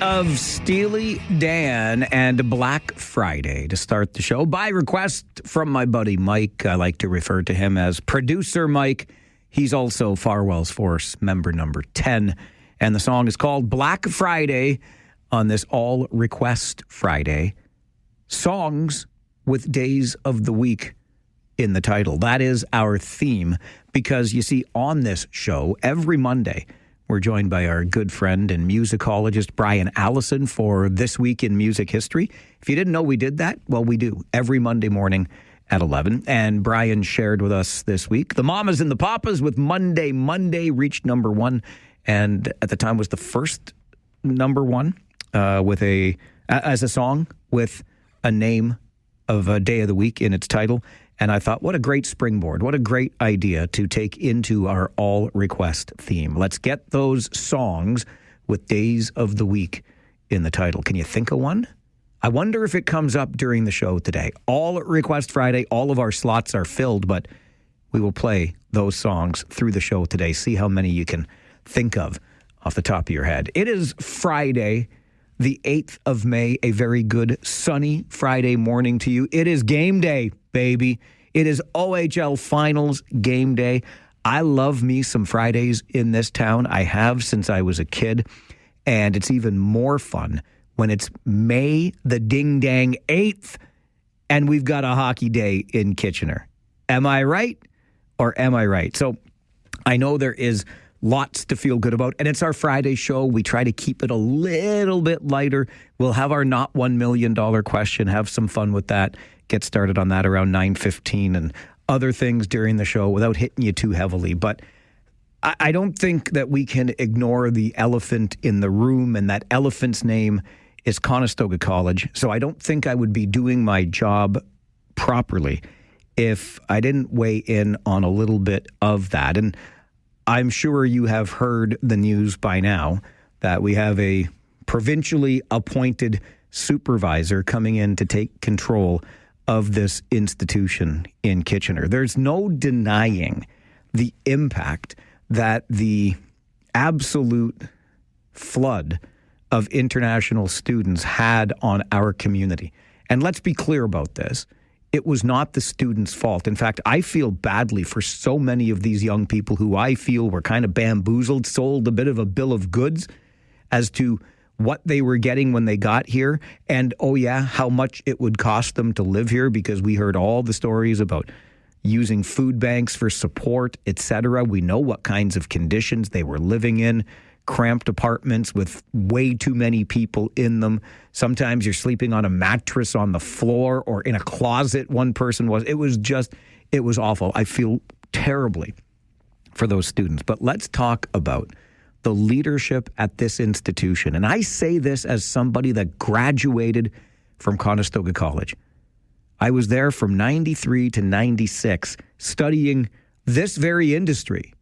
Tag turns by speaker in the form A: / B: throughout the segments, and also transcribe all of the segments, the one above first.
A: of Steely Dan and Black Friday to start the show. By request from my buddy Mike, I like to refer to him as Producer Mike. He's also Farwell's Force member number 10. And the song is called Black Friday on this All Request Friday. Songs with days of the week in the title. That is our theme because, you see, on this show, every Monday, we're joined by our good friend and musicologist Brian Allison for This Week in Music History. If you didn't know we did that, well, we do every Monday morning at 11. And Brian shared with us this week the Mamas and the Papas with Monday reached number one. And at the time was the first number one as a song with a name of a day of the week in its title. And I thought, what a great springboard. What a great idea to take into our all request theme. Let's get those songs with days of the week in the title. Can you think of one? I wonder if it comes up during the show today. All request Friday, all of our slots are filled, but we will play those songs through the show today. See how many you can think of off the top of your head. It is Friday, the 8th of May, a very good sunny Friday morning to you. It is game day, baby. It is OHL Finals game day. I love me some Fridays in this town. I have since I was a kid. And it's even more fun when it's May the ding-dang 8th and we've got a hockey day in Kitchener. Am I right or am I right? So I know there is lots to feel good about. And it's our Friday show. We try to keep it a little bit lighter. We'll have our not $1 million question, have some fun with that. Get started on that around 9:15 and other things during the show without hitting you too heavily. But I don't think that we can ignore the elephant in the room, and that elephant's name is Conestoga College. So I don't think I would be doing my job properly if I didn't weigh in on a little bit of that. And I'm sure you have heard the news by now that we have a provincially appointed supervisor coming in to take control of this institution in Kitchener. There's no denying the impact that the absolute flood of international students had on our community. And let's be clear about this. It was not the students' fault. In fact, I feel badly for so many of these young people who I feel were kind of bamboozled, sold a bit of a bill of goods as to what they were getting when they got here, and, oh yeah, how much it would cost them to live here, because we heard all the stories about using food banks for support, etc. We know what kinds of conditions they were living in, cramped apartments with way too many people in them. Sometimes you're sleeping on a mattress on the floor or in a closet, one person was. It was awful. I feel terribly for those students. But let's talk about the leadership at this institution. And I say this as somebody that graduated from Conestoga College. I was there from 93 to 96 studying this very industry.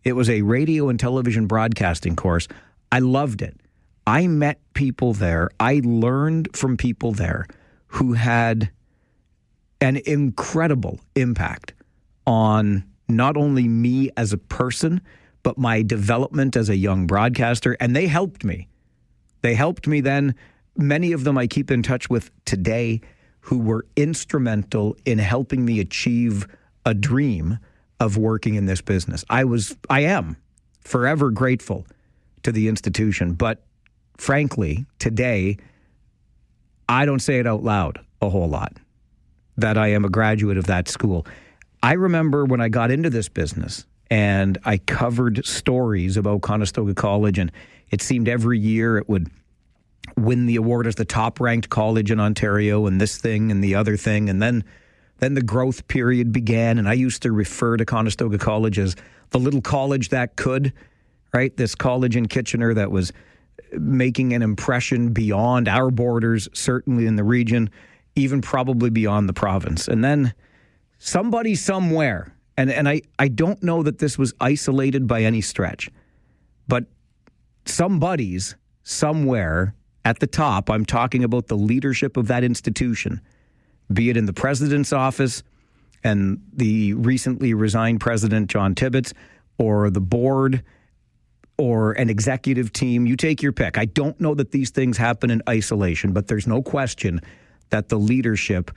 A: It was a radio and television broadcasting course. I loved it. I met people there. I learned from people there who had an incredible impact on not only me as a person, but my development as a young broadcaster. And they helped me. They helped me then. Many of them I keep in touch with today who were instrumental in helping me achieve a dream of working in this business. I am forever grateful to the institution. But frankly, today, I don't say it out loud a whole lot that I am a graduate of that school. I remember when I got into this business and I covered stories about Conestoga College, and it seemed every year it would win the award as the top-ranked college in Ontario and this thing and the other thing. And then the growth period began, and I used to refer to Conestoga College as the little college that could, right? This college in Kitchener that was making an impression beyond our borders, certainly in the region, even probably beyond the province. And then somebody somewhere, and I don't know that this was isolated by any stretch, but somebody's somewhere at the top, I'm talking about the leadership of that institution, be it in the president's office and the recently resigned president, John Tibbetts, or the board, or an executive team, you take your pick. I don't know that these things happen in isolation, but there's no question that the leadership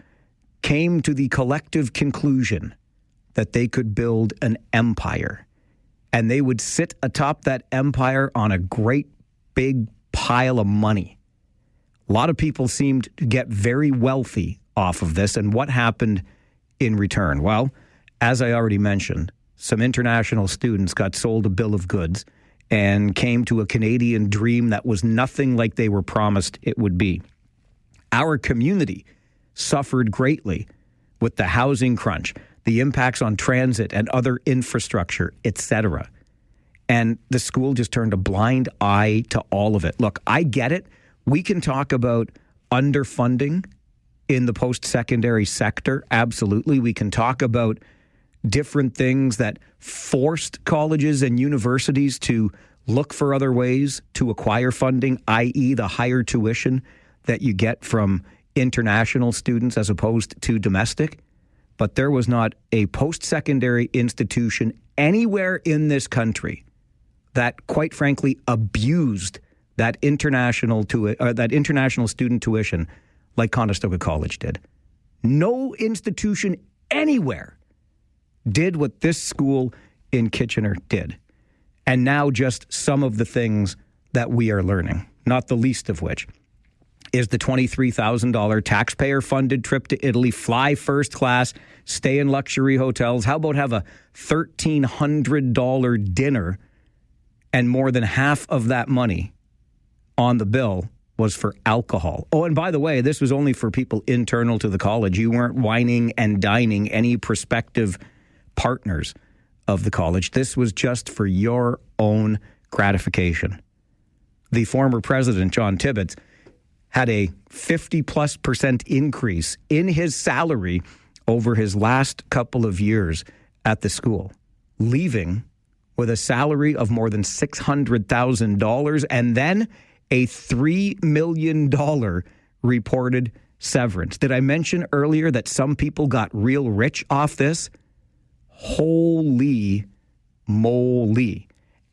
A: came to the collective conclusion that they could build an empire. And they would sit atop that empire on a great big pile of money. A lot of people seemed to get very wealthy off of this. And what happened in return? Well, as I already mentioned, some international students got sold a bill of goods and came to a Canadian dream that was nothing like they were promised it would be. Our community suffered greatly with the housing crunch, the impacts on transit and other infrastructure, etc. And the school just turned a blind eye to all of it. Look, I get it. We can talk about underfunding in the post-secondary sector. Absolutely. We can talk about different things that forced colleges and universities to look for other ways to acquire funding, i.e. the higher tuition that you get from international students as opposed to domestic. But there was not a post-secondary institution anywhere in this country that, quite frankly, abused that international student tuition like Conestoga College did. No institution anywhere did what this school in Kitchener did. And now just some of the things that we are learning, not the least of which is the $23,000 taxpayer-funded trip to Italy, fly first class, stay in luxury hotels. How about have a $1,300 dinner, and more than half of that money on the bill was for alcohol? Oh, and by the way, this was only for people internal to the college. You weren't wining and dining any prospective partners of the college. This was just for your own gratification. The former president, John Tibbetts, had a 50+% increase in his salary over his last couple of years at the school, leaving with a salary of more than $600,000 and then a $3 million reported severance. Did I mention earlier that some people got real rich off this? Holy moly.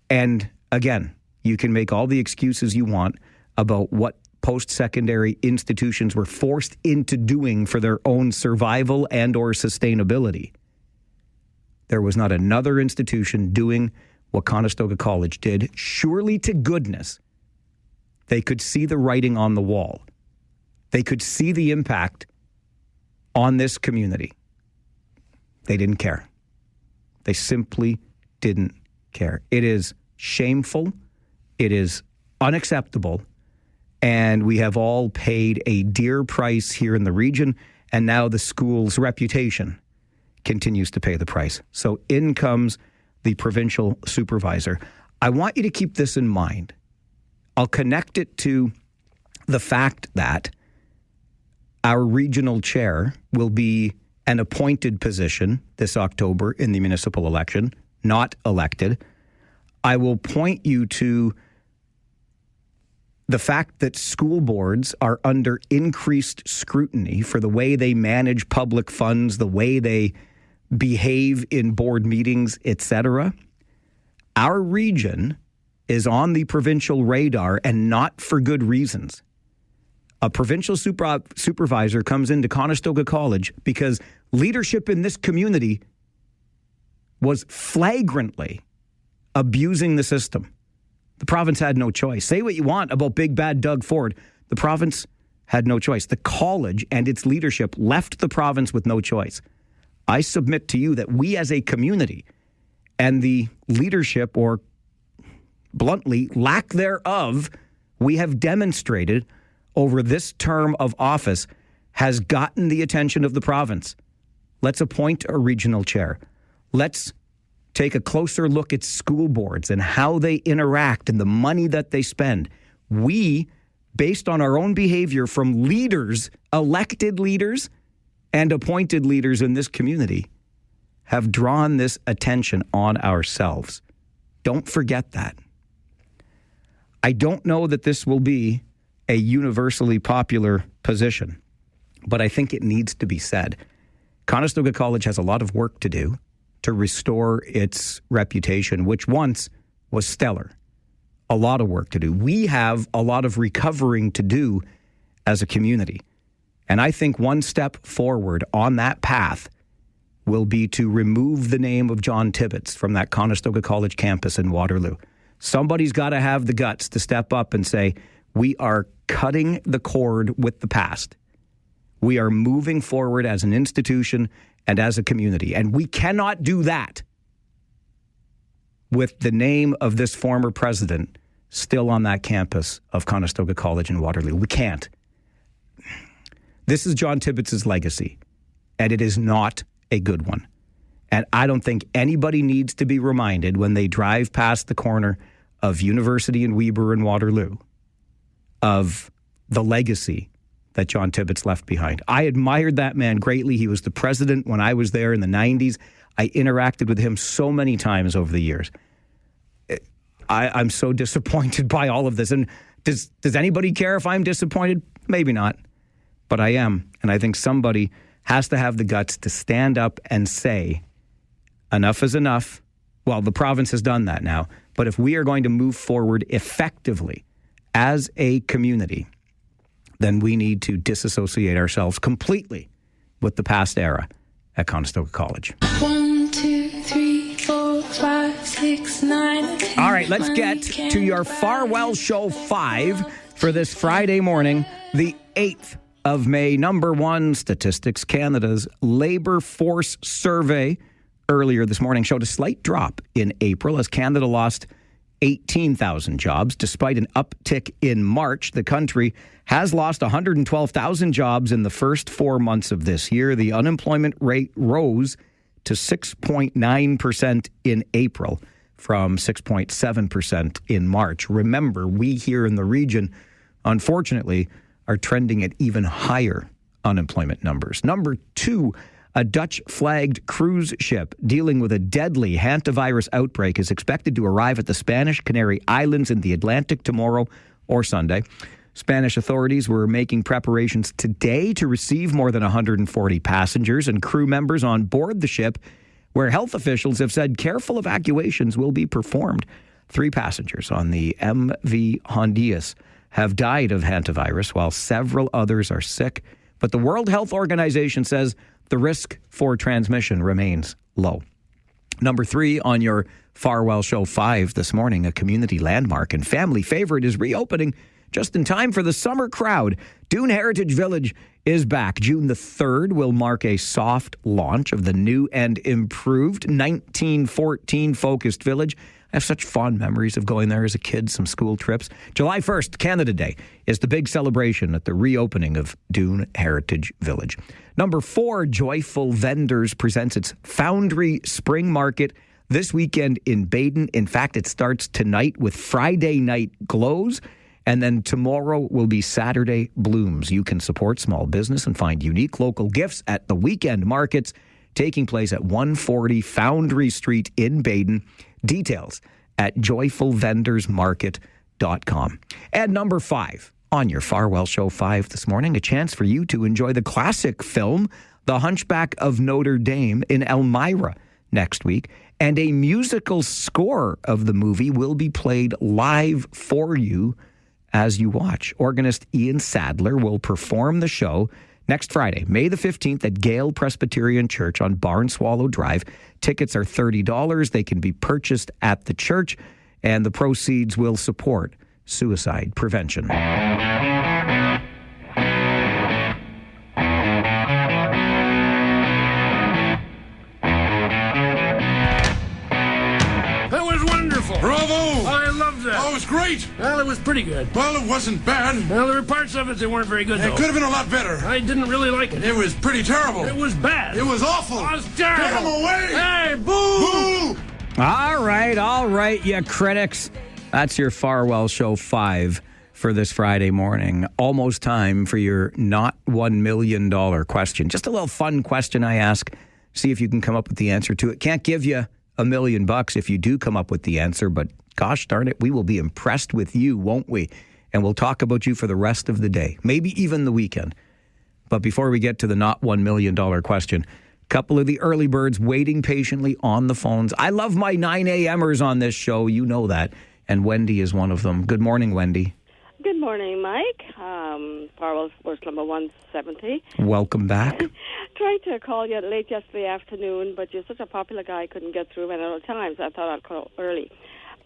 A: And again, you can make all the excuses you want about what post-secondary institutions were forced into doing for their own survival and or sustainability. There was not another institution doing what Conestoga College did. Surely to goodness, they could see the writing on the wall. They could see the impact on this community. They didn't care. They simply didn't care. It is shameful. It is unacceptable. And we have all paid a dear price here in the region. And now the school's reputation continues to pay the price. So in comes the provincial supervisor. I want you to keep this in mind. I'll connect it to the fact that our regional chair will be an appointed position this October in the municipal election, not elected. I will point you to the fact that school boards are under increased scrutiny for the way they manage public funds, the way they behave in board meetings, etc. Our region is on the provincial radar, and not for good reasons. A provincial supervisor comes into Conestoga College because leadership in this community was flagrantly abusing the system. The province had no choice. Say what you want about big bad Doug Ford. The province had no choice. The college and its leadership left the province with no choice. I submit to you that we as a community and the leadership, or bluntly, lack thereof, we have demonstrated over this term of office has gotten the attention of the province. Let's appoint a regional chair. Let's take a closer look at school boards and how they interact and the money that they spend. We, based on our own behavior from leaders, elected leaders and appointed leaders in this community, have drawn this attention on ourselves. Don't forget that. I don't know that this will be a universally popular position, but I think it needs to be said. Conestoga College has a lot of work to do to restore its reputation, which once was stellar. a lot of work to do. We have a lot of recovering to do as a community. And I think one step forward on that path will be to remove the name of John Tibbetts from that Conestoga College campus in Waterloo. Somebody's got to have the guts to step up and say, we are cutting the cord with the past. We are moving forward as an institution and as a community. And we cannot do that with the name of this former president still on that campus of Conestoga College in Waterloo. We can't. This is John Tibbetts' legacy, and it is not a good one. And I don't think anybody needs to be reminded when they drive past the corner of University and Weber and Waterloo of the legacy that John Tibbetts left behind. I admired that man greatly. He was the president when I was there in the 90s. I interacted with him so many times over the years. I'm so disappointed by all of this. And does anybody care if I'm disappointed? Maybe not. But I am. And I think somebody has to have the guts to stand up and say, enough is enough. Well, the province has done that now. But if we are going to move forward effectively as a community, then we need to disassociate ourselves completely with the past era at Conestoga College.
B: 1, 2, 3, 4, 5, 6, 9, 10.
A: All right, let's get to your Farwell Show 5 for this Friday morning, the 8th of May. Number one, Statistics Canada's labor force survey earlier this morning showed a slight drop in April as Canada lost 18,000 jobs. Despite an uptick in March, the country has lost 112,000 jobs in the first 4 months of this year. The unemployment rate rose to 6.9% in April from 6.7% in March. Remember, we here in the region, unfortunately, are trending at even higher unemployment numbers. Number two, a Dutch-flagged cruise ship dealing with a deadly hantavirus outbreak is expected to arrive at the Spanish Canary Islands in the Atlantic tomorrow or Sunday. Spanish authorities were making preparations today to receive more than 140 passengers and crew members on board the ship, where health officials have said careful evacuations will be performed. 3 passengers on the MV Hondias have died of hantavirus, while several others are sick. But the World Health Organization says the risk for transmission remains low. Number 3 on your Farwell Show 5 this morning, a community landmark and family favorite is reopening just in time for the summer crowd. Dune Heritage Village is back. June the 3rd will mark a soft launch of the new and improved 1914-focused village. I have such fond memories of going there as a kid, some school trips. July 1st, Canada Day, is the big celebration at the reopening of Dune Heritage Village. Number 4, Joyful Vendors presents its Foundry Spring Market this weekend in Baden. In fact, it starts tonight with Friday night glows, and then tomorrow will be Saturday blooms. You can support small business and find unique local gifts at the weekend markets taking place at 140 Foundry Street in Baden. Details at joyfulvendorsmarket.com. And number 5 on your Farwell Show 5 this morning, a chance for you to enjoy the classic film, The Hunchback of Notre Dame, in Elmira next week. And a musical score of the movie will be played live for you as you watch. Organist Ian Sadler will perform the show next Friday, May the 15th at Gale Presbyterian Church on Barnswallow Drive. Tickets are $30. They can be purchased at the church, and the proceeds will support suicide prevention.
C: That was wonderful.
D: Bravo!
C: I loved that.
D: Oh, it was great.
C: Well, it was pretty good.
D: Well, it wasn't bad.
C: Well, there were parts of it that weren't very good, though.
D: It could have been a lot better.
C: I didn't really like it.
D: It was pretty terrible.
C: It was bad.
D: It was awful.
C: It was terrible.
D: Get him away!
C: Hey, boo!
D: Boo!
A: All right, you critics. That's your Farwell Show 5 for this Friday morning. Almost time for your not $1 million question. Just a little fun question I ask. See if you can come up with the answer to it. Can't give you $1 million if you do come up with the answer, but gosh darn it, we will be impressed with you, won't we? And we'll talk about you for the rest of the day, maybe even the weekend. But before we get to the not $1 million question, a couple of the early birds waiting patiently on the phones. I love my 9 a.m.ers on this show. You know that. and Wendy is one of them. Good morning, Wendy.
E: Good morning, Mike. Farwell Sports number 170.
A: Welcome back.
E: Tried to call you late yesterday afternoon, but you're such a popular guy, I couldn't get through many other times. I thought I'd call early.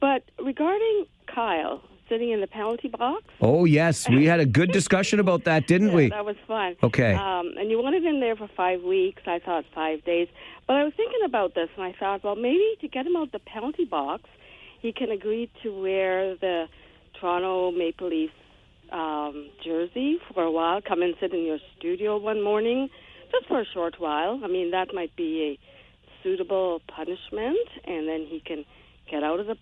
E: But regarding Kyle sitting in the penalty box.
A: Oh, yes. We had a good discussion about that, didn't we?
E: That was fun.
A: Okay.
E: And you wanted him there for 5 weeks. I thought 5 days. But I was thinking about this, and I thought, well, maybe to get him out the penalty box, he can agree to wear the Toronto Maple Leafs jersey for a while, come and sit in your studio one morning, just for a short while. I mean, that might be a suitable punishment, and then he can get out of the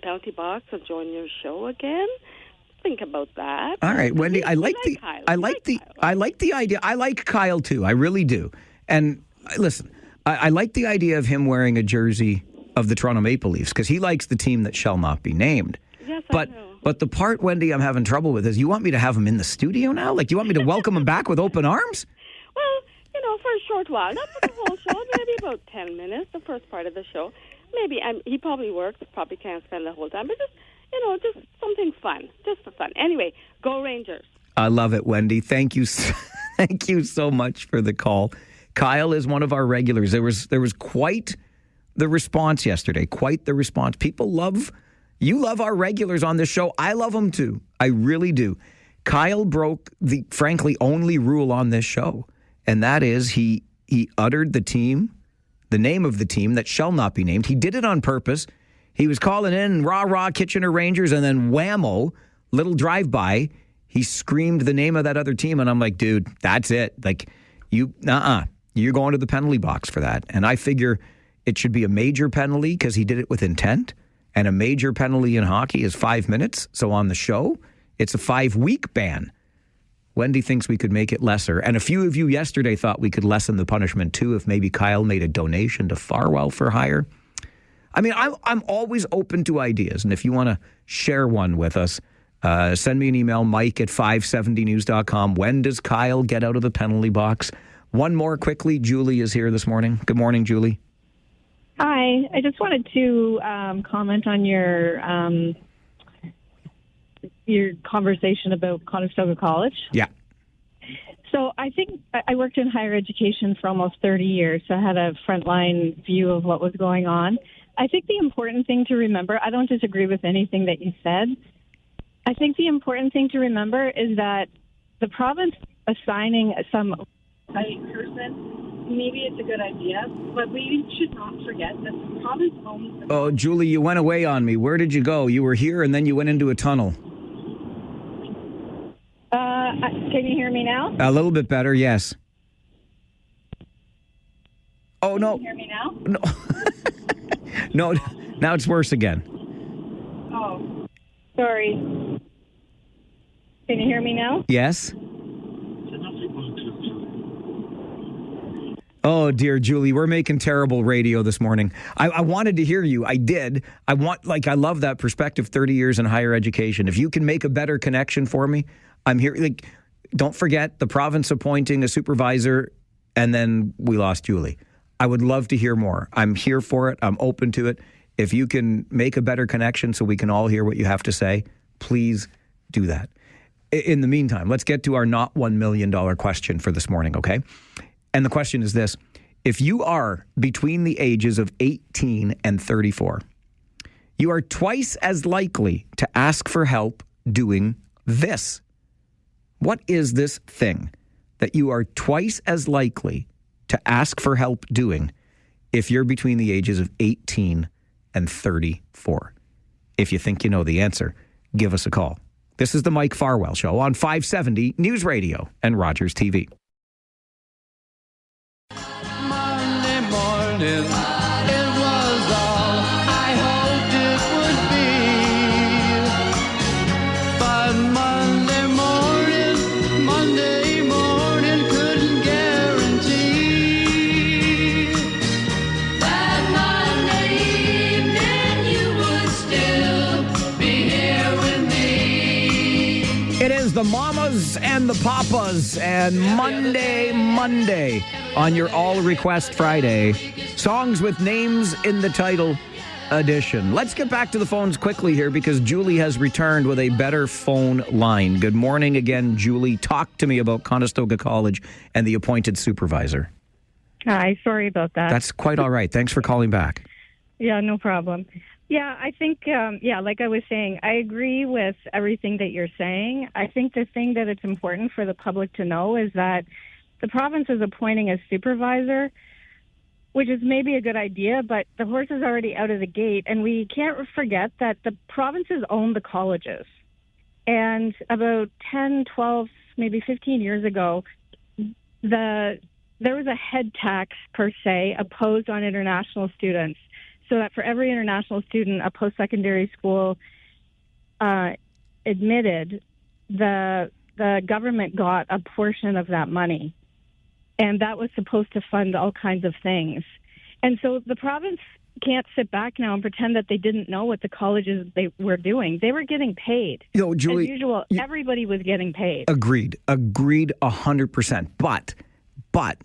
E: penalty box and join your show again. Think about that.
A: All right, Wendy, I like the idea. I like Kyle too. I really do. And listen, I like the idea of him wearing a jersey of the Toronto Maple Leafs because he likes the team that shall not be named.
E: Yes,
A: but
E: I know.
A: But the part, Wendy, I'm having trouble with is you want me to have him in the studio now? Like, you want me to welcome him back with open arms?
E: Well, for a short while. Not for the whole show, maybe about 10 minutes, the first part of the show. Maybe he probably works, probably can't spend the whole time, but just something fun, just for fun. Anyway, go Rangers.
A: I love it, Wendy. Thank you. Thank you so much for the call. Kyle is one of our regulars. There was quite the response yesterday, quite the response. You love our regulars on this show. I love them too. I really do. Kyle broke the, frankly, only rule on this show, and that is he uttered the name of the team that shall not be named. He did it on purpose. He was calling in rah, Kitchener Rangers, and then whammo, little drive-by, he screamed the name of that other team, and I'm like, dude, that's it. Like, you're going to the penalty box for that. And I figure it should be a major penalty because he did it with intent. And a major penalty in hockey is 5 minutes. So on the show, it's a 5-week ban. Wendy thinks we could make it lesser. And a few of you yesterday thought we could lessen the punishment too if maybe Kyle made a donation to Farwell for hire. I mean, I'm always open to ideas. And if you want to share one with us, send me an email, mike@570news.com. When does Kyle get out of the penalty box? One more quickly. Julie is here this morning. Good morning, Julie.
F: Hi. I just wanted to comment on your conversation about Conestoga College.
A: Yeah.
F: So I think I worked in higher education for almost 30 years, so I had a frontline view of what was going on. I think the important thing to remember, I don't disagree with anything that you said. I think the important thing to remember is that the province assigning some person, maybe it's a good idea, but we should not forget that the province owns...
A: Oh, Julie, you went away on me. Where did you go? You were here and then you went into a tunnel.
F: Can you hear me now?
A: A little bit better, yes. Oh, no.
F: Can you hear me now?
A: No. No, now it's worse again.
F: Oh, sorry. Can you hear me now?
A: Yes. Oh, dear, Julie, we're making terrible radio this morning. I wanted to hear you. I did. I love that perspective, 30 years in higher education. If you can make a better connection for me, I'm here. Like, don't forget the province appointing a supervisor, and then we lost Julie. I would love to hear more. I'm here for it. I'm open to it. If you can make a better connection so we can all hear what you have to say, please do that. In the meantime, let's get to our not $1 million question for this morning, okay? And the question is this. If you are between the ages of 18 and 34, you are twice as likely to ask for help doing this. What is this thing that you are twice as likely to ask for help doing if you're between the ages of 18 and 34? If you think you know the answer, give us a call. This is the Mike Farwell Show on 570 News Radio and Rogers TV.
G: Monday morning, it was all I hoped it would be. But Monday morning couldn't guarantee
B: That Monday evening you would still be here with me.
A: It is the Mamas and the Papas and Monday on your All Request Friday. Songs with names in the title. edition. Let's get back to the phones quickly here because Julie has returned with a better phone line. Good morning again, Julie. Talk to me about Conestoga College and the appointed supervisor.
F: Hi, sorry about that.
A: That's quite all right. Thanks for calling back.
F: Yeah, no problem. Yeah, I think, like I was saying, I agree with everything that you're saying. I think the thing that it's important for the public to know is that the province is appointing a supervisor, which is maybe a good idea, but the horse is already out of the gate, and we can't forget that the provinces own the colleges. And about 10, 12, maybe 15 years ago, there was a head tax, per se, imposed on international students, so that for every international student a post-secondary school admitted, the government got a portion of that money. And that was supposed to fund all kinds of things. And so the province can't sit back now and pretend that they didn't know what the colleges they were doing. They were getting paid.
A: Julie,
F: as usual, everybody was getting paid.
A: Agreed 100%. But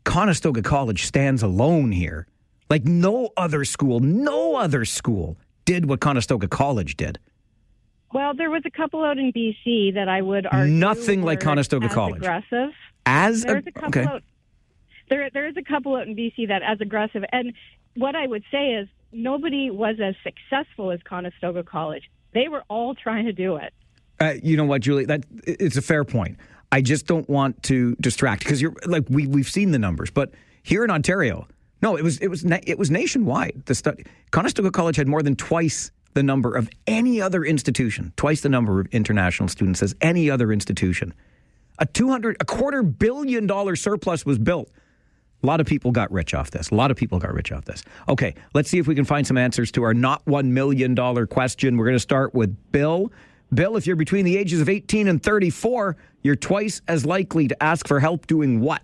A: Conestoga College stands alone here. Like no other school did what Conestoga College did.
F: Well, there was a couple out in BC that I would argue
A: nothing like Conestoga College.
F: Aggressive.
A: There's
F: a couple out. There is a couple out in BC that as aggressive. And what I would say is nobody was as successful as Conestoga College. They were all trying to do it.
A: You know what, Julie? It's a fair point. I just don't want to distract because you're like we've seen the numbers, but here in Ontario, no, it was nationwide. Conestoga College had more than twice the number of any other institution, twice the number of international students as any other institution. A $250 million surplus was built. A lot of people got rich off this. Okay, let's see if we can find some answers to our not $1 million question. We're going to start with Bill. Bill, if you're between the ages of 18 and 34, you're twice as likely to ask for help doing what?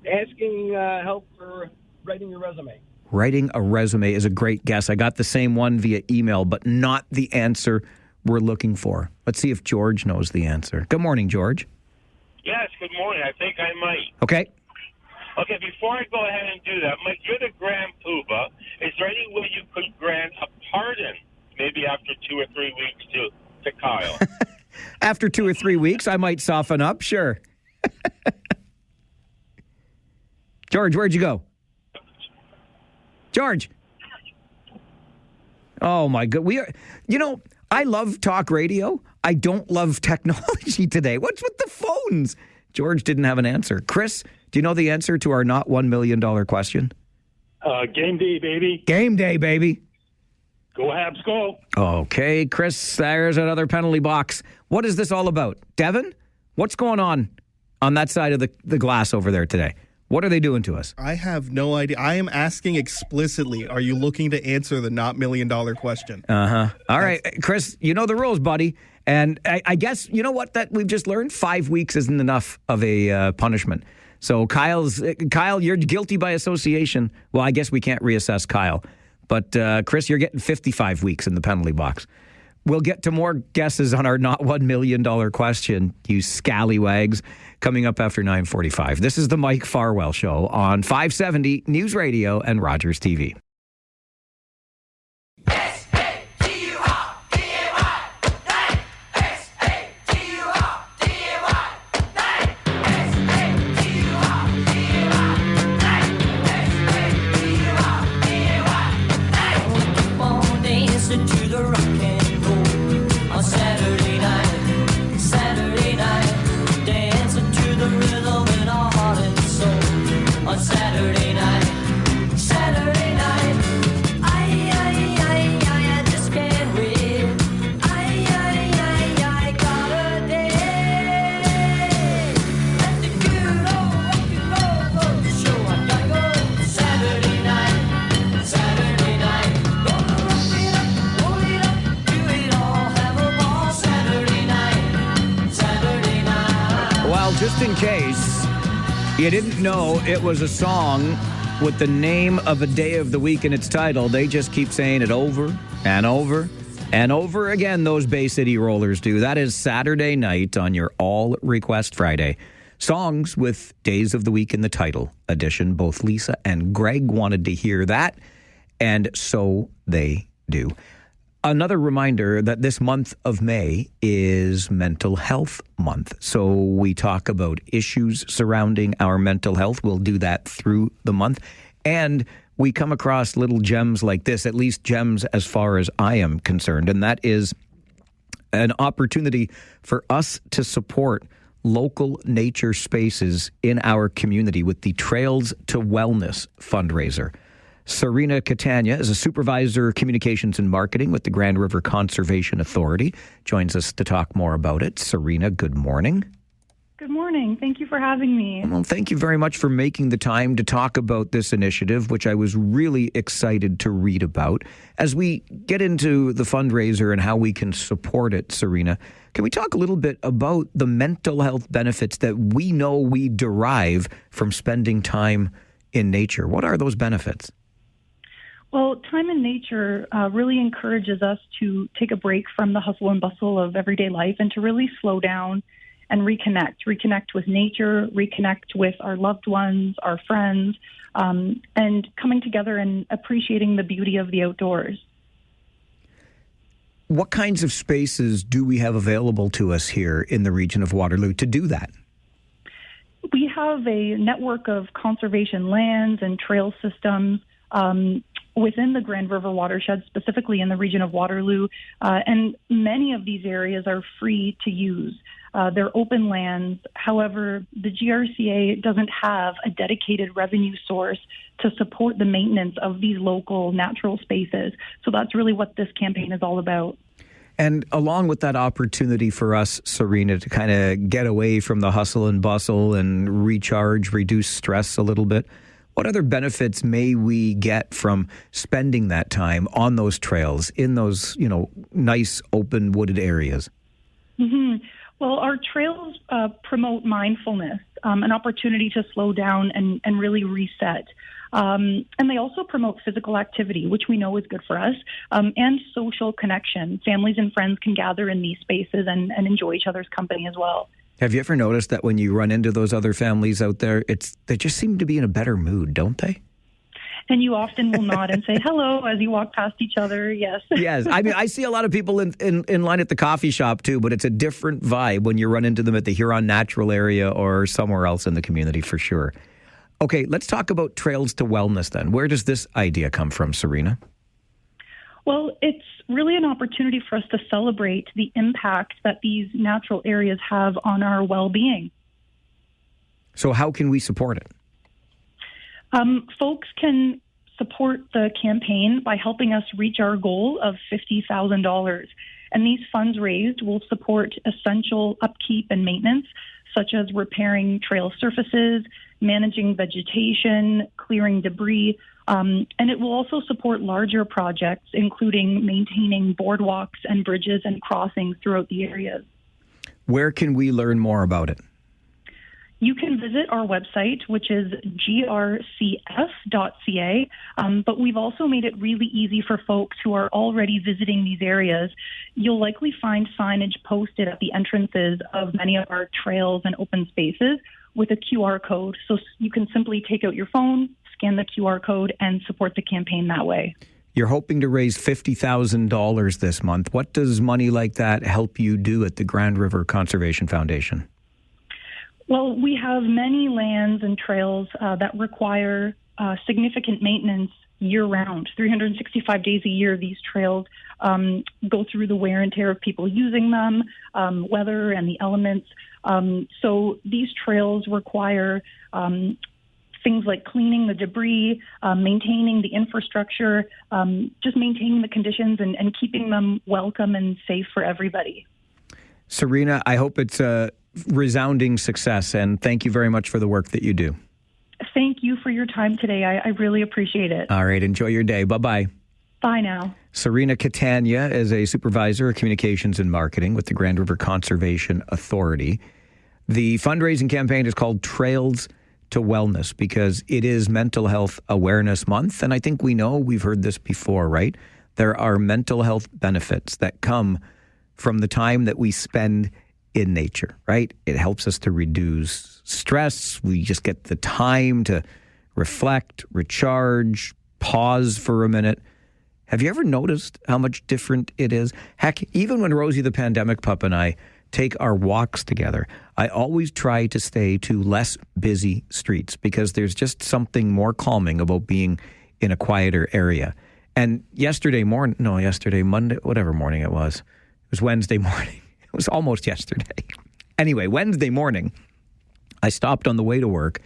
C: Asking help for writing your resume.
A: Writing a resume is a great guess. I got the same one via email, but not the answer we're looking for. Let's see if George knows the answer. Good morning, George.
H: Yes, good morning. I think I might.
A: Okay.
H: Okay, before I go ahead and do that, Mike, you're the Grand Poobah. Is there any way you could grant a pardon, maybe after 2 or 3 weeks to Kyle?
A: After 2 or 3 weeks, I might soften up, sure. George, where'd you go? George. Oh, my God. I love talk radio. I don't love technology today. What's with the phones? George didn't have an answer. Chris, do you know the answer to our not $1 million question?
C: Game day, baby.
A: Game day, baby.
C: Go Habs, go.
A: Okay, Chris, there's another penalty box. What is this all about? Devin, what's going on that side of the glass over there today? What are they doing to us?
I: I have no idea. I am asking explicitly, are you looking to answer the not $1 million question?
A: Uh-huh. All right, Chris, you know the rules, buddy. And I guess, you know what that we've just learned? 5 weeks isn't enough of a punishment. So Kyle, you're guilty by association. Well, I guess we can't reassess Kyle. But Chris, you're getting 55 weeks in the penalty box. We'll get to more guesses on our not $1 million question, you scallywags, coming up after 9:45. This is the Mike Farwell Show on 570 News Radio and Rogers TV. Just in case you didn't know it was a song with the name of a day of the week in its title, they just keep saying it over and over and over again, those Bay City Rollers do. That is Saturday night on your All Request Friday. Songs with days of the week in the title edition. Both Lisa and Greg wanted to hear that. And so they do. Another reminder that this month of May is Mental Health Month. So we talk about issues surrounding our mental health. We'll do that through the month. And we come across little gems like this, at least gems as far as I am concerned. And that is an opportunity for us to support local nature spaces in our community with the Trails to Wellness fundraiser. Serena Catania is a supervisor, communications and marketing with the Grand River Conservation Authority. Joins us to talk more about it. Serena, good morning.
J: Good morning. Thank you for having me.
A: Well, thank you very much for making the time to talk about this initiative, which I was really excited to read about. As we get into the fundraiser and how we can support it, Serena, can we talk a little bit about the mental health benefits that we know we derive from spending time in nature? What are those benefits?
J: Well, time in nature really encourages us to take a break from the hustle and bustle of everyday life and to really slow down and reconnect with nature, reconnect with our loved ones, our friends, and coming together and appreciating the beauty of the outdoors.
A: What kinds of spaces do we have available to us here in the region of Waterloo to do that?
J: We have a network of conservation lands and trail systems within the Grand River watershed, specifically in the region of Waterloo, and many of these areas are free to use. They're open lands. However, the GRCA doesn't have a dedicated revenue source to support the maintenance of these local natural spaces. So that's really what this campaign is all about.
A: And along with that opportunity for us, Serena, to kind of get away from the hustle and bustle and recharge, reduce stress a little bit, what other benefits may we get from spending that time on those trails in those, nice open wooded areas?
J: Mm-hmm. Well, our trails promote mindfulness, an opportunity to slow down and really reset. And they also promote physical activity, which we know is good for us, and social connection. Families and friends can gather in these spaces and enjoy each other's company as well.
A: Have you ever noticed that when you run into those other families out there, they just seem to be in a better mood, don't they?
J: And you often will nod and say hello as you walk past each other, yes.
A: Yes, I mean, I see a lot of people in line at the coffee shop too, but it's a different vibe when you run into them at the Huron Natural area or somewhere else in the community for sure. Okay, let's talk about Trails to Wellness then. Where does this idea come from, Serena?
J: Well, it's really an opportunity for us to celebrate the impact that these natural areas have on our well-being.
A: So how can we support it?
J: Folks can support the campaign by helping us reach our goal of $50,000. And these funds raised will support essential upkeep and maintenance, such as repairing trail surfaces, managing vegetation, clearing debris, and it will also support larger projects, including maintaining boardwalks and bridges and crossings throughout the areas.
A: Where can we learn more about it?
J: You can visit our website, which is grcf.ca, but we've also made it really easy for folks who are already visiting these areas. You'll likely find signage posted at the entrances of many of our trails and open spaces with a QR code, so you can simply take out your phone, scan the QR code, and support the campaign that way.
A: You're hoping to raise $50,000 this month. What does money like that help you do at the Grand River Conservation Foundation?
J: Well, we have many lands and trails that require significant maintenance year-round. 365 days a year, these trails go through the wear and tear of people using them, weather and the elements. So these trails require things like cleaning the debris, maintaining the infrastructure, just maintaining the conditions and keeping them welcome and safe for everybody.
A: Serena, I hope it's a resounding success, and thank you very much for the work that you do.
J: Thank you for your time today. I really appreciate it.
A: All right, enjoy your day. Bye-bye.
J: Bye now.
A: Serena Catania is a supervisor of communications and marketing with the Grand River Conservation Authority. The fundraising campaign is called Trails to Wellness because it is Mental Health Awareness Month, and I think we've heard this before, right? There are mental health benefits that come from the time that we spend in nature, right? It helps us to reduce stress. We just get the time to reflect, recharge, pause for a minute. Have you ever noticed how much different it is? Heck, even when Rosie the pandemic pup and I take our walks together, I always try to stay to less busy streets because there's just something more calming about being in a quieter area. And Monday, whatever morning it was Wednesday morning. It was almost yesterday. Anyway, Wednesday morning, I stopped on the way to work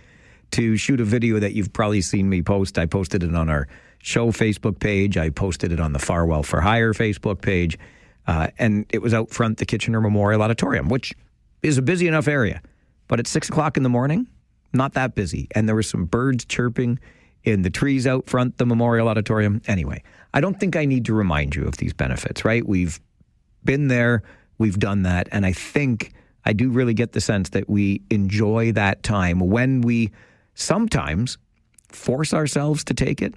A: to shoot a video that you've probably seen me post. I posted it on our show Facebook page. I posted it on the Farwell for Hire Facebook page. And it was out front the Kitchener Memorial Auditorium, which is a busy enough area. But at 6 o'clock in the morning, not that busy. And there were some birds chirping in the trees out front the Memorial Auditorium. Anyway, I don't think I need to remind you of these benefits, right? We've been there. We've done that. And I think I do really get the sense that we enjoy that time when we sometimes force ourselves to take it.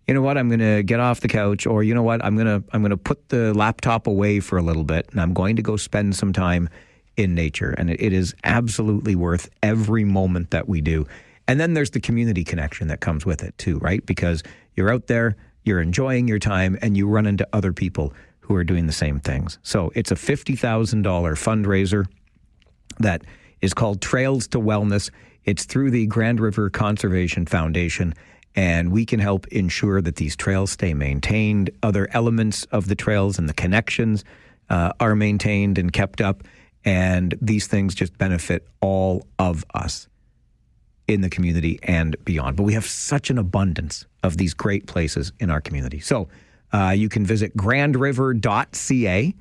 A: You know what, I'm going to get off the couch, or you know what, I'm going to put the laptop away for a little bit, and I'm going to go spend some time in nature. And it is absolutely worth every moment that we do. And then there's the community connection that comes with it too, right? Because you're out there, you're enjoying your time, and you run into other people who are doing the same things. So it's a $50,000 fundraiser that is called Trails to Wellness. It's through the Grand River Conservation Foundation, and we can help ensure that these trails stay maintained. Other elements of the trails and the connections are maintained and kept up, and these things just benefit all of us in the community and beyond. But we have such an abundance of these great places in our community. So you can visit grandriver.ca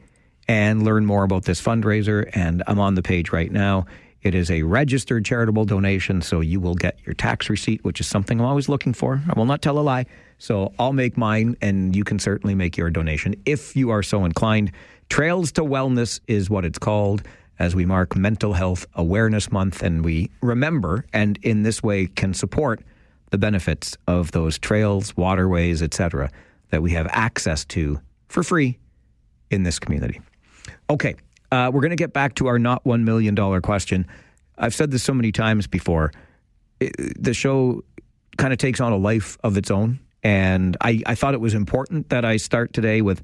A: and learn more about this fundraiser, and I'm on the page right now. It is a registered charitable donation, so you will get your tax receipt, which is something I'm always looking for. I will not tell a lie. So I'll make mine, and you can certainly make your donation if you are so inclined. Trails to Wellness is what it's called, as we mark Mental Health Awareness Month, and we remember, and in this way can support the benefits of those trails, waterways, etc., that we have access to for free in this community. Okay. We're going to get back to our not $1 million question. I've said this so many times before. The show kind of takes on a life of its own. And I thought it was important that I start today with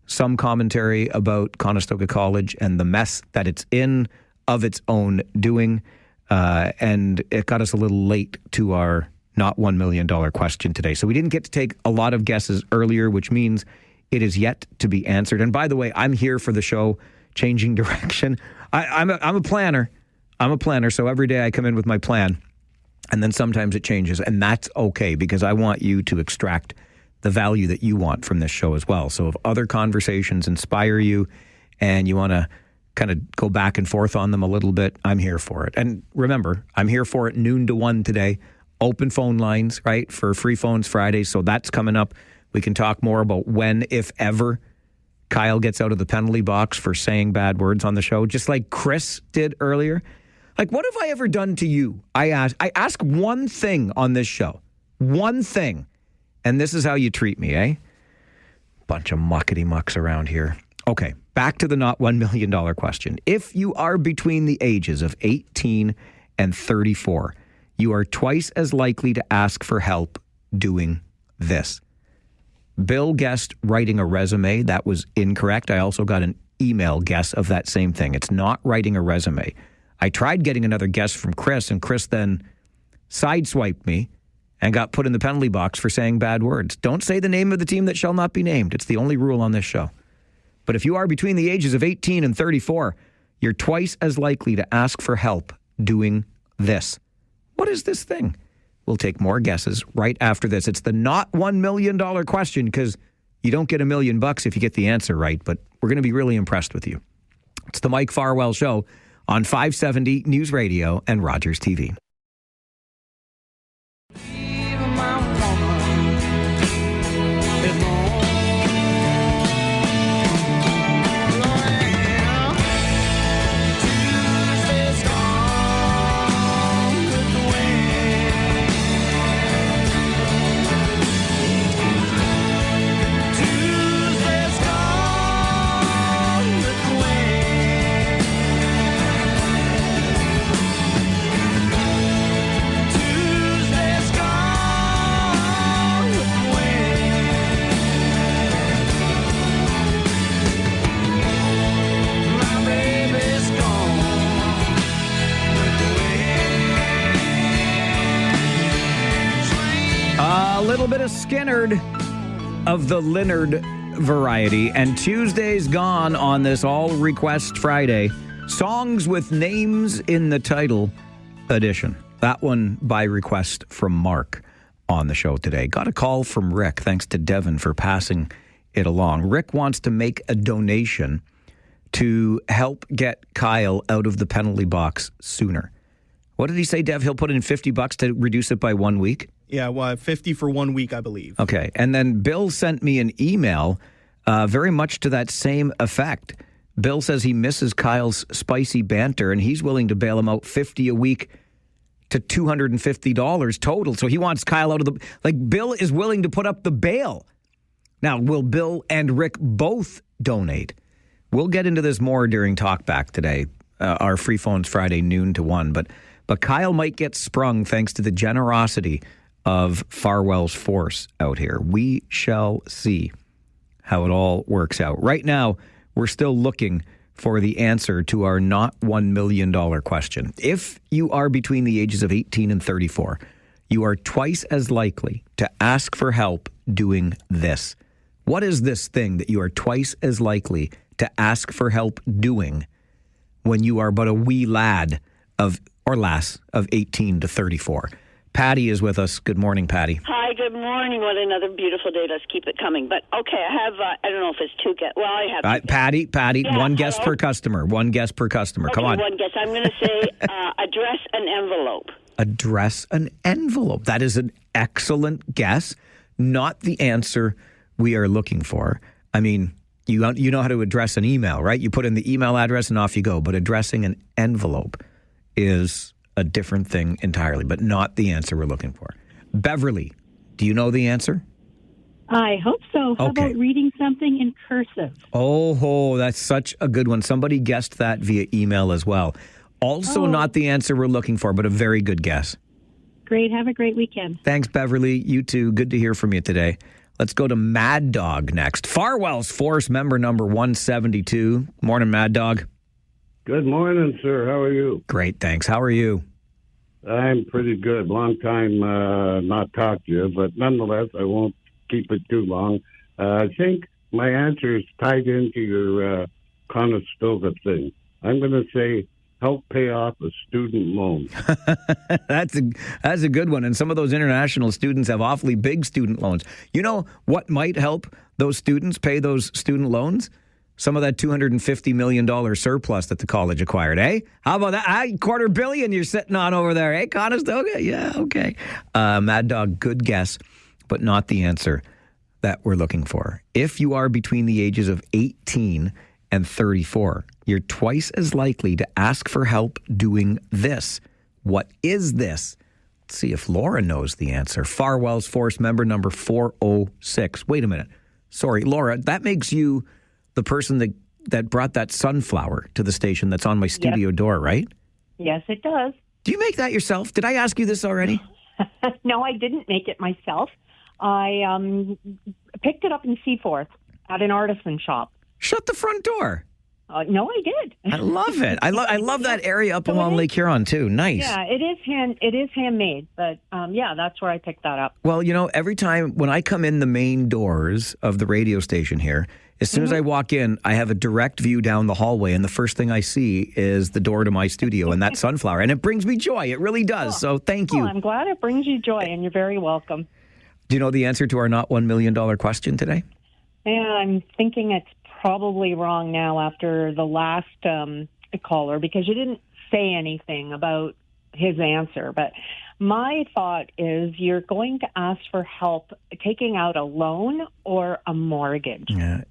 A: some commentary about Conestoga College and the mess that it's in of its own doing. And it got us a little late to our not $1 million question today. So we didn't get to take a lot of guesses earlier, which means it is yet to be answered. And by the way, I'm here for the show changing direction. I'm a planner. I'm a planner, so every day I come in with my plan, and then sometimes it changes, and that's okay because I want you to extract the value that you want from this show as well. So if other conversations inspire you and you want to kind of go back and forth on them a little bit, I'm here for it. And remember, I'm here for it noon to 1 today. Open phone lines, right, for Free Phones Friday, so that's coming up. We can talk more about when, if ever, Kyle gets out of the penalty box for saying bad words on the show, just like Chris did earlier. Like, what have I ever done to you? I ask one thing on this show. One thing. And this is how you treat me, eh? Bunch of muckety mucks around here. Okay, back to the not $1 million question. If you are between the ages of 18 and 34, you are twice as likely to ask for help doing this. Bill guessed writing a resume. That was incorrect. I also got an email guess of that same thing. It's not writing a resume. I tried getting another guess from Chris, and Chris then sideswiped me and got put in the penalty box for saying bad words. Don't say the name of the team that shall not be named. It's the only rule on this show. But if you are between the ages of 18 and 34, you're twice as likely to ask for help doing this. What is this thing? We'll take more guesses right after this. It's the not $1 million question because you don't get $1 million if you get the answer right, but we're going to be really impressed with you. It's the Mike Farwell Show on 570 News Radio and Rogers TV. Skinnerd of the Leonard variety. And Tuesday's gone on this All Request Friday. Songs with names in the title edition. That one by request from Mark on the show today. Got a call from Rick. Thanks to Devin for passing it along. Rick wants to make a donation to help get Kyle out of the penalty box sooner. What did he say, Dev? He'll put in $50 to reduce it by 1 week?
I: Yeah, well, 50 for 1 week, I believe.
A: Okay. And then Bill sent me an email very much to that same effect. Bill says he misses Kyle's spicy banter, and he's willing to bail him out $50 a week to $250 total. So he wants Kyle out of the... Like, Bill is willing to put up the bail. Now, will Bill and Rick both donate? We'll get into this more during Talkback today. Our free phones Friday, noon to 1. But Kyle might get sprung thanks to the generosity of Farwell's force out here. We shall see how it all works out. Right now, we're still looking for the answer to our not $1 million question. If you are between the ages of 18 and 34, you are twice as likely to ask for help doing this. What is this thing that you are twice as likely to ask for help doing when you are but a wee lad or lass of 18 to 34? Patty is with us. Good morning, Patty.
K: Hi, good morning. What another beautiful day. Let's keep it coming. But, okay, I have, I don't know if it's two guests. Well, I have two
A: Patty,
K: yeah,
A: one guest per customer. One guest per customer.
K: Okay,
A: Come on.
K: One guest. I'm going to say address an envelope.
A: Address an envelope. That is an excellent guess. Not the answer we are looking for. I mean, you know how to address an email, right? You put in the email address and off you go. But addressing an envelope is a different thing entirely, but not the answer we're looking for. Beverly, do you know the answer?
L: I hope so. How
A: Okay.
L: about reading something in cursive?
A: Oh, that's such a good one. Somebody guessed that via email as well. Also not the answer we're looking for, but a very good guess.
L: Great. Have a great weekend.
A: Thanks, Beverly. You too. Good to hear from you today. Let's go to Mad Dog next. Farwell's Force member number 172. Morning, Mad Dog.
M: Good morning, sir. How are you?
A: Great, thanks. How are you?
M: I'm pretty good. Long time not talk to you, but nonetheless, I won't keep it too long. I think my answer is tied into your Conestoga thing. I'm going to say help pay off a student loan.
A: That's a good one. And some of those international students have awfully big student loans. You know what might help those students pay those student loans? Some of that $250 million surplus that the college acquired, eh? How about that? $250 million you're sitting on over there, eh, Conestoga? Yeah, okay. Mad Dog, good guess, but not the answer that we're looking for. If you are between the ages of 18 and 34, you're twice as likely to ask for help doing this. What is this? Let's see if Laura knows the answer. Farwell's Force member number 406. Wait a minute. Sorry, Laura, that makes you the person that brought that sunflower to the station that's on my studio door, right?
N: Yes, it does.
A: Do you make that yourself? Did I ask you this already?
N: No, I didn't make it myself. I picked it up in Seaforth at an artisan shop.
A: Shut the front door.
N: No, I did.
A: I love it. I love that area up along Lake Huron too. Nice.
N: Yeah, it is handmade, but yeah, that's where I picked that up.
A: Well, every time when I come in the main doors of the radio station here, as soon as I walk in, I have a direct view down the hallway, and the first thing I see is the door to my studio and that sunflower, and it brings me joy. It really does. So thank you.
N: I'm glad it brings you joy, and you're very welcome.
A: Do you know the answer to our not $1 million question today?
N: Yeah, I'm thinking it's probably wrong now after the last caller, because you didn't say anything about his answer. But my thought is you're going to ask for help taking out a loan or a mortgage.
A: Yeah,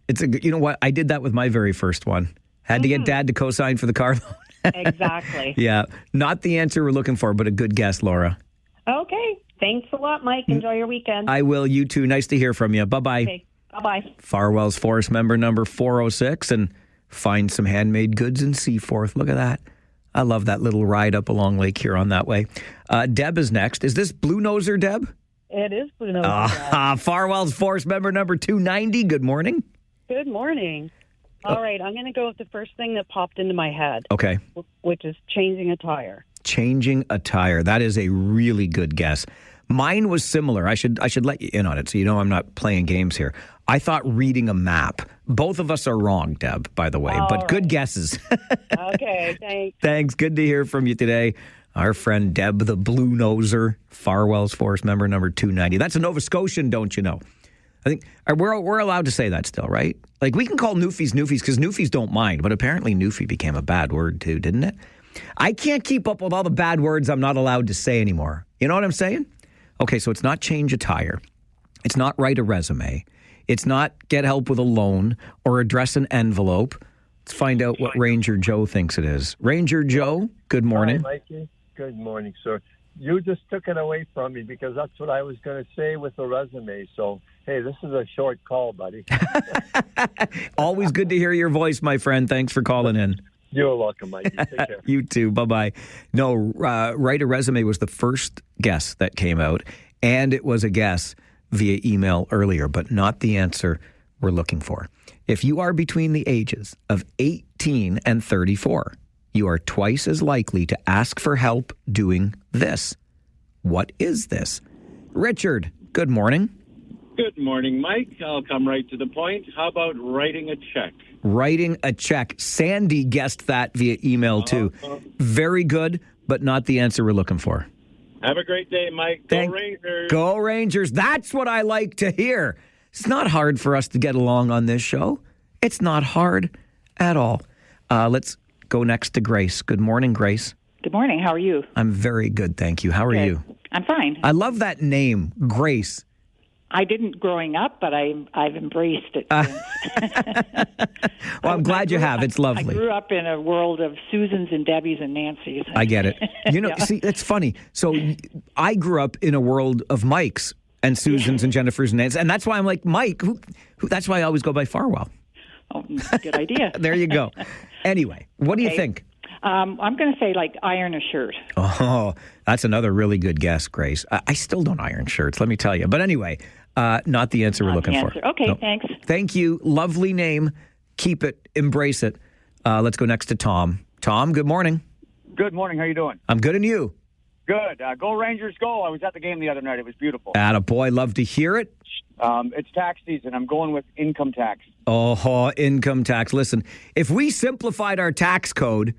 A: you know what? I did that with my very first one. Had to get Dad to co-sign for the car loan.
N: Exactly.
A: Yeah, not the answer we're looking for, but a good guess, Laura.
N: Okay. Thanks a lot, Mike. Enjoy your weekend.
A: I will. You too. Nice to hear from you. Bye-bye.
N: Okay. Bye-bye.
A: Farwell's Force member number 406, and find some handmade goods in Seaforth. Look at that. I love that little ride up along Lake Huron that way. Deb is next. Is this Blue Noser, Deb?
O: It is Blue Noser.
A: Farwell's Force member number 290. Good morning.
O: Good morning. All right, I'm going to go with the first thing that popped into my head.
A: Okay.
O: Which is changing a tire.
A: Changing a tire. That is a really good guess. Mine was similar. I should let you in on it so you know I'm not playing games here. I thought reading a map. Both of us are wrong, Deb, by the way, but good guesses.
K: Okay, thanks.
A: Thanks. Good to hear from you today. Our friend Deb, the Blue Noser, Farwell's Force member number 290. That's a Nova Scotian, don't you know? I think we're allowed to say that still, right? Like, we can call Newfies because Newfies don't mind, but apparently Newfie became a bad word too, didn't it? I can't keep up with all the bad words I'm not allowed to say anymore. You know what I'm saying? Okay, so it's not change a tire. It's not write a resume. It's not get help with a loan or address an envelope. Let's find out what Ranger Joe thinks it is. Ranger Joe, good morning.
P: Hi, Mikey. Good morning, sir. You just took it away from me because that's what I was going to say with the resume. So, hey, this is a short call, buddy.
A: Always good to hear your voice, my friend. Thanks for calling in.
P: You're welcome, Mikey. Take care.
A: You too. Bye-bye. No, write a resume was the first guess that came out, and it was a guess via email earlier, but not the answer we're looking for. If you are between the ages of 18 and 34, you are twice as likely to ask for help doing this. What is this? Richard, good morning.
Q: Good morning, Mike. I'll come right to the point. How about writing a check?
A: Writing a check. Sandy guessed that via email, too. Very good, but not the answer we're looking for.
Q: Have a great day, Mike. Go Rangers.
A: Go Rangers. That's what I like to hear. It's not hard for us to get along on this show. It's not hard at all. Let's go next to Grace. Good morning, Grace.
R: Good morning. How are you?
A: I'm very good, thank you. How are you?
R: I'm fine.
A: I love that name, Grace.
R: I didn't growing up, but I've embraced it.
A: Well, I'm glad you have. It's lovely.
R: I grew up in a world of Susans and Debbies and Nancys.
A: I get it. You know, see, it's funny. So I grew up in a world of Mikes and Susans and Jennifers and Nancy's, and that's why I'm like, Mike, who that's why I always go by Farwell.
R: Oh, good idea.
A: There you go. Anyway, what do you think?
R: I'm going to say, like, iron a shirt.
A: Oh, that's another really good guess, Grace. I still don't iron shirts, let me tell you. But anyway, not the answer we're looking for.
R: Okay, no. Thanks.
A: Thank you. Lovely name. Keep it. Embrace it. Let's go next to Tom. Tom, good morning.
S: Good morning. How you doing?
A: I'm good, and you?
S: Good. Go Rangers, go. I was at the game the other night. It was beautiful.
A: Attaboy. Love to hear it.
S: It's tax season. I'm going with income tax.
A: Oh, income tax. Listen, if we simplified our tax code,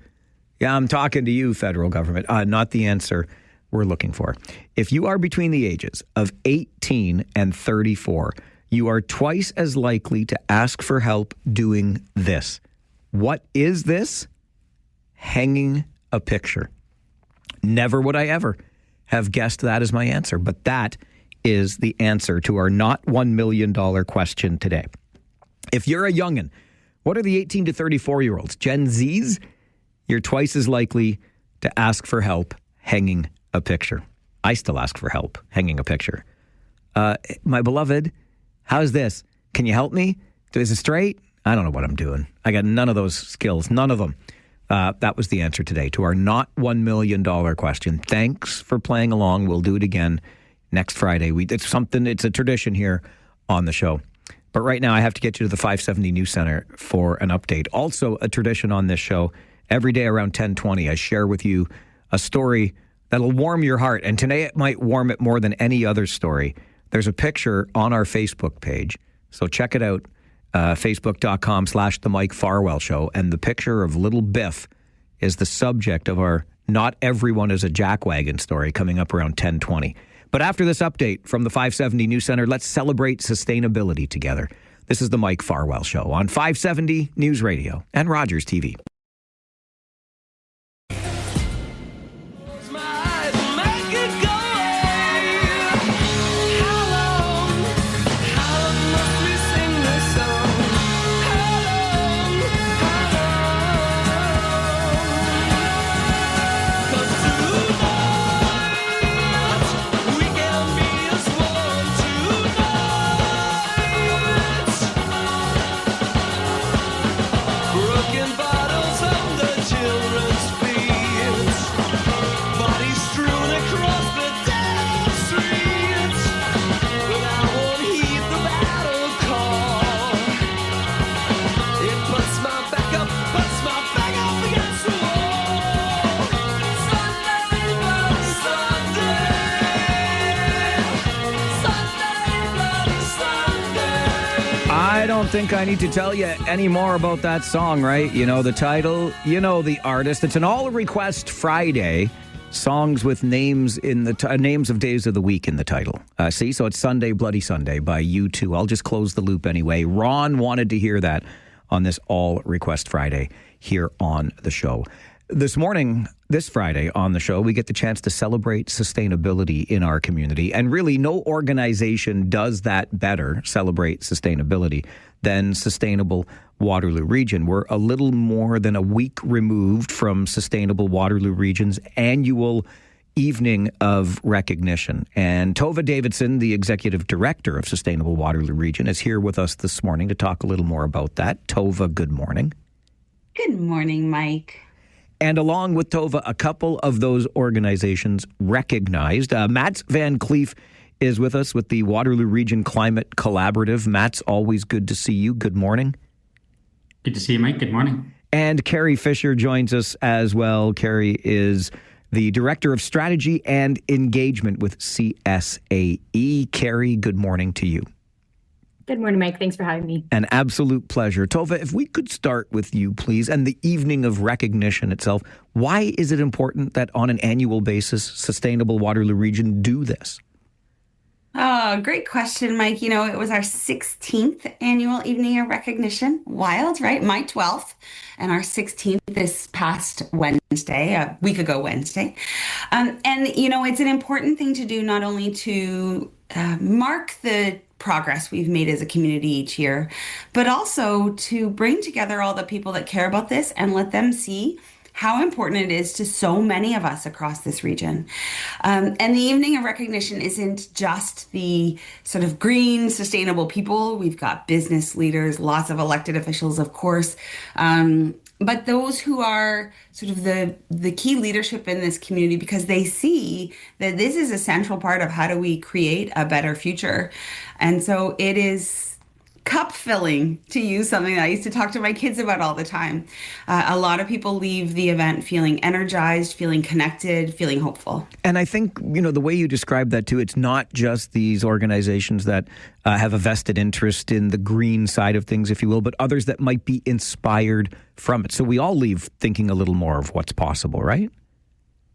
A: yeah, I'm talking to you, federal government, not the answer we're looking for. If you are between the ages of 18 and 34, you are twice as likely to ask for help doing this. What is this? Hanging a picture. Never would I ever have guessed that as my answer, but that is the answer to our not $1 million question today. If you're a youngin', what are the 18 to 34-year-olds? Gen Zs? You're twice as likely to ask for help hanging a picture. I still ask for help hanging a picture. My beloved, how's this? Can you help me? Is it straight? I don't know what I'm doing. I got none of those skills, none of them. That was the answer today to our not $1 million question. Thanks for playing along. We'll do it again next Friday. It's a tradition here on the show. But right now I have to get you to the 570 News Center for an update. Also a tradition on this show. Every day around 10:20, I share with you a story that'll warm your heart. And today it might warm it more than any other story. There's a picture on our Facebook page. So check it out, facebook.com/The Mike Farwell Show. And the picture of little Biff is the subject of our Not Everyone is a Jackwagon story coming up around 10:20. But after this update from the 570 News Center, let's celebrate sustainability together. This is The Mike Farwell Show on 570 News Radio and Rogers TV.
G: Broken bottles
A: I don't think I need to tell you any more about that song, right? You know the title, you know the artist. It's an all request Friday. Songs with names in the names of days of the week in the title. See, so it's Sunday, Bloody Sunday by U2. I'll just close the loop anyway. Ron wanted to hear that on this all request Friday here on the show. This morning, this Friday on the show, we get the chance to celebrate sustainability in our community. And really, no organization does that better, celebrate sustainability, than Sustainable Waterloo Region. We're a little more than a week removed from Sustainable Waterloo Region's annual evening of recognition. And Tova Davidson, the executive director of Sustainable Waterloo Region, is here with us this morning to talk a little more about that. Tova, good morning.
T: Good morning, Mike.
A: And along with Tova, a couple of those organizations recognized. Mats Van Cleef is with us with the Waterloo Region Climate Collaborative. Mats, always good to see you. Good morning.
U: Good to see you, Mike. Good morning.
A: And Carrie Fisher joins us as well. Carrie is the Director of Strategy and Engagement with CSAE. Carrie, good morning to you.
V: Good morning, Mike. Thanks for having me.
A: An absolute pleasure. Tova, if we could start with you, please, and the evening of recognition itself. Why is it important that on an annual basis, Sustainable Waterloo Region do this?
T: Oh, great question, Mike. You know, it was our 16th annual Evening of Recognition. Wild, right? My 12th and our 16th this past Wednesday, a week ago Wednesday. And, you know, it's an important thing to do not only to mark the progress we've made as a community each year, but also to bring together all the people that care about this and let them see how important it is to so many of us across this region. And the Evening of Recognition isn't just the sort of green, sustainable people. We've got business leaders, lots of elected officials, of course, but those who are sort of the key leadership in this community, because they see that this is a central part of how do we create a better future. And so it is cup filling, to use something that I used to talk to my kids about all the time. A lot of people leave the event feeling energized, feeling connected, feeling hopeful.
A: And I think, you know, the way you describe that too, it's not just these organizations that have a vested interest in the green side of things, if you will, but others that might be inspired from it. So we all leave thinking a little more of what's possible, right?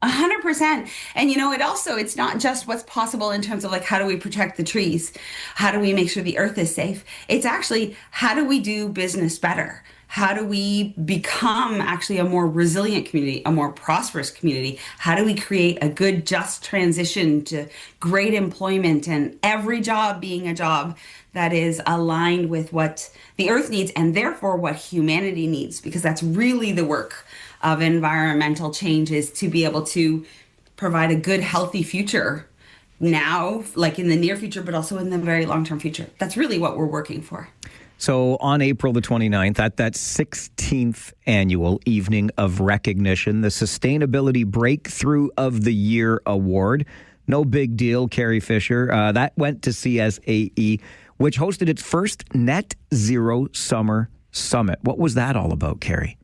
T: 100%. And, you know, it's not just what's possible in terms of like, how do we protect the trees? How do we make sure the earth is safe? It's actually, how do we do business better? How do we become actually a more resilient community, a more prosperous community? How do we create a good, just transition to great employment and every job being a job that is aligned with what the earth needs and therefore what humanity needs? Because that's really the work of environmental change, is to be able to provide a good, healthy future now, like in the near future, but also in the very long-term future. That's really what we're working for.
A: So on April the 29th, at that 16th annual Evening of Recognition, the Sustainability Breakthrough of the Year Award. No big deal, Carrie Fisher. That went to CSAE, which hosted its first Net Zero Summer Summit. What was that all about, Carrie?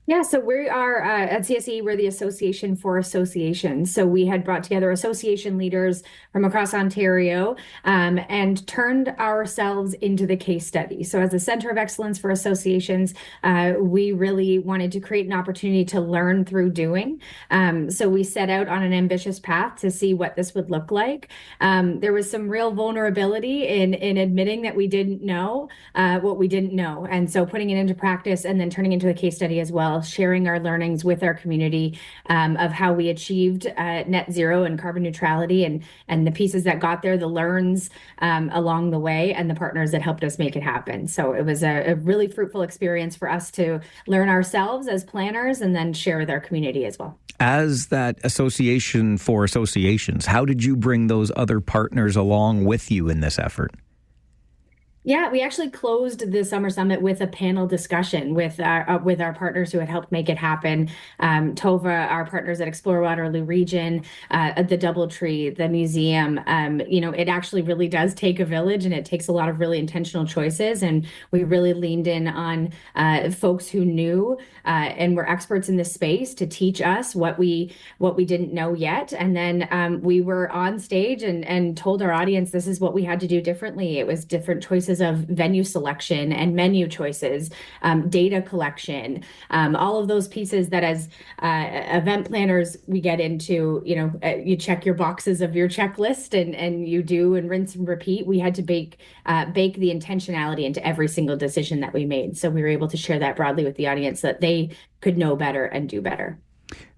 V: Yeah, so we are at CSE, we're the Association for Associations. So we had brought together association leaders from across Ontario and turned ourselves into the case study. So as a Center of Excellence for Associations, we really wanted to create an opportunity to learn through doing. So we set out on an ambitious path to see what this would look like. There was some real vulnerability in admitting that we didn't know what we didn't know. And so putting it into practice and then turning into a case study as well, sharing our learnings with our community of how we achieved net zero and carbon neutrality and the pieces that got there, the learns along the way, and the partners that helped us make it happen. So it was a really fruitful experience for us to learn ourselves as planners and then share with our community as well.
A: As that association for associations, how did you bring those other partners along with you in this effort?
V: Yeah, we actually closed the Summer Summit with a panel discussion with our partners who had helped make it happen. Tova, our partners at Explore Waterloo Region, the Doubletree, the museum. It actually really does take a village, and it takes a lot of really intentional choices. And we really leaned in on folks who knew and were experts in this space to teach us what we didn't know yet. And then we were on stage and told our audience this is what we had to do differently. It was different choices pieces of venue selection and menu choices, data collection, all of those pieces that as event planners we get into, you check your boxes of your checklist and you do and rinse and repeat. We had to bake the intentionality into every single decision that we made. So we were able to share that broadly with the audience so that they could know better and do better.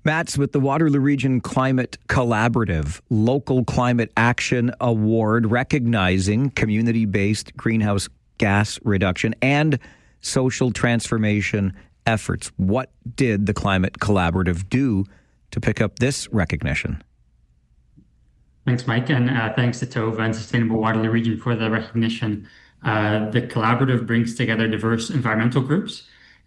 A: Matt's with the Waterloo Region Climate Collaborative Local Climate Action Award, recognizing community-based greenhouse gas reduction and social transformation efforts. What did the Climate Collaborative do to pick up this recognition?
U: Thanks, Mike, and thanks to TOVA and Sustainable Waterloo Region for the recognition. The collaborative brings together diverse environmental groups,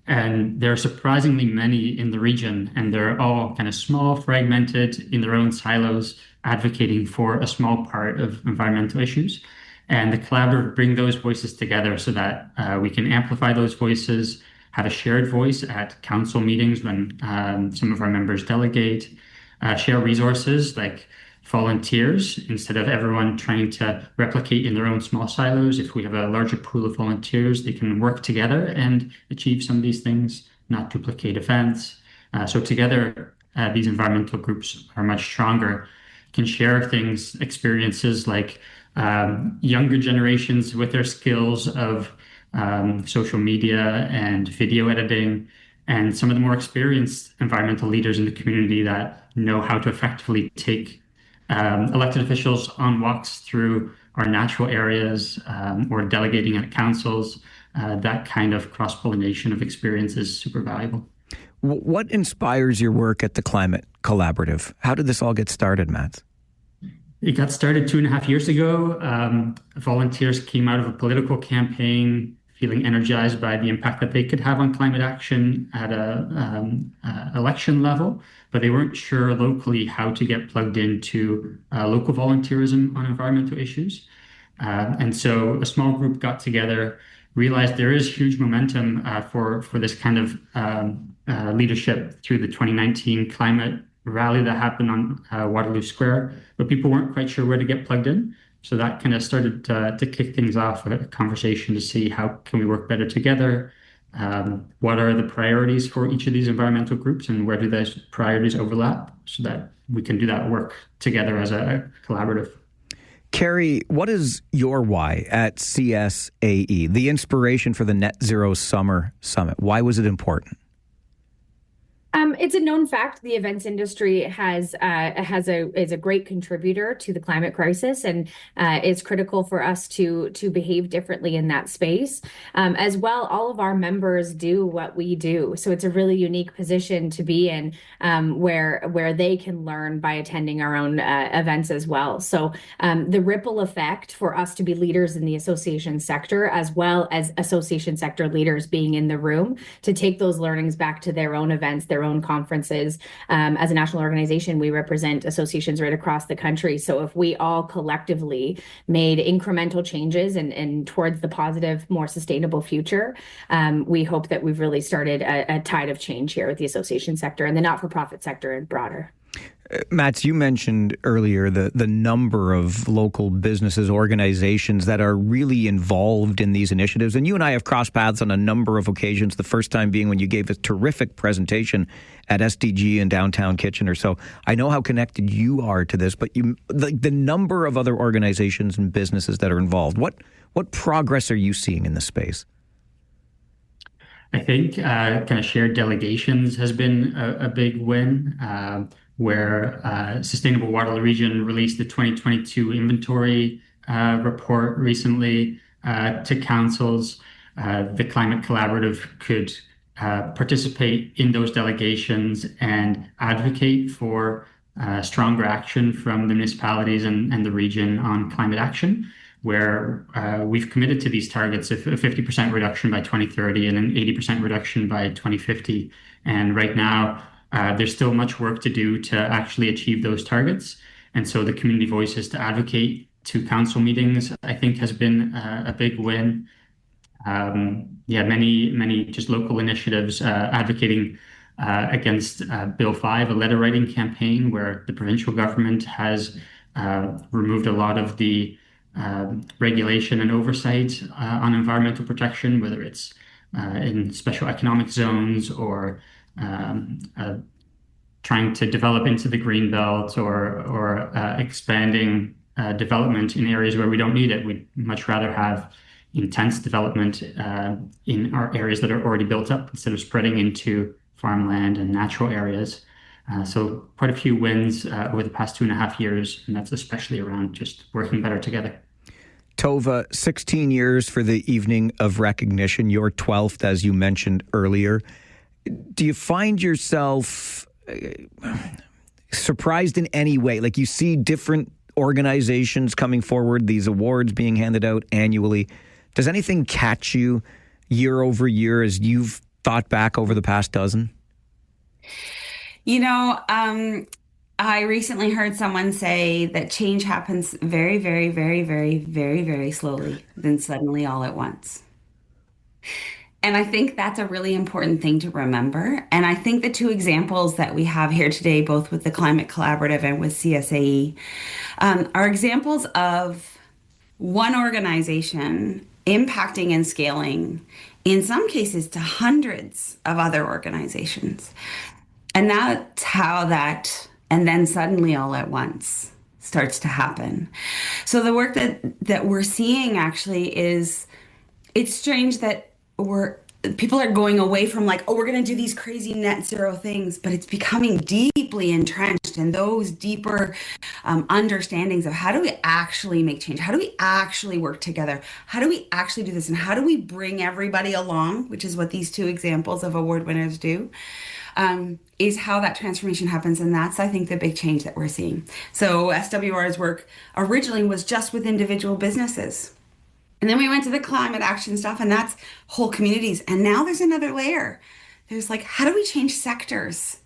U: and there are surprisingly many in the region, and they're all kind of small, fragmented in their own silos, advocating for a small part of environmental issues. And the collaborative bring those voices together so that we can amplify those voices, have a shared voice at council meetings when some of our members delegate, share resources like volunteers instead of everyone trying to replicate in their own small silos. If we have a larger pool of volunteers, they can work together and achieve some of these things, not duplicate events. So together, these environmental groups are much stronger, can share things, experiences like younger generations with their skills of social media and video editing, and some of the more experienced environmental leaders in the community that know how to effectively take elected officials on walks through our natural areas or delegating at councils. That kind of cross-pollination of experience is super valuable.
A: What inspires your work at the Climate Collaborative? How did this all get started, Matt?
U: It got started 2.5 years ago. Volunteers came out of a political campaign feeling energized by the impact that they could have on climate action at a election level, but they weren't sure locally how to get plugged into local volunteerism on environmental issues. And so a small group got together, realized there is huge momentum for this kind of leadership through the 2019 climate rally that happened on Waterloo Square, but people weren't quite sure where to get plugged in. So that kind of started to kick things off, a conversation to see how can we work better together. What are the priorities for each of these environmental groups, and where do those priorities overlap so that we can do that work together as a collaborative.
A: Carrie, what is your why at CSAE, the inspiration for the Net Zero Summer Summit? Why was it important?
V: It's a known fact the events industry is a great contributor to the climate crisis, and it's critical for us to behave differently in that space. As well, all of our members do what we do, so it's a really unique position to be in, where they can learn by attending our own events as well. So the ripple effect for us to be leaders in the association sector, as well as association sector leaders being in the room to take those learnings back to their own events, their own conferences. As a national organization, we represent associations right across the country. So if we all collectively made incremental changes and towards the positive, more sustainable future, we hope that we've really started a tide of change here with the association sector and the not-for-profit sector and broader.
A: Mats, you mentioned earlier the number of local businesses, organizations that are really involved in these initiatives. And you and I have crossed paths on a number of occasions, the first time being when you gave a terrific presentation at SDG in downtown Kitchener. So I know how connected you are to this, but the number of other organizations and businesses that are involved, what progress are you seeing in this space?
U: I think kind of shared delegations has been a big win. Where Sustainable Waterloo Region released the 2022 inventory report recently to councils. The Climate Collaborative could participate in those delegations and advocate for stronger action from the municipalities and the region on climate action, where we've committed to these targets of a 50% reduction by 2030 and an 80% reduction by 2050. And right now, there's still much work to do to actually achieve those targets. And so the community voices to advocate to council meetings, I think, has been a big win. Many just local initiatives advocating against Bill 5, a letter writing campaign where the provincial government has removed a lot of the regulation and oversight on environmental protection, whether it's in special economic zones or trying to develop into the green belt or expanding development in areas where we don't need it. We'd much rather have intense development in our areas that are already built up instead of spreading into farmland and natural areas. So quite a few wins over the past 2.5 years, and that's especially around just working better together.
A: Tova, 16 years for the evening of recognition, your 12th, as you mentioned earlier. Do you find yourself surprised in any way? Like, you see different organizations coming forward, these awards being handed out annually. Does anything catch you year over year as you've thought back over the past dozen?
T: You know, I recently heard someone say that change happens very, very, very, very, very, very slowly, then suddenly all at once. And I think that's a really important thing to remember. And I think the two examples that we have here today, both with the Climate Collaborative and with CSAE, are examples of one organization impacting and scaling, in some cases, to hundreds of other organizations. And that's how that, and then suddenly all at once, starts to happen. So the work that we're seeing actually is, it's strange that people are going away from like, oh, we're going to do these crazy net zero things, but it's becoming deeply entrenched in those deeper understandings of how do we actually make change? How do we actually work together? How do we actually do this? And how do we bring everybody along, which is what these two examples of award winners do, is how that transformation happens. And that's, I think, the big change that we're seeing. So SWR's work originally was just with individual businesses. And then we went to the climate action stuff, and that's whole communities. And now there's another layer. There's like, how do we change sectors?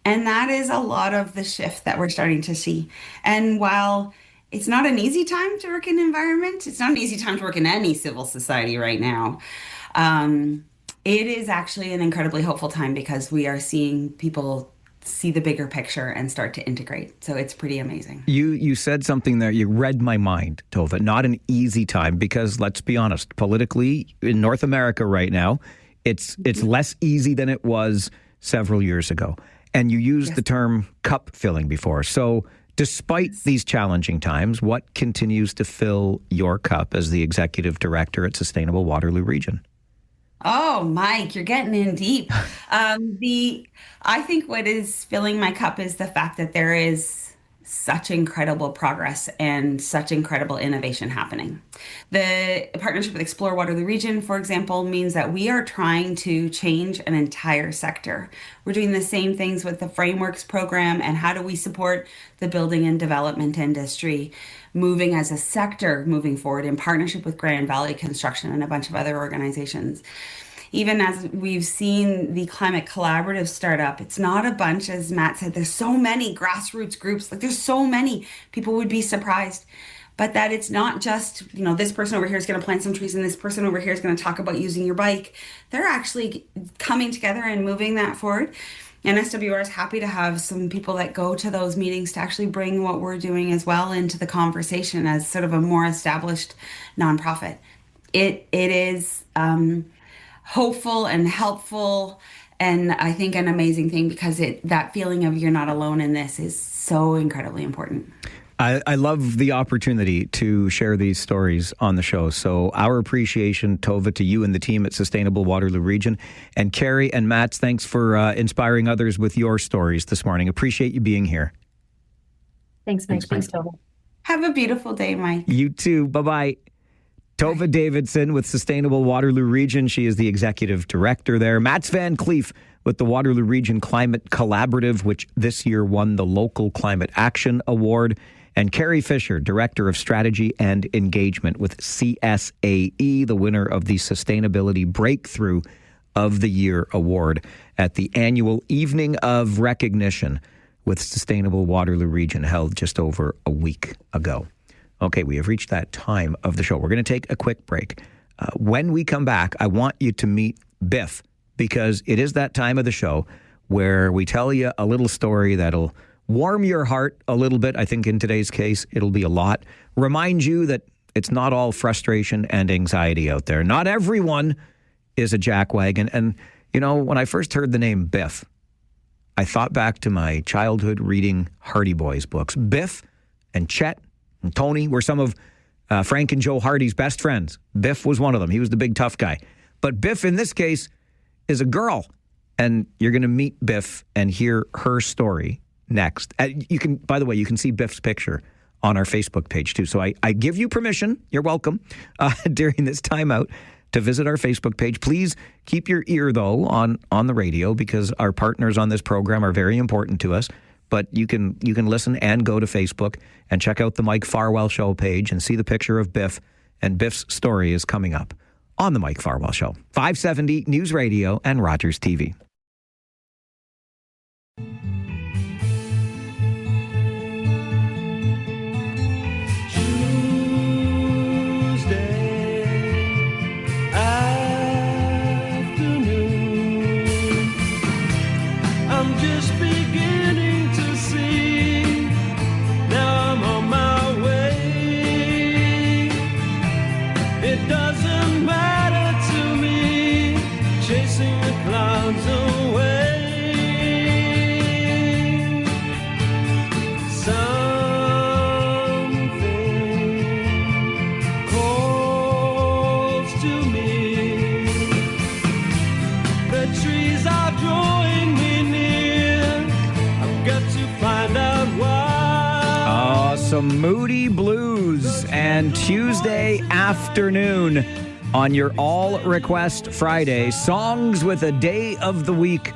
T: And that is a lot of the shift that we're starting to see. And while it's not an easy time to work in environment, it's not an easy time to work in any civil society right now. It is actually an incredibly hopeful time because we are seeing people see the bigger picture and start to integrate. So it's pretty amazing.
A: You said something there. You read my mind, Tova. Not an easy time because, let's be honest, politically in North America right now, it's less easy than it was several years ago. And you used the term cup filling before. So despite these challenging times, what continues to fill your cup as the executive director at Sustainable Waterloo Region?
T: Oh, Mike, you're getting in deep. I think what is filling my cup is the fact that there is such incredible progress and such incredible innovation happening. The partnership with Explore Waterloo Region, for example, means that we are trying to change an entire sector. We're doing the same things with the Frameworks program and how do we support the building and development industry moving as a sector moving forward in partnership with Grand Valley Construction and a bunch of other organizations. Even as we've seen the Climate Collaborative start up, it's not a bunch, as Matt said, there's so many grassroots groups, like there's so many, people would be surprised. But that it's not just, you know, this person over here is going to plant some trees and this person over here is going to talk about using your bike. They're actually coming together and moving that forward. And SWR is happy to have some people that go to those meetings to actually bring what we're doing as well into the conversation as sort of a more established nonprofit. It is hopeful and helpful, and I think an amazing thing because that feeling of you're not alone in this is so incredibly important.
A: I love the opportunity to share these stories on the show. So our appreciation, Tova, to you and the team at Sustainable Waterloo Region. And Carrie and Matt, thanks for inspiring others with your stories this morning. Appreciate you being here.
V: Thanks, Mike. Thanks, Tova.
T: Have a beautiful day, Mike.
A: You too. Bye-bye. Tova Davidson with Sustainable Waterloo Region. She is the executive director there. Mats Van Cleef with the Waterloo Region Climate Collaborative, which this year won the Local Climate Action Award. And Carrie Fisher, Director of Strategy and Engagement with CSAE, the winner of the Sustainability Breakthrough of the Year Award at the annual Evening of Recognition with Sustainable Waterloo Region held just over a week ago. Okay, we have reached that time of the show. We're going to take a quick break. When we come back, I want you to meet Biff because it is that time of the show where we tell you a little story that'll warm your heart a little bit. I think in today's case, it'll be a lot. Remind you that it's not all frustration and anxiety out there. Not everyone is a jackwagon. And, you know, when I first heard the name Biff, I thought back to my childhood reading Hardy Boys books. Biff and Chet and Tony were some of Frank and Joe Hardy's best friends. Biff was one of them. He was the big tough guy. But Biff, in this case, is a girl. And you're going to meet Biff and hear her story next. You can, by the way, you can see Biff's picture on our Facebook page too. So I give you permission, you're welcome, during this timeout to visit our Facebook page. Please keep your ear, though, on the radio, because our partners on this program are very important to us. But you can listen and go to Facebook and check out the Mike Farwell Show page and see the picture of Biff. And Biff's story is coming up on the Mike Farwell Show. 570 News Radio and Rogers TV.
G: I'm just beginning to see. Now I'm on my way. It doesn't matter to me, chasing the clouds away. Something calls to me. The trees are drawing me near. I've got to find out why.
A: Oh, some Moody Blues and Tuesday afternoon on your All Request Friday. Songs with a day of the week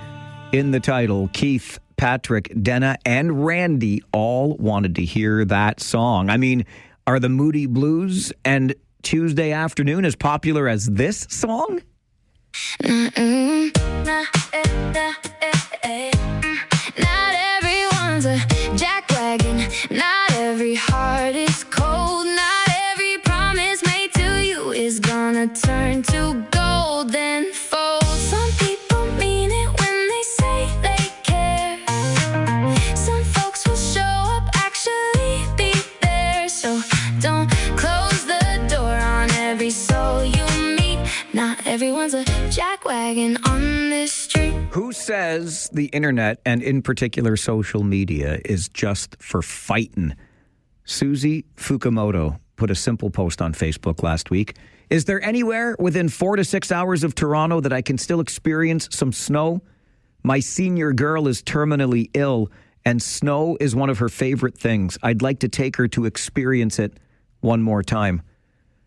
A: in the title. Keith, Patrick, Denna, and Randy all wanted to hear that song. I mean, are the Moody Blues and Tuesday afternoon as popular as this song?
B: Not everyone's a jackwagon. Not every heart is cold. Not every promise made to you is gonna turn to gold and fold. Some people mean it when they say they care. Some folks will show up, actually be there. So don't close the door on every soul you meet. Not everyone's a jackwagon on this street.
A: Who says the internet, and in particular social media, is just for fighting? Susie Fukumoto put a simple post on Facebook last week. Is there anywhere within 4 to 6 hours of Toronto that I can still experience some snow? My senior girl is terminally ill, and snow is one of her favorite things. I'd like to take her to experience it one more time.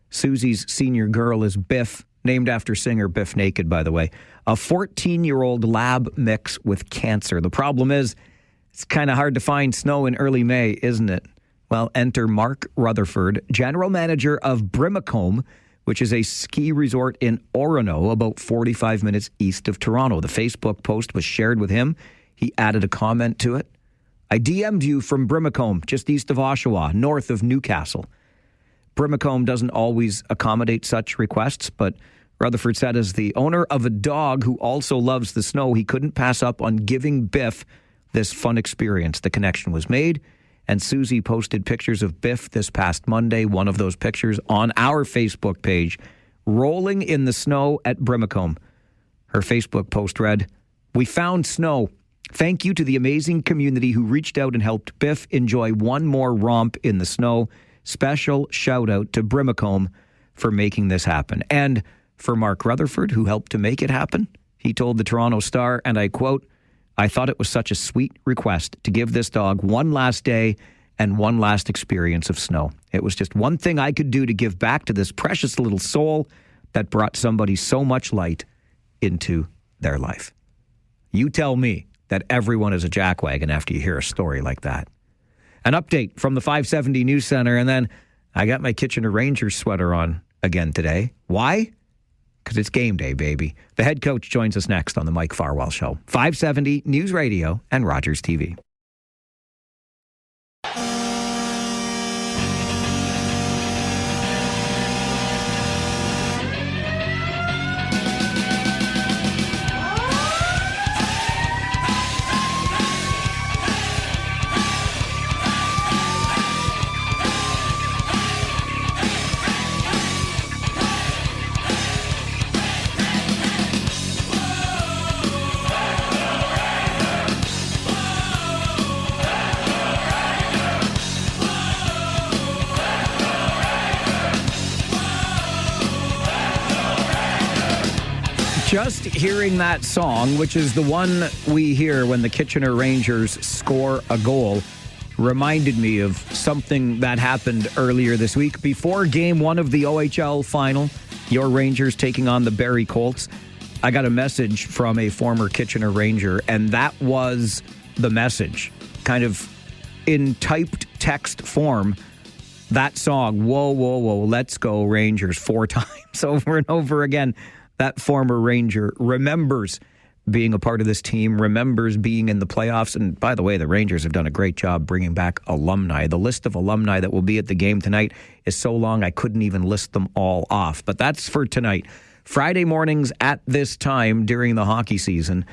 A: Susie's senior girl is Biff, named after singer Biff Naked, by the way. A 14-year-old lab mix with cancer. The problem is, it's kind of hard to find snow in early May, isn't it? Well, enter Mark Rutherford, general manager of Brimacombe, which is a ski resort in Orono, about 45 minutes east of Toronto. The Facebook post was shared with him. He added a comment to it. I DM'd you from Brimacombe, just east of Oshawa, north of Newcastle. Brimacombe doesn't always accommodate such requests, but Rutherford said as the owner of a dog who also loves the snow, he couldn't pass up on giving Biff this fun experience. The connection was made, and Susie posted pictures of Biff this past Monday, one of those pictures on our Facebook page, rolling in the snow at Brimacombe. Her Facebook post read, "We found snow. Thank you to the amazing community who reached out and helped Biff enjoy one more romp in the snow. Special shout out to Brimacombe for making this happen." And for Mark Rutherford, who helped to make it happen, he told the Toronto Star, and I quote, "I thought it was such a sweet request to give this dog one last day and one last experience of snow. It was just one thing I could do to give back to this precious little soul that brought somebody so much light into their life." You tell me that everyone is a jackwagon after you hear a story like that. An update from the 570 News Center, and then I got my Kitchener Rangers sweater on again today. Why? Because it's game day, baby. The head coach joins us next on the Mike Farwell Show. 570 News Radio and Rogers TV. Just hearing that song, which is the one we hear when the Kitchener Rangers score a goal, reminded me of something that happened earlier this week. Before game one of the OHL final, your Rangers taking on the Barrie Colts, I got a message from a former Kitchener Ranger, and that was the message. Kind of in typed text form, that song, whoa, whoa, whoa, let's go Rangers, 4 times over and over again. That former Ranger remembers being a part of this team, remembers being in the playoffs. And by the way, the Rangers have done a great job bringing back alumni. The list of alumni that will be at the game tonight is so long I couldn't even list them all off. But that's for tonight. Friday mornings at this time during the hockey season.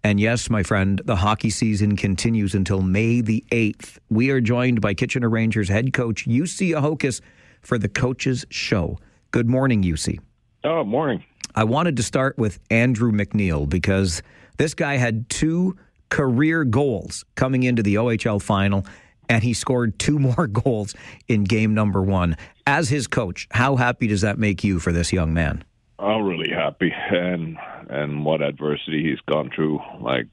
A: And yes, my friend, the hockey season continues until May the 8th. We are joined by Kitchener Rangers head coach UC Ahokas for the Coaches Show. Good morning, UC.
D: Oh, morning.
A: I wanted to start with Andrew McNeil because this guy had 2 career goals coming into the OHL final, and he scored 2 more goals in game number 1. As his coach, how happy does that make you for this young man?
D: Oh, really happy, and what adversity he's gone through. Like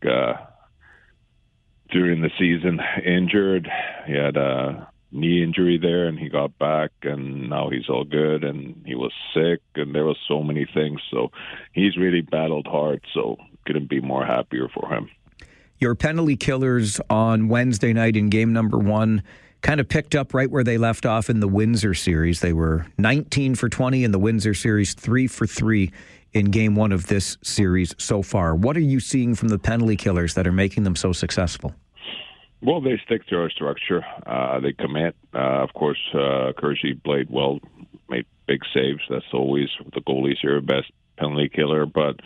D: during the season, injured, he had a knee injury there, and he got back, and now he's all good. And he was sick, and there was so many things. So he's really battled hard. So couldn't be more happier for him.
A: Your penalty killers on Wednesday night in game number 1 kind of picked up right where they left off in the Windsor series. They were 19 for 20 in the Windsor series, 3 for 3 in game 1 of this series so far. What are you seeing from the penalty killers that are making them so successful?
D: Well, they stick to our structure. They commit. Of course, Kersey played well, made big saves. That's always the goalie's your best penalty killer. But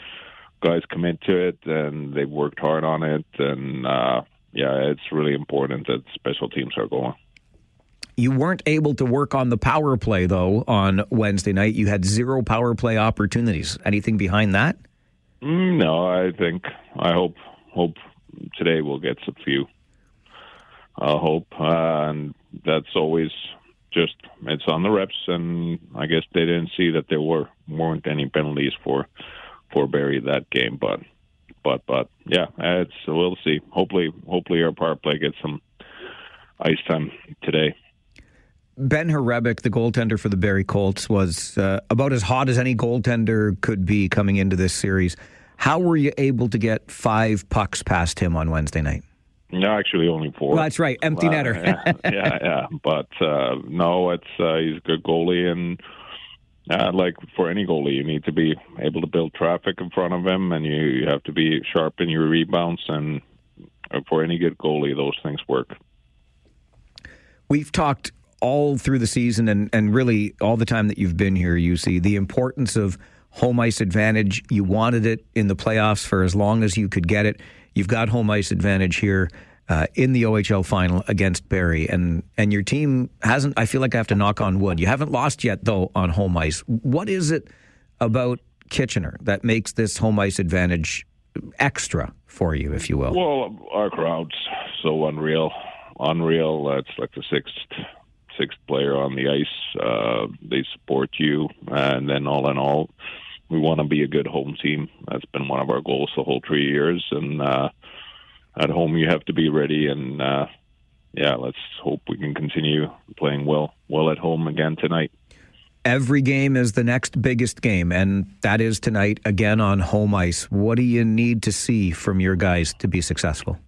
D: guys commit to it, and they've worked hard on it. And, it's really important that special teams are going.
A: You weren't able to work on the power play, though, on Wednesday night. You had 0 power play opportunities. Anything behind that?
D: No, I hope today we'll get a few. I hope, and that's always just, it's on the reps, and I guess they didn't see that there weren't any penalties for Barrie that game, but yeah, we'll see. Hopefully our power play gets some ice time today.
A: Ben Harebic, the goaltender for the Barrie Colts, was about as hot as any goaltender could be coming into this series. How were you able to get 5 pucks past him on Wednesday night?
D: No, actually only 4.
A: Well, that's right, empty netter.
D: Yeah. But no, he's a good goalie, and like for any goalie, you need to be able to build traffic in front of him, and you have to be sharp in your rebounds. And for any good goalie, those things work.
A: We've talked all through the season and really all the time that you've been here, UC, the importance of home ice advantage. You wanted it in the playoffs for as long as you could get it. You've got home ice advantage here in the OHL final against Barrie. And your team hasn't, I feel like I have to knock on wood. You haven't lost yet, though, on home ice. What is it about Kitchener that makes this home ice advantage extra for you, if you will?
D: Well, our crowd's so unreal. It's like the sixth player on the ice. They support you. And then all in all, we want to be a good home team. That's been one of our goals the whole 3 years. And at home, you have to be ready. And let's hope we can continue playing well at home again tonight.
A: Every game is the next biggest game, and that is tonight again on home ice. What do you need to see from your guys to be successful?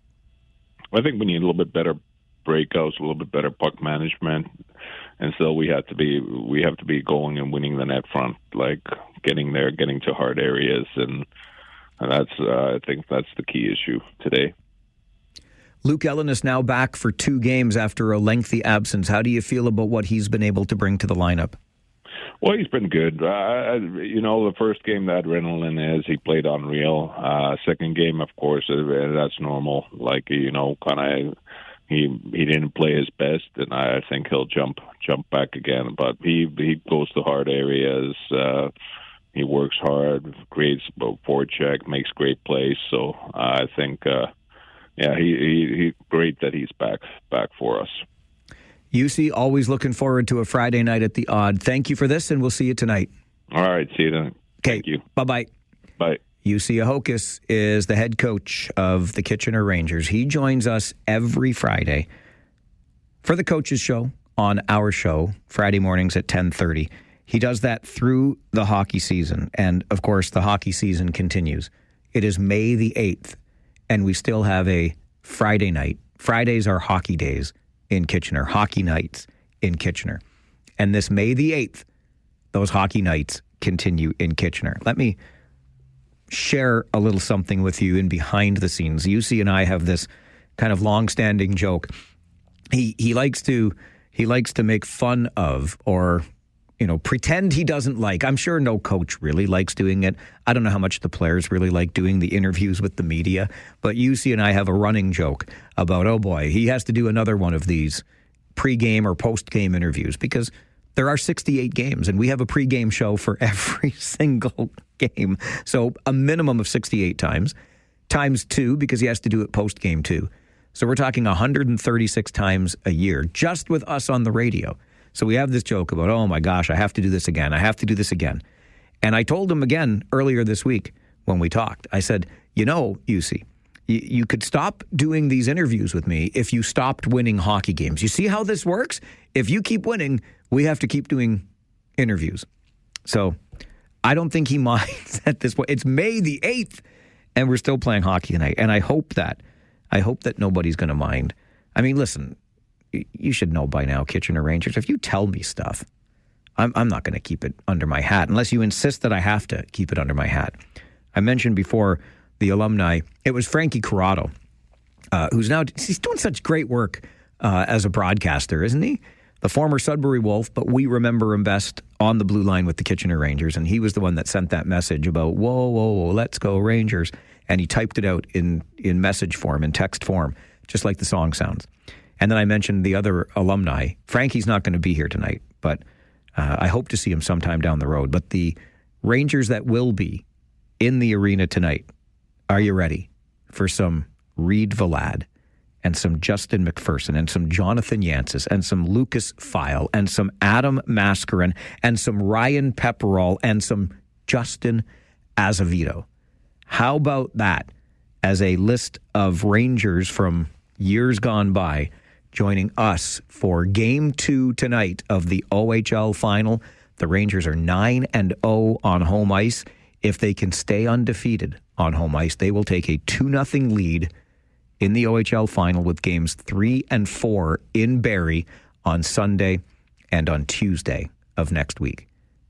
D: I think we need a little bit better breakouts, a little bit better puck management. And so we have to be going and winning the net front, like getting there, getting to hard areas, and that's I think that's the key issue today.
A: Luke Ellen is now back for 2 games after a lengthy absence. How do you feel about what he's been able to bring to the lineup?
D: Well, he's been good. The first game, the adrenaline is he played unreal. Second game, of course, that's normal. He didn't play his best, and I think he'll jump back again. But he goes to hard areas. He works hard, creates a forecheck, makes great plays. So I think, he great that he's back for us.
A: UC, always looking forward to a Friday night at the Odd. Thank you for this, and we'll see you tonight.
D: All right, see you then.
A: Okay,
D: thank you.
A: Bye-bye.
D: Bye.
A: UC Ahokus is the head coach of the Kitchener Rangers. He joins us every Friday for the coaches show on our show, Friday mornings at 10:30. He does that through the hockey season. And, of course, the hockey season continues. It is May the 8th, and we still have a Friday night. Fridays are hockey days in Kitchener, hockey nights in Kitchener. And this May the 8th, those hockey nights continue in Kitchener. Let me share a little something with you in behind the scenes. UC and I have this kind of long-standing joke. He likes to make fun of, or pretend he doesn't like. I'm sure no coach really likes doing it. I don't know how much the players really like doing the interviews with the media, but UC and I have a running joke about, oh boy, he has to do another one of these pre-game or post-game interviews because there are 68 games, and we have a pre-game show for every single game. So a minimum of 68 times 2, because he has to do it post-game too. So we're talking 136 times a year just with us on the radio. So we have this joke about, oh my gosh, I have to do this again. I have to do this again. And I told him again earlier this week when we talked, I said, UC, you could stop doing these interviews with me if you stopped winning hockey games. You see how this works? If you keep winning, we have to keep doing interviews. So I don't think he minds at this point. It's May the 8th, and we're still playing hockey tonight. And I hope that nobody's going to mind. I mean, listen, you should know by now, Kitchener Rangers, if you tell me stuff, I'm not going to keep it under my hat unless you insist that I have to keep it under my hat. I mentioned before the alumni. It was Frankie Corrado, he's doing such great work as a broadcaster, isn't he? The former Sudbury Wolf, but we remember him best on the blue line with the Kitchener Rangers, and he was the one that sent that message about, whoa, let's go Rangers. And he typed it out in message form, in text form, just like the song sounds. And then I mentioned the other alumni. Frankie's not going to be here tonight, but I hope to see him sometime down the road. But the Rangers that will be in the arena tonight, are you ready for some Reed Valad and some Justin McPherson and some Jonathan Yancis and some Lucas File and some Adam Mascarin and some Ryan Pepperall and some Justin Azevedo? How about that as a list of Rangers from years gone by joining us for Game 2 tonight of the OHL Final? The Rangers are 9-0 on home ice. If they can stay undefeated on home ice, they will take a 2-0 lead in the OHL Final with Games 3 and 4 in Barrie on Sunday and on Tuesday of next week.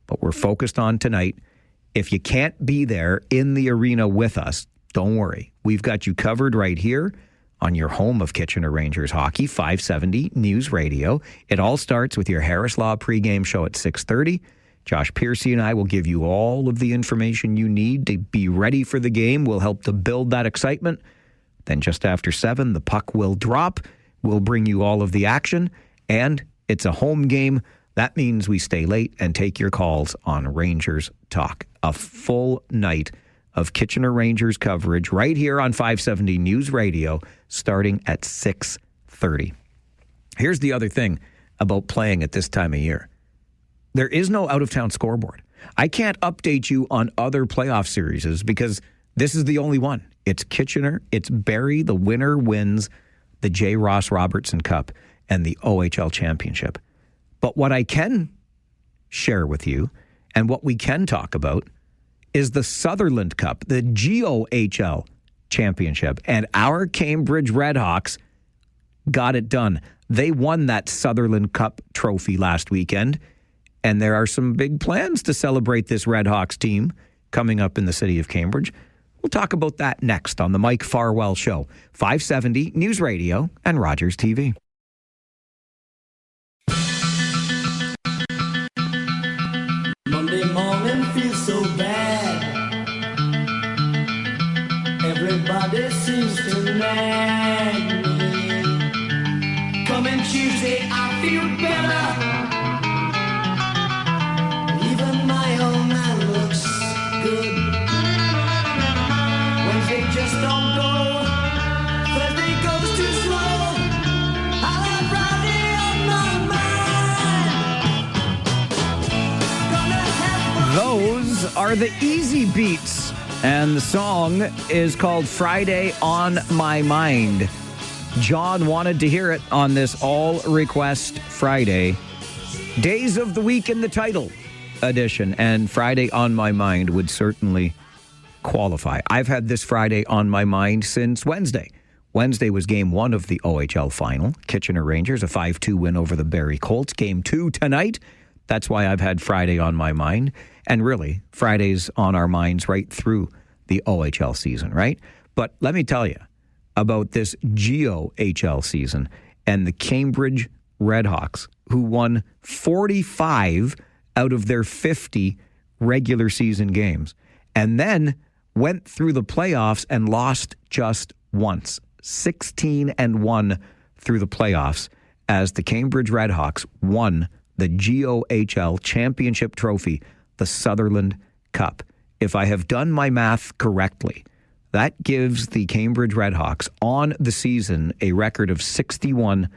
A: But we're focused on tonight. If you can't be there in the arena with us, don't worry. We've got you covered right here on your home of Kitchener Rangers hockey, 570 News Radio. It all starts with your Harris Law pregame show at 6:30. Josh Piercy and I will give you all of the information you need to be ready for the game. We'll help to build that excitement. Then just after 7, the puck will drop. We'll bring you all of the action. And it's a home game. That means we stay late and take your calls on Rangers Talk. A full night of Kitchener Rangers coverage right here on 570 News Radio starting at 6:30. Here's the other thing about playing at this time of year. There is no out-of-town scoreboard. I can't update you on other playoff series because this is the only one. It's Kitchener, it's Barrie. The winner wins the J. Ross Robertson Cup and the OHL Championship. But what I can share with you and what we can talk about is the Sutherland Cup, the GOHL Championship. And our Cambridge RedHawks got it done. They won that Sutherland Cup trophy last weekend. And there are some big plans to celebrate this RedHawks team coming up in the city of Cambridge. We'll talk about that next on the Mike Farwell Show, 570 News Radio and Rogers TV.
G: Monday morning feels so bad. Everybody seems to nag me. Coming Tuesday, I feel better. Even my old man looks good. Wednesday just don't go. Thursday goes too slow. I'll have Friday on my mind.
A: Those are the Easy Beats And the song is called Friday on My Mind. John wanted to hear it on this All Request Friday. Days of the Week in the title edition. And Friday on My Mind would certainly qualify. I've had this Friday on my mind since Wednesday. Wednesday was game 1 of the OHL final. Kitchener Rangers, a 5-2 win over the Barrie Colts. Game 2 tonight. That's why I've had Friday on my mind. And really, Friday's on our minds right through the OHL season, right? But let me tell you about this GOHL season and the Cambridge RedHawks, who won 45 out of their 50 regular season games, and then went through the playoffs and lost just once. 16-1 through the playoffs as the Cambridge RedHawks won the GOHL championship trophy, the Sutherland Cup. If I have done my math correctly, that gives the Cambridge RedHawks on the season a record of 61-6.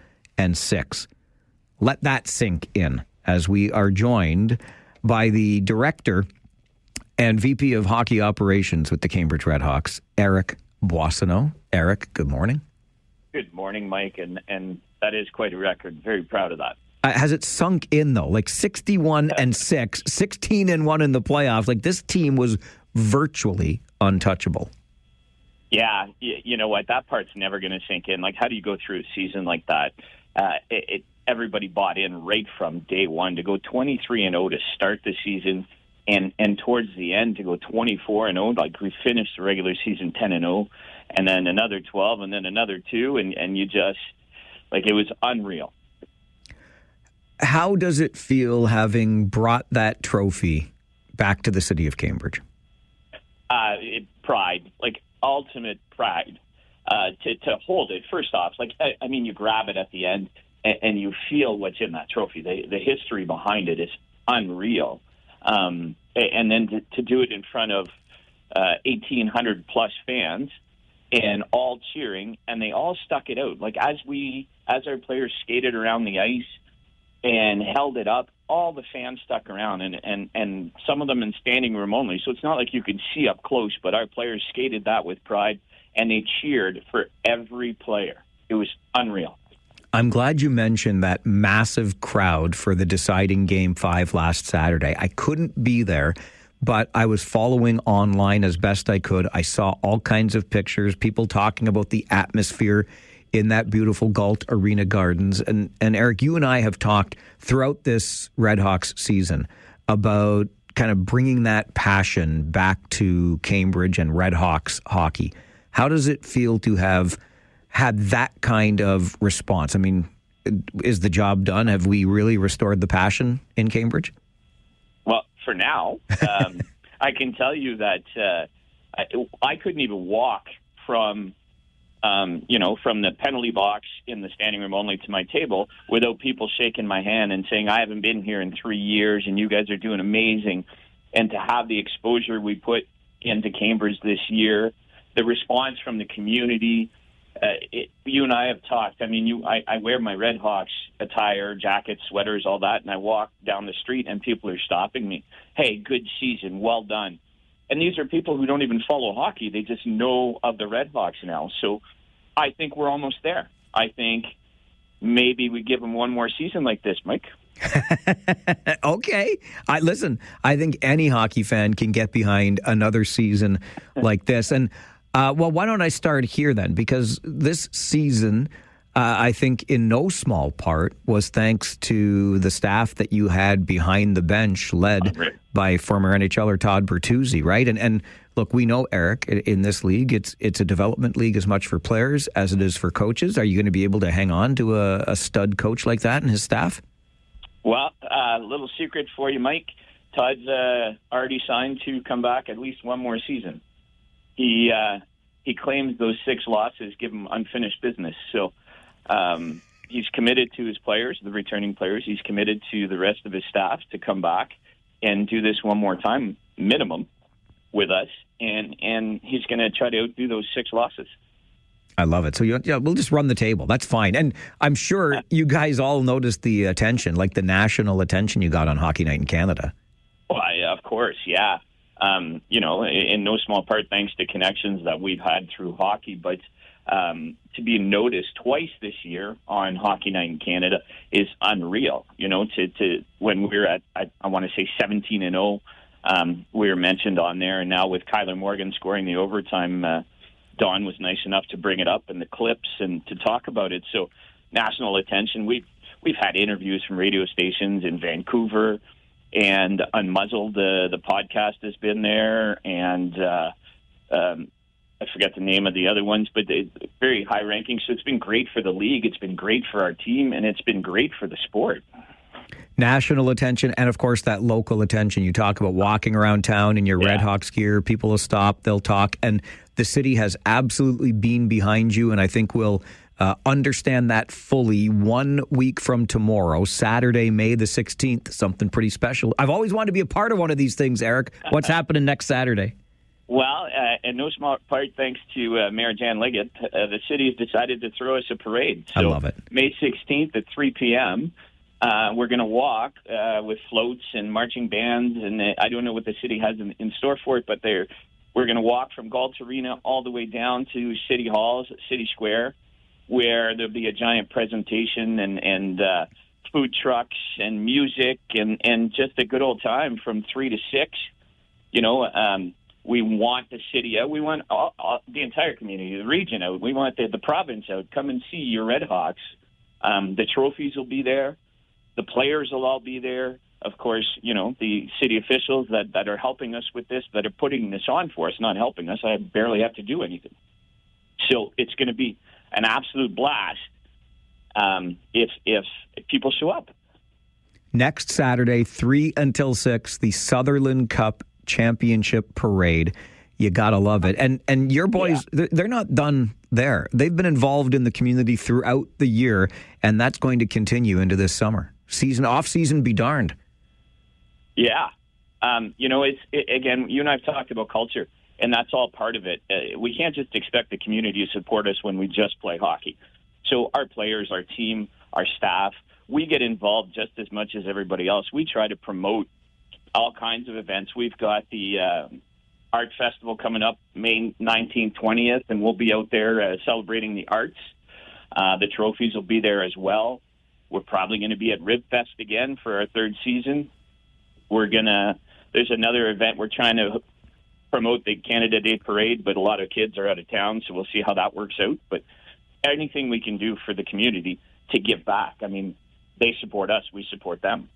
A: Let that sink in as we are joined by the director and VP of Hockey Operations with the Cambridge RedHawks, Eric Boissonneau. Eric, good morning.
E: Good morning, Mike, and that is quite a record. Very proud of that.
A: Has it sunk in, though? Like 61-6, 16-1 in the playoffs. Like, this team was virtually untouchable.
E: Yeah, you know what? That part's never going to sink in. Like, how do you go through a season like that? Everybody bought in right from day one to go 23-0 to start the season, and towards the end to go 24-0. Like, we finished the regular season 10-0, and then another 12, and then another 2, and you just, like, it was unreal.
A: How does it feel having brought that trophy back to the city of Cambridge?
E: Pride, like ultimate pride, to hold it. First off, like, I mean, you grab it at the end and you feel what's in that trophy. The history behind it is unreal. And then to do it in front of 1,800 plus fans and all cheering, and they all stuck it out. Like, as our players skated around the ice and held it up, all the fans stuck around, and some of them in standing room only. So it's not like you could see up close, but our players skated that with pride, and they cheered for every player. It was unreal.
A: I'm glad you mentioned that massive crowd for the deciding Game 5 last Saturday. I couldn't be there, but I was following online as best I could. I saw all kinds of pictures, people talking about the atmosphere in that beautiful Galt Arena Gardens. And Eric, you and I have talked throughout this RedHawks season about kind of bringing that passion back to Cambridge and RedHawks hockey. How does it feel to have had that kind of response? I mean, is the job done? Have we really restored the passion in Cambridge?
E: Well, for now, I can tell you that I couldn't even walk from the penalty box in the standing room only to my table without people shaking my hand and saying, I haven't been here in 3 years and you guys are doing amazing. And to have the exposure we put into Cambridge this year, the response from the community, you and I have talked. I mean, I wear my RedHawks attire, jackets, sweaters, all that, and I walk down the street and people are stopping me. Hey, good season, well done. And these are people who don't even follow hockey. They just know of the RedHawks now. So I think we're almost there. I think maybe we give them one more season like this, Mike.
A: Okay. Listen, I think any hockey fan can get behind another season like this. And, why don't I start here then? Because this season, I think in no small part was thanks to the staff that you had behind the bench led by former NHLer Todd Bertuzzi, right? And look, we know, Eric, in this league, it's a development league as much for players as it is for coaches. Are you going to be able to hang on to a stud coach like that and his staff?
E: Well, a little secret for you, Mike. Todd's already signed to come back at least one more season. He claims those 6 losses give him unfinished business. So he's committed to his players, the returning players. He's committed to the rest of his staff to come back and do this one more time, minimum, with us. And he's going to try to outdo those 6 losses.
A: I love it. So we'll just run the table. That's fine. And I'm sure you guys all noticed the attention, like the national attention you got on Hockey Night in Canada.
E: Well, of course, yeah. in no small part thanks to connections that we've had through hockey. But to be noticed twice this year on Hockey Night in Canada is unreal. To when we were at, I want to say 17-0, we were mentioned on there, and now with Kyler Morgan scoring the overtime, Don was nice enough to bring it up in the clips and to talk about it. So national attention. We've had interviews from radio stations in Vancouver, and Unmuzzled, the podcast has been there, and I forget the name of the other ones, but very high rankings. So it's been great for the league. It's been great for our team, and it's been great for the sport.
A: National attention, and of course that local attention. You talk about walking around town in your RedHawks gear. People will stop, they'll talk, and the city has absolutely been behind you, and I think we'll understand that fully 1 week from tomorrow, Saturday, May the 16th, something pretty special. I've always wanted to be a part of one of these things, Eric. What's happening next Saturday?
E: Well, in no small part thanks to Mayor Jan Liggett, the city has decided to throw us a parade. So
A: I love it.
E: May 16th at 3 p.m., we're going to walk with floats and marching bands, and I don't know what the city has in store for it, but we're going to walk from Galt Arena all the way down to City Hall, City Square, where there'll be a giant presentation and food trucks and music and just a good old time from 3 to 6. We want the city out. We want the entire community, the region out. We want the province out. Come and see your RedHawks. The trophies will be there. The players will all be there. Of course, the city officials that are helping us with this, that are putting this on for us, not helping us. I barely have to do anything. So it's going to be an absolute blast if people show up.
A: Next Saturday, 3 until 6, the Sutherland Cup Championship Parade. You got to love it. And your boys, they're not done there. They've been involved in the community throughout the year, and that's going to continue into this summer. Off-season be darned.
E: Yeah. Again, you and I have talked about culture, and that's all part of it. We can't just expect the community to support us when we just play hockey. So our players, our team, our staff, we get involved just as much as everybody else. We try to promote all kinds of events. We've got the Art Festival coming up May 19th, 20th, and we'll be out there celebrating the arts. The trophies will be there as well. We're probably going to be at RibFest again for our third season. There's another event we're trying to promote, the Canada Day Parade, but a lot of kids are out of town, so we'll see how that works out. But anything we can do for the community to give back. I mean, they support us, we support them.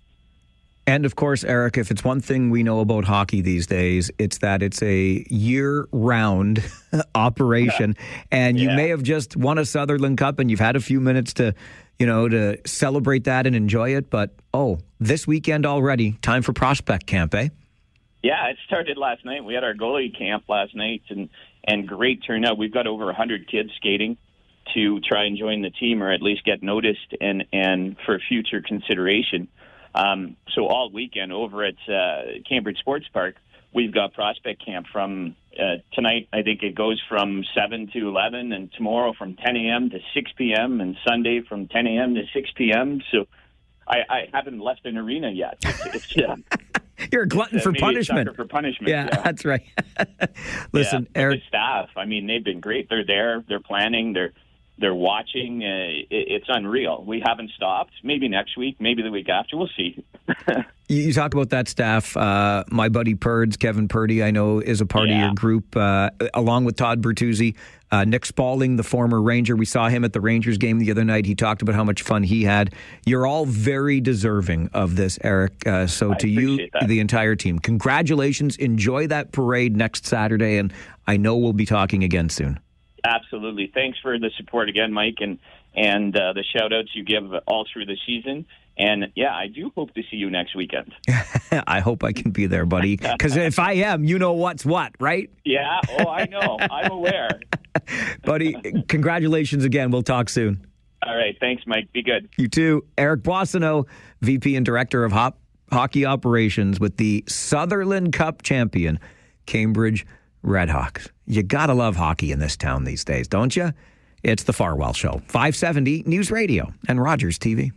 A: And of course, Eric, if it's one thing we know about hockey these days, it's that it's a year-round operation. And you may have just won a Sutherland Cup and you've had a few minutes to celebrate that and enjoy it. But, this weekend already, time for prospect camp, eh?
E: Yeah, it started last night. We had our goalie camp last night and great turnout. We've got over 100 kids skating to try and join the team or at least get noticed and for future consideration. So all weekend over at Cambridge Sports Park, we've got prospect camp from tonight. I think it goes from 7 to 11, and tomorrow from 10 a.m. to 6 p.m., and Sunday from 10 a.m. to 6 p.m. So I haven't left an arena yet.
A: You're a glutton for punishment.
E: For punishment.
A: Yeah, that's right. Listen, Eric.
E: The staff, they've been great. They're there. They're planning. They're watching. It's unreal. We haven't stopped. Maybe next week, maybe the week after. We'll see.
A: You talk about that staff. My buddy Kevin Purdy, I know, is a part of your group, along with Todd Bertuzzi. Nick Spaulding, the former Ranger. We saw him at the Rangers game the other night. He talked about how much fun he had. You're all very deserving of this, Eric. So to you, the entire team, congratulations. Enjoy that parade next Saturday, and I know we'll be talking again soon.
E: Absolutely. Thanks for the support again, Mike, and the shout-outs you give all through the season. And, I do hope to see you next weekend.
A: I hope I can be there, buddy, because if I am, you know what's what, right?
E: Yeah. Oh, I know. I'm aware.
A: Buddy, congratulations again. We'll talk soon.
E: All right. Thanks, Mike. Be good.
A: You too. Eric Boissonneau, VP and Director of Hockey Operations with the Sutherland Cup champion, Cambridge RedHawks. You got to love hockey in this town these days, don't you? It's the Farwell Show, 570 News Radio and Rogers TV.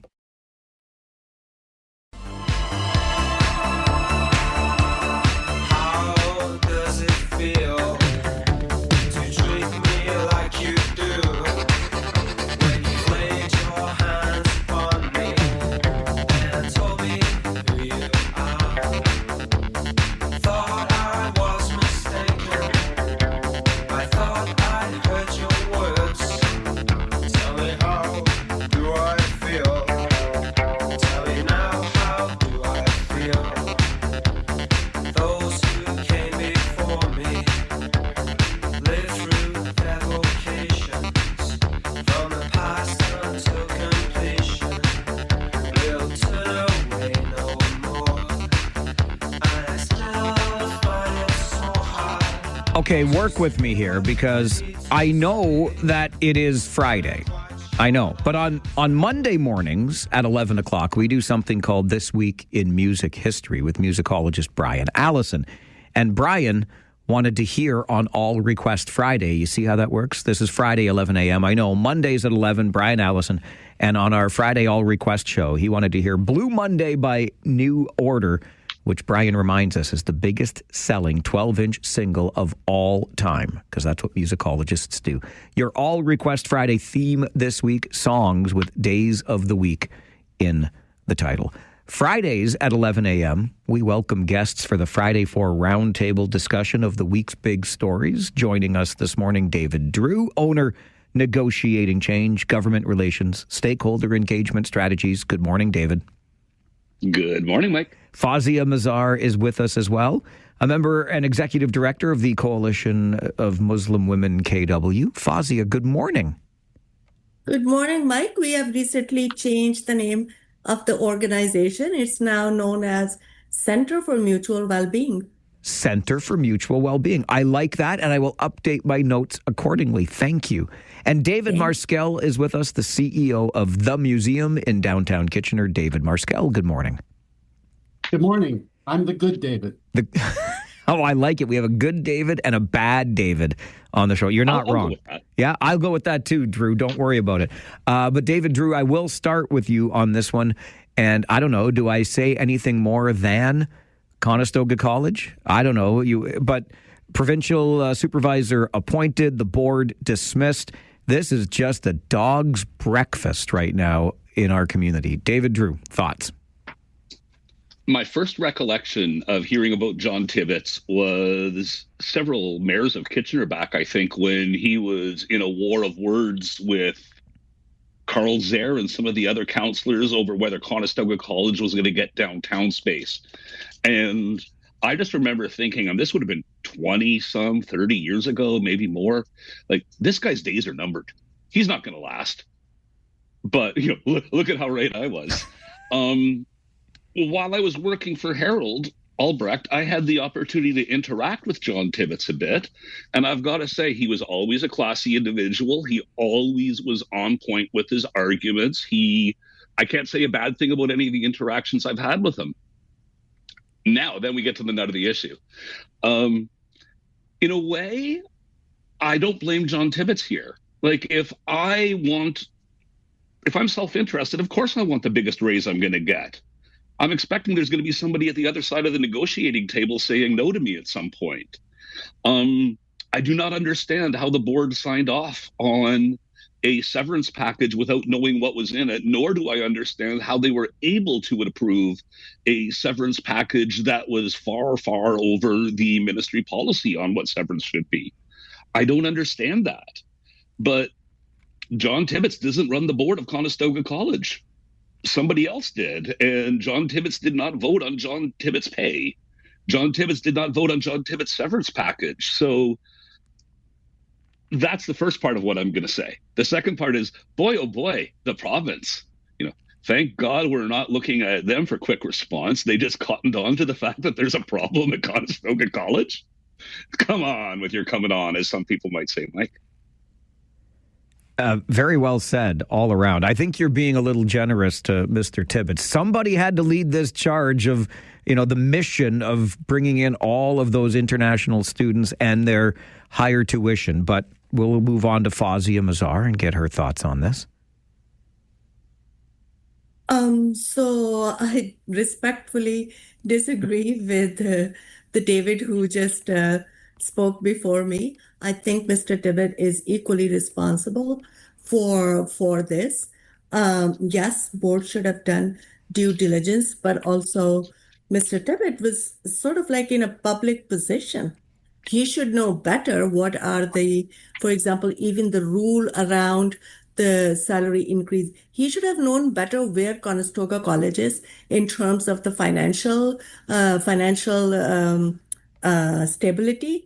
A: Okay, work with me here because I know that it is Friday. I know. But on Monday mornings at 11 o'clock, we do something called This Week in Music History with musicologist Brian Allison. And Brian wanted to hear on All Request Friday. You see how that works? This is Friday, 11 a.m. I know. Mondays at 11, Brian Allison. And on our Friday All Request show, he wanted to hear Blue Monday by New Order, which Brian reminds us is the biggest selling 12-inch single of all time, because that's what musicologists do. Your All Request Friday theme this week, songs with days of the week in the title. Fridays at 11 a.m., we welcome guests for the Friday 4 roundtable discussion of the week's big stories. Joining us this morning, David Drew, owner, Negotiating Change, Government Relations, Stakeholder Engagement Strategies. Good morning, David.
F: Good morning, Mike.
A: Fawzia Mazar is with us as well, a member and executive director of the Coalition of Muslim Women, KW. Fawzia, good morning.
H: Good morning, Mike. We have recently changed the name of the organization. It's now known as Center for Mutual Wellbeing.
A: Center for Mutual Wellbeing. I like that, and I will update my notes accordingly. Thank you. And David Marskell is with us, the CEO of The Museum in downtown Kitchener. David Marskell, good morning.
W: Good morning. I'm the good David.
A: Oh, I like it. We have a good David and a bad David on the show. You're not wrong. Yeah, I'll go with that too, Drew. Don't worry about it. But David, Drew, I will start with you on this one. And I don't know, do I say anything more than Conestoga College? I don't know. But provincial supervisor appointed, the board dismissed. This is just a dog's breakfast right now in our community. David Drew, thoughts?
F: My first recollection of hearing about John Tibbetts was several mayors of Kitchener back, I think, when he was in a war of words with Carl Zare and some of the other councillors over whether Conestoga College was going to get downtown space. And I just remember thinking, and this would have been 30 years ago, maybe more, like, this guy's days are numbered. He's not going to last. But, look at how right I was. While I was working for Harold Albrecht, I had the opportunity to interact with John Tibbetts a bit. And I've got to say, he was always a classy individual. He always was on point with his arguments. I can't say a bad thing about any of the interactions I've had with him. Now, then we get to the nut of the issue. In a way, I don't blame John Tibbetts here. Like, if I'm self-interested, of course I want the biggest raise I'm going to get. I'm expecting there's going to be somebody at the other side of the negotiating table saying no to me at some point. I do not understand how the board signed off on a severance package without knowing what was in it, nor do I understand how they were able to approve a severance package that was far, far over the ministry policy on what severance should be. I don't understand that. But John Tibbetts doesn't run the board of Conestoga College. Somebody else did, and John Tibbetts did not vote on John Tibbetts' pay. John Tibbetts did not vote on John Tibbetts' severance package. So that's the first part of what I'm going to say. The second part is, boy, oh boy, the province. Thank God we're not looking at them for quick response. They just cottoned on to the fact that there's a problem at Conestoga College. Come on with your coming on, as some people might say, Mike.
A: Very well said all around. I think you're being a little generous to Mr. Tibbetts. Somebody had to lead this charge of, the mission of bringing in all of those international students and their higher tuition. But we'll move on to Fawzia Mazar and get her thoughts on this.
H: So I respectfully disagree with the David who just spoke before me. I think Mr. Tibbet is equally responsible for this. Yes, board should have done due diligence, but also Mr. Tibbet was sort of like in a public position. He should know better what are for example, even the rule around the salary increase. He should have known better where Conestoga College is in terms of the financial stability.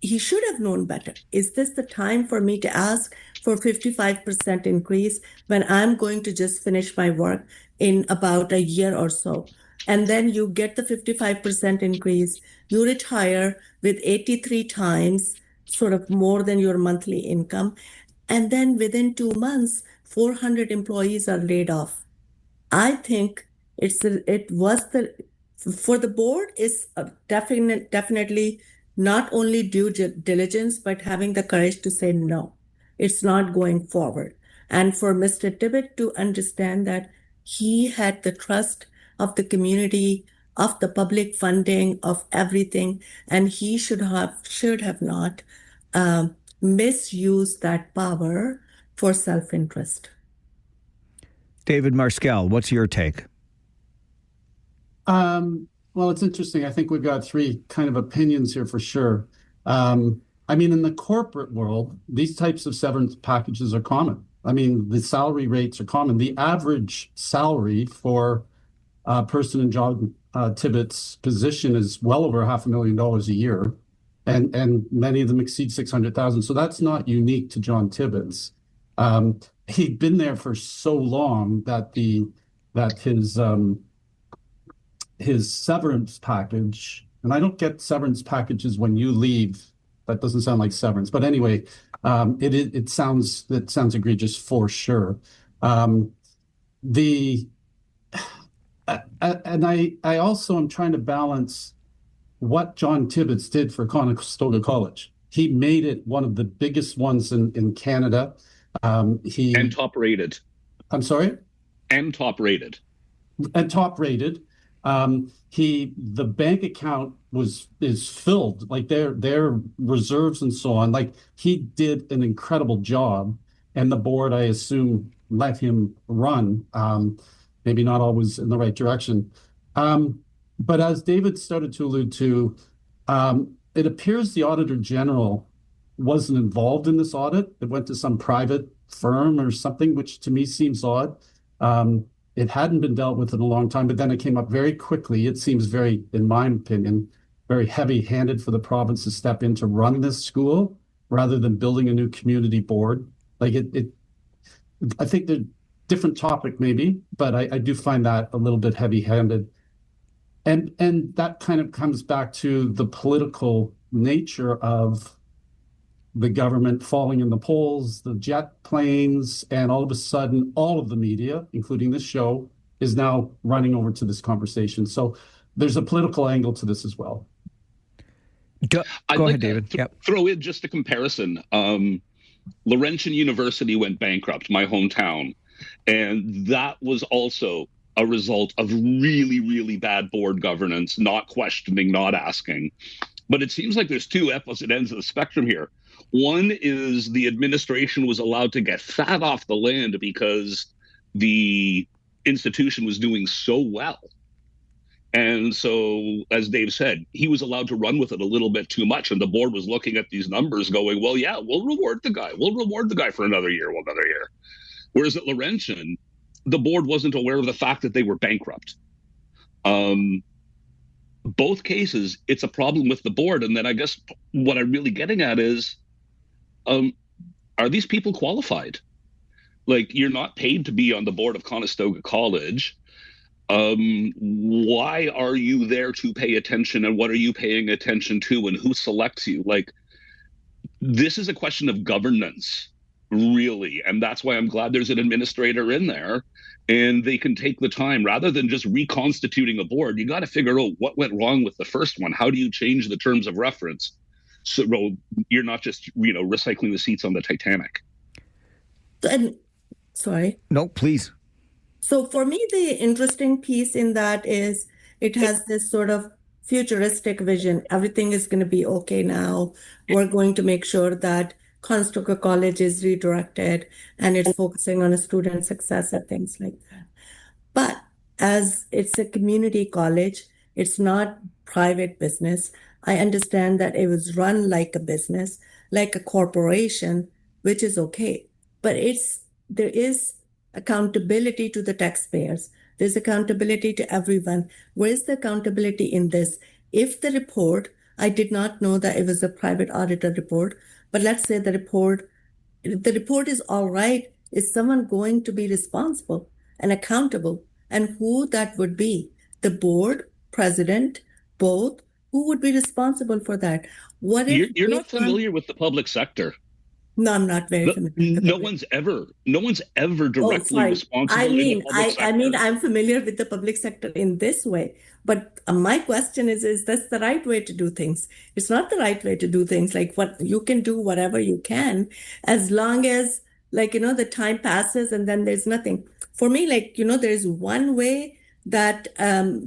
H: He should have known better. Is this the time for me to ask for 55% increase when I'm going to just finish my work in about a year or so? and then you get the 55% increase. You retire with 83 times, sort of more than your monthly income. And then within 2 months, 400 employees are laid off. I think it was the for the board is definitely not only due diligence, but having the courage to say no, it's not going forward. And for Mr. Tibbet to understand that he had the trust of the community, of the public funding, of everything, and he should have not misused that power for self-interest.
A: David Marskell, what's your take?
W: Well, it's interesting. I think we've got three kind of opinions here for sure. I mean, in the corporate world, these types of severance packages are common. I mean, the salary rates are common. The average salary for a person in John Tibbet's position is well over $500,000 a year, and many of them exceed 600,000. So that's not unique to John Tibbet's. He'd been there for so long that his severance package, and I don't get severance packages when you leave. That doesn't sound like severance, but anyway, it sounds egregious for sure. And I also am trying to balance what John Tibbetts did for Conestoga College. He made it one of the biggest ones in Canada.
F: And top rated.
W: I'm sorry?
F: And top rated.
W: And top rated. The bank account is filled, like their reserves and so on. Like, he did an incredible job, and the board, I assume, let him run. Maybe not always in the right direction. But as David started to allude to, it appears the Auditor General wasn't involved in this audit. It went to some private firm or something, which to me seems odd. It hadn't been dealt with in a long time, but then it came up very quickly. It seems very, in my opinion, very heavy-handed for the province to step in to run this school rather than building a new community board. Like I think the different topic maybe, but I do find that a little bit heavy-handed. And that kind of comes back to the political nature of the government falling in the polls, the jet planes, and all of a sudden, all of the media, including this show, is now running over to this conversation. So there's a political angle to this as well.
A: Go ahead, David.
F: Throw in just a comparison. Laurentian University went bankrupt, my hometown, and that was also a result of really, really bad board governance, not questioning, not asking. But it seems like there's two opposite ends of the spectrum here. One is the administration was allowed to get fat off the land because the institution was doing so well. And so, as Dave said, he was allowed to run with it a little bit too much. And the board was looking at these numbers going, well, yeah, we'll reward the guy. We'll reward the guy for another year. Whereas at Laurentian, the board wasn't aware of the fact that they were bankrupt. Both cases, it's a problem with the board. And then I guess what I'm really getting at is, are these people qualified? Like, you're not paid to be on the board of Conestoga College. Why are you there to pay attention, and what are you paying attention to, and who selects you? Like, this is a question of governance, really. And that's why I'm glad there's an administrator in there, and they can take the time rather than just reconstituting a board. You got to figure out what went wrong with the first one. How do you change the terms of reference? So you're not just, recycling the seats on the Titanic.
H: Sorry.
A: No, please.
H: So for me, the interesting piece in that is it has this sort of futuristic vision. Everything is going to be okay now. We're going to make sure that Conestoga College is redirected and it's focusing on a student success and things like that. But as it's a community college, it's not private business. I understand that it was run like a business, like a corporation, which is okay. But there is accountability to the taxpayers. There's accountability to everyone. Where is the accountability in this? If the report, I did not know that it was a private auditor report, but let's say the report is all right. Is someone going to be responsible and accountable? And who that would be? the board, president, both, who would be responsible for that? What if
F: You're not familiar with the public sector.
H: No, I'm not very familiar.
F: No one's ever directly responsible in the public sector.
H: I mean, I'm familiar with the public sector in this way, but my question is this the right way to do things? It's not the right way to do things. Like, what you can do whatever you can, as long as, like, the time passes and then there's nothing. For me, like, there's one way that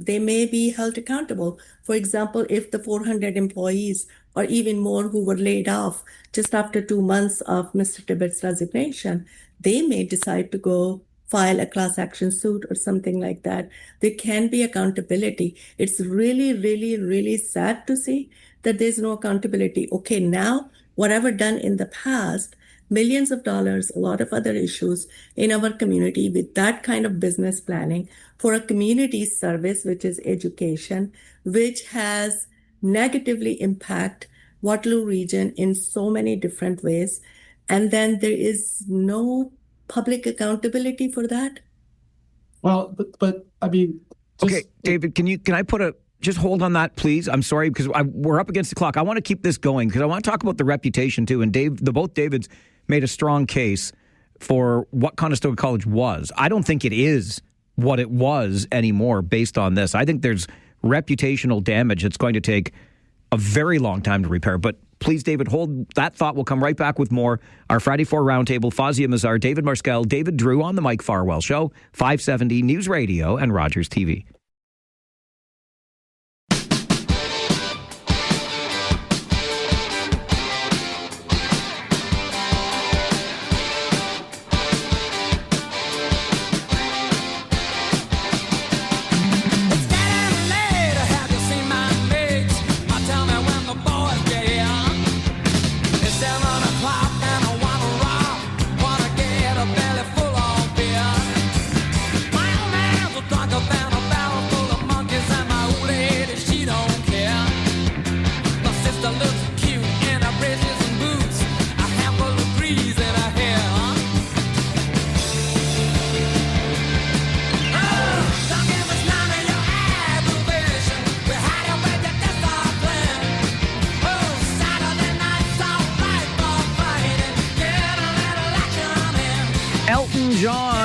H: they may be held accountable. For example, if the 400 employees or even more who were laid off just after 2 months of Mr. Tibbett's resignation, they may decide to go file a class action suit or something like that. There can be accountability. It's really, really, really sad to see that there's no accountability. Okay, now, whatever done in the past, millions of dollars, a lot of other issues in our community with that kind of business planning for a community service, which is education, which has negatively impact Waterloo Region in so many different ways. And then there is no public accountability for that.
W: Well, but I mean,
A: okay, David, can I just hold on that, please? I'm sorry, because we're up against the clock. I want to keep this going because I want to talk about the reputation too. And both Davids made a strong case for what Conestoga College was. I don't think it is what it was anymore based on this. I think there's reputational damage that's going to take a very long time to repair. But please, David, hold that thought. We'll come right back with more. Our Friday 4 Roundtable, Fazia Mazar, David Marskell, David Drew on the Mike Farwell Show, 570 News Radio and Rogers TV.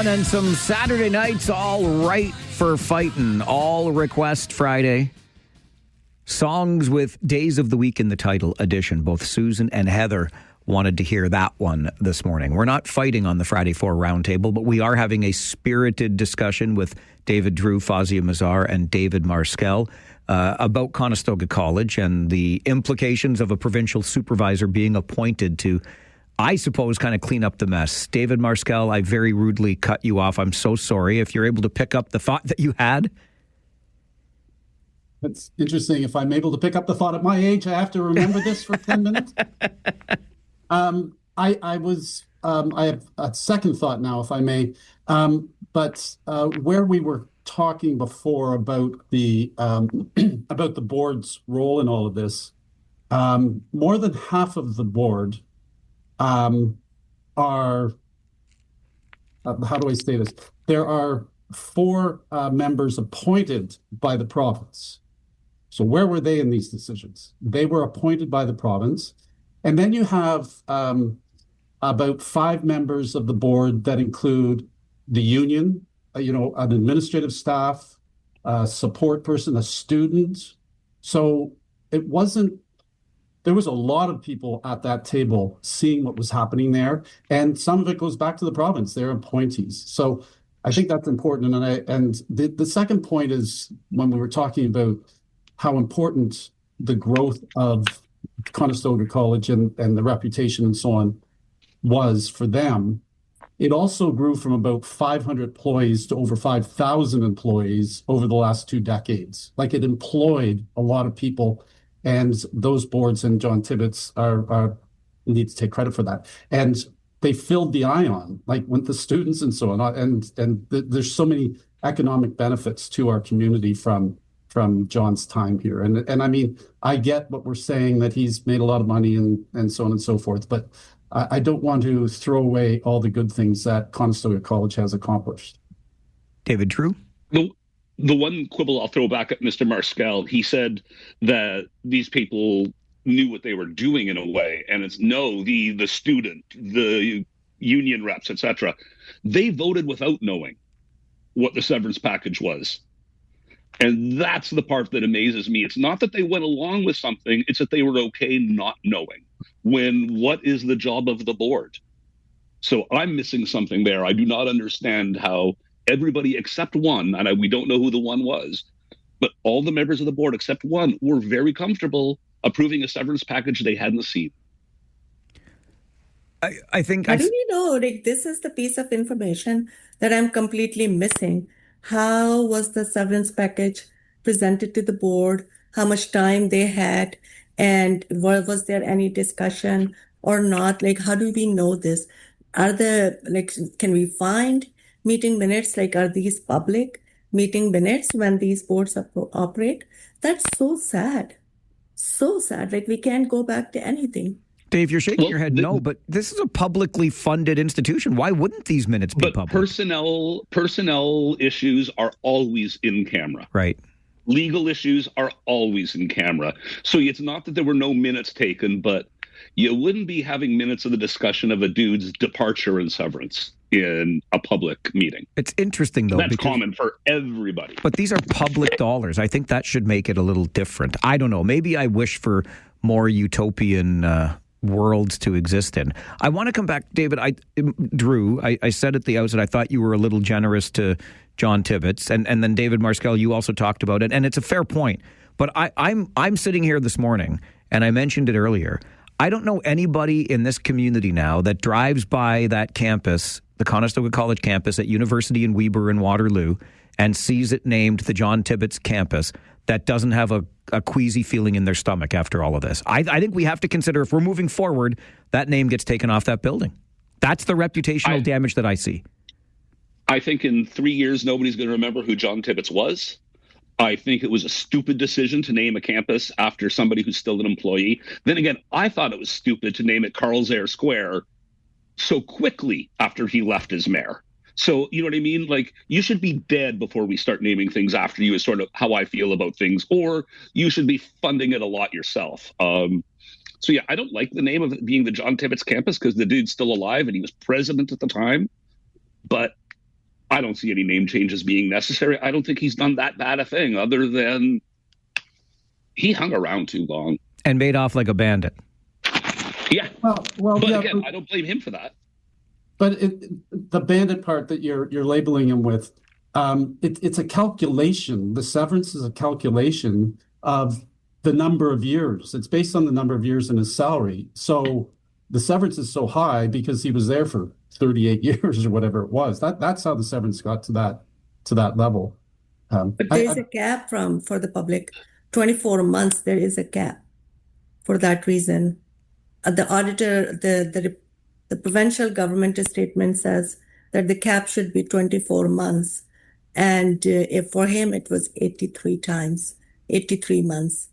A: And some Saturday nights all right for fighting. All Request Friday. Songs with days of the week in the title edition. Both Susan and Heather wanted to hear that one this morning. We're not fighting on the Friday 4 Roundtable, but we are having a spirited discussion with David Drew, Fazia Mazar, and David Marskell about Conestoga College and the implications of a provincial supervisor being appointed to, I suppose, kind of clean up the mess. David Marskell, I very rudely cut you off. I'm so sorry. If you're able to pick up the thought that you had.
W: It's interesting. If I'm able to pick up the thought at my age, I have to remember this for 10 minutes. I have a second thought now, if I may. But where we were talking before about the about the board's role in all of this, more than half of the board are, how do I say this? There are 4 members appointed by the province. So where were they in these decisions? They were appointed by the province. And then you have about 5 members of the board that include the union, an administrative staff, a support person, a student. So it wasn't, there was a lot of people at that table seeing what was happening there, and some of it goes back to the province, their appointees. So I think that's important. And the second point is when we were talking about how important the growth of Conestoga College and the reputation and so on was for them. It also grew from about 500 employees to over 5,000 employees over the last 2 decades. Like, it employed a lot of people. And those boards and John Tibbetts are need to take credit for that. And they filled the ION, like with the students and so on. And there's so many economic benefits to our community from John's time here. And I mean, I get what we're saying, that he's made a lot of money and so on and so forth. But I don't want to throw away all the good things that Conestoga College has accomplished.
A: David Drew?
F: the one quibble I'll throw back at Mr. Marskel, he said that these people knew what they were doing in a way, and it's no, the student, the union reps, etc. They voted without knowing what the severance package was. And that's the part that amazes me. It's not that they went along with something, it's that they were okay not knowing. When what is the job of the board? So I'm missing something there. I do not understand how everybody except one, and we don't know who the one was, but all the members of the board except one were very comfortable approving a severance package they hadn't seen.
A: I think...
H: How do we know? Like, this is the piece of information that I'm completely missing. How was the severance package presented to the board? How much time they had? And was there any discussion or not? Like, how do we know this? Can we find meeting minutes? Like, are these public meeting minutes when these boards operate? That's so sad. So sad. Like, we can't go back to anything.
A: Dave, you're shaking your head no, but this is a publicly funded institution. Why wouldn't these minutes be public?
F: Personnel issues are always in camera.
A: Right.
F: Legal issues are always in camera. So it's not that there were no minutes taken, but you wouldn't be having minutes of the discussion of a dude's departure and severance in a public meeting.
A: It's interesting, though.
F: That's common for everybody.
A: But these are public dollars. I think that should make it a little different. I don't know. Maybe I wish for more utopian worlds to exist in. I want to come back, David. Drew, I said at the outset, I thought you were a little generous to John Tibbetts, and then David Marskel, you also talked about it, and it's a fair point. But I'm sitting here this morning, and I mentioned it earlier. I don't know anybody in this community now that drives by that campus, the Conestoga College campus at University in Weber and Waterloo, and sees it named the John Tibbetts campus that doesn't have a queasy feeling in their stomach after all of this. I think we have to consider, if we're moving forward, that name gets taken off that building. That's the reputational damage that I see.
F: I think in 3 years, nobody's going to remember who John Tibbetts was. I think it was a stupid decision to name a campus after somebody who's still an employee. Then again, I thought it was stupid to name it Carlsberg Square so quickly after he left as mayor. So, you know what I mean? Like, you should be dead before we start naming things after you is sort of how I feel about things, or you should be funding it a lot yourself. So, yeah, I don't like the name of it being the John Tibbetts campus because the dude's still alive and he was president at the time. But I don't see any name changes being necessary. I don't think he's done that bad a thing other than he hung around too long.
A: And made off like a bandit.
F: Yeah.
W: Well,
F: but
W: yeah,
F: again, I don't blame him for that.
W: But the bandit part that you're labeling him with, it's a calculation. The severance is a calculation of the number of years. It's based on the number of years in his salary. So the severance is so high because he was there for 38 years or whatever it was. That's how the severance got to that level.
H: But there is a cap for the public. 24 months, there is a cap for that reason. The auditor, the provincial government statement says that the cap should be 24 months. And if for him, it was 83 months.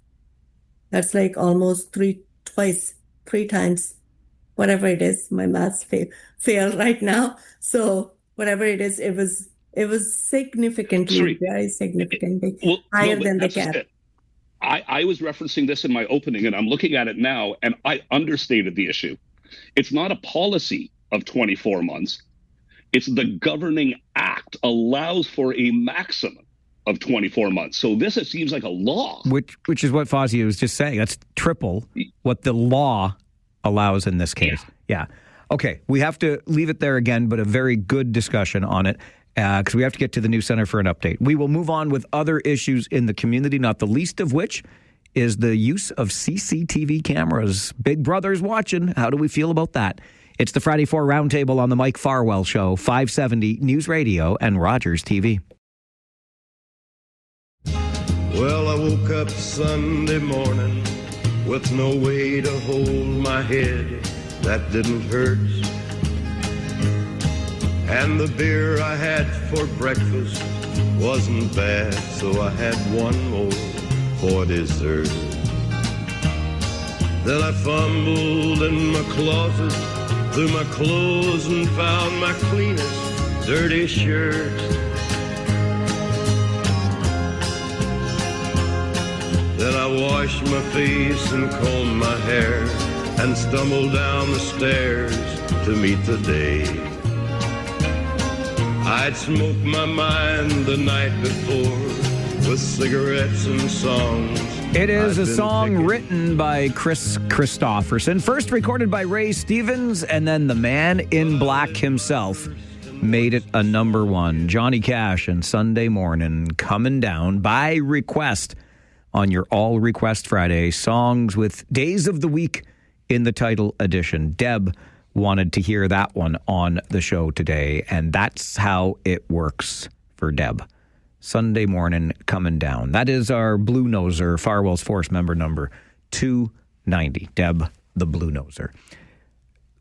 H: That's like almost three times, whatever it is. My maths fail right now. So whatever it is, it was significantly, very significantly higher than the cap.
F: I was referencing this in my opening, and I'm looking at it now, and I understated the issue. It's not a policy of 24 months. It's the governing act allows for a maximum of 24 months. So this, it seems like a law.
A: Which is what Fazio was just saying. That's triple what the law allows in this case. Yeah. Okay, we have to leave it there again, but a very good discussion on it because we have to get to the new center for an update. We will move on with other issues in the community, not the least of which is the use of CCTV cameras. Big Brother's watching. How do we feel about that? It's the Friday 4 Roundtable on the Mike Farwell Show, 570 News Radio and Rogers TV.
G: Well, I woke up Sunday morning with no way to hold my head. That didn't hurt. And the beer I had for breakfast wasn't bad, so I had one more for dessert. Then I fumbled in my closet through my clothes and found my cleanest dirty shirt. wash my face and comb my hair and stumble down the stairs to meet the day. I'd smoke my mind the night before with cigarettes and songs.
A: It is a song written by Chris Christopherson, first recorded by Ray Stevens, and then the man in black himself made it a number one. Johnny Cash and Sunday Morning, coming down by request on your All Request Friday. Songs with days of the week in the title edition. Deb wanted to hear that one on the show today, and that's how it works for Deb. Sunday Morning, coming down. That is our Blue Noser, Farwell's Force member number 290. Deb, the Blue Noser.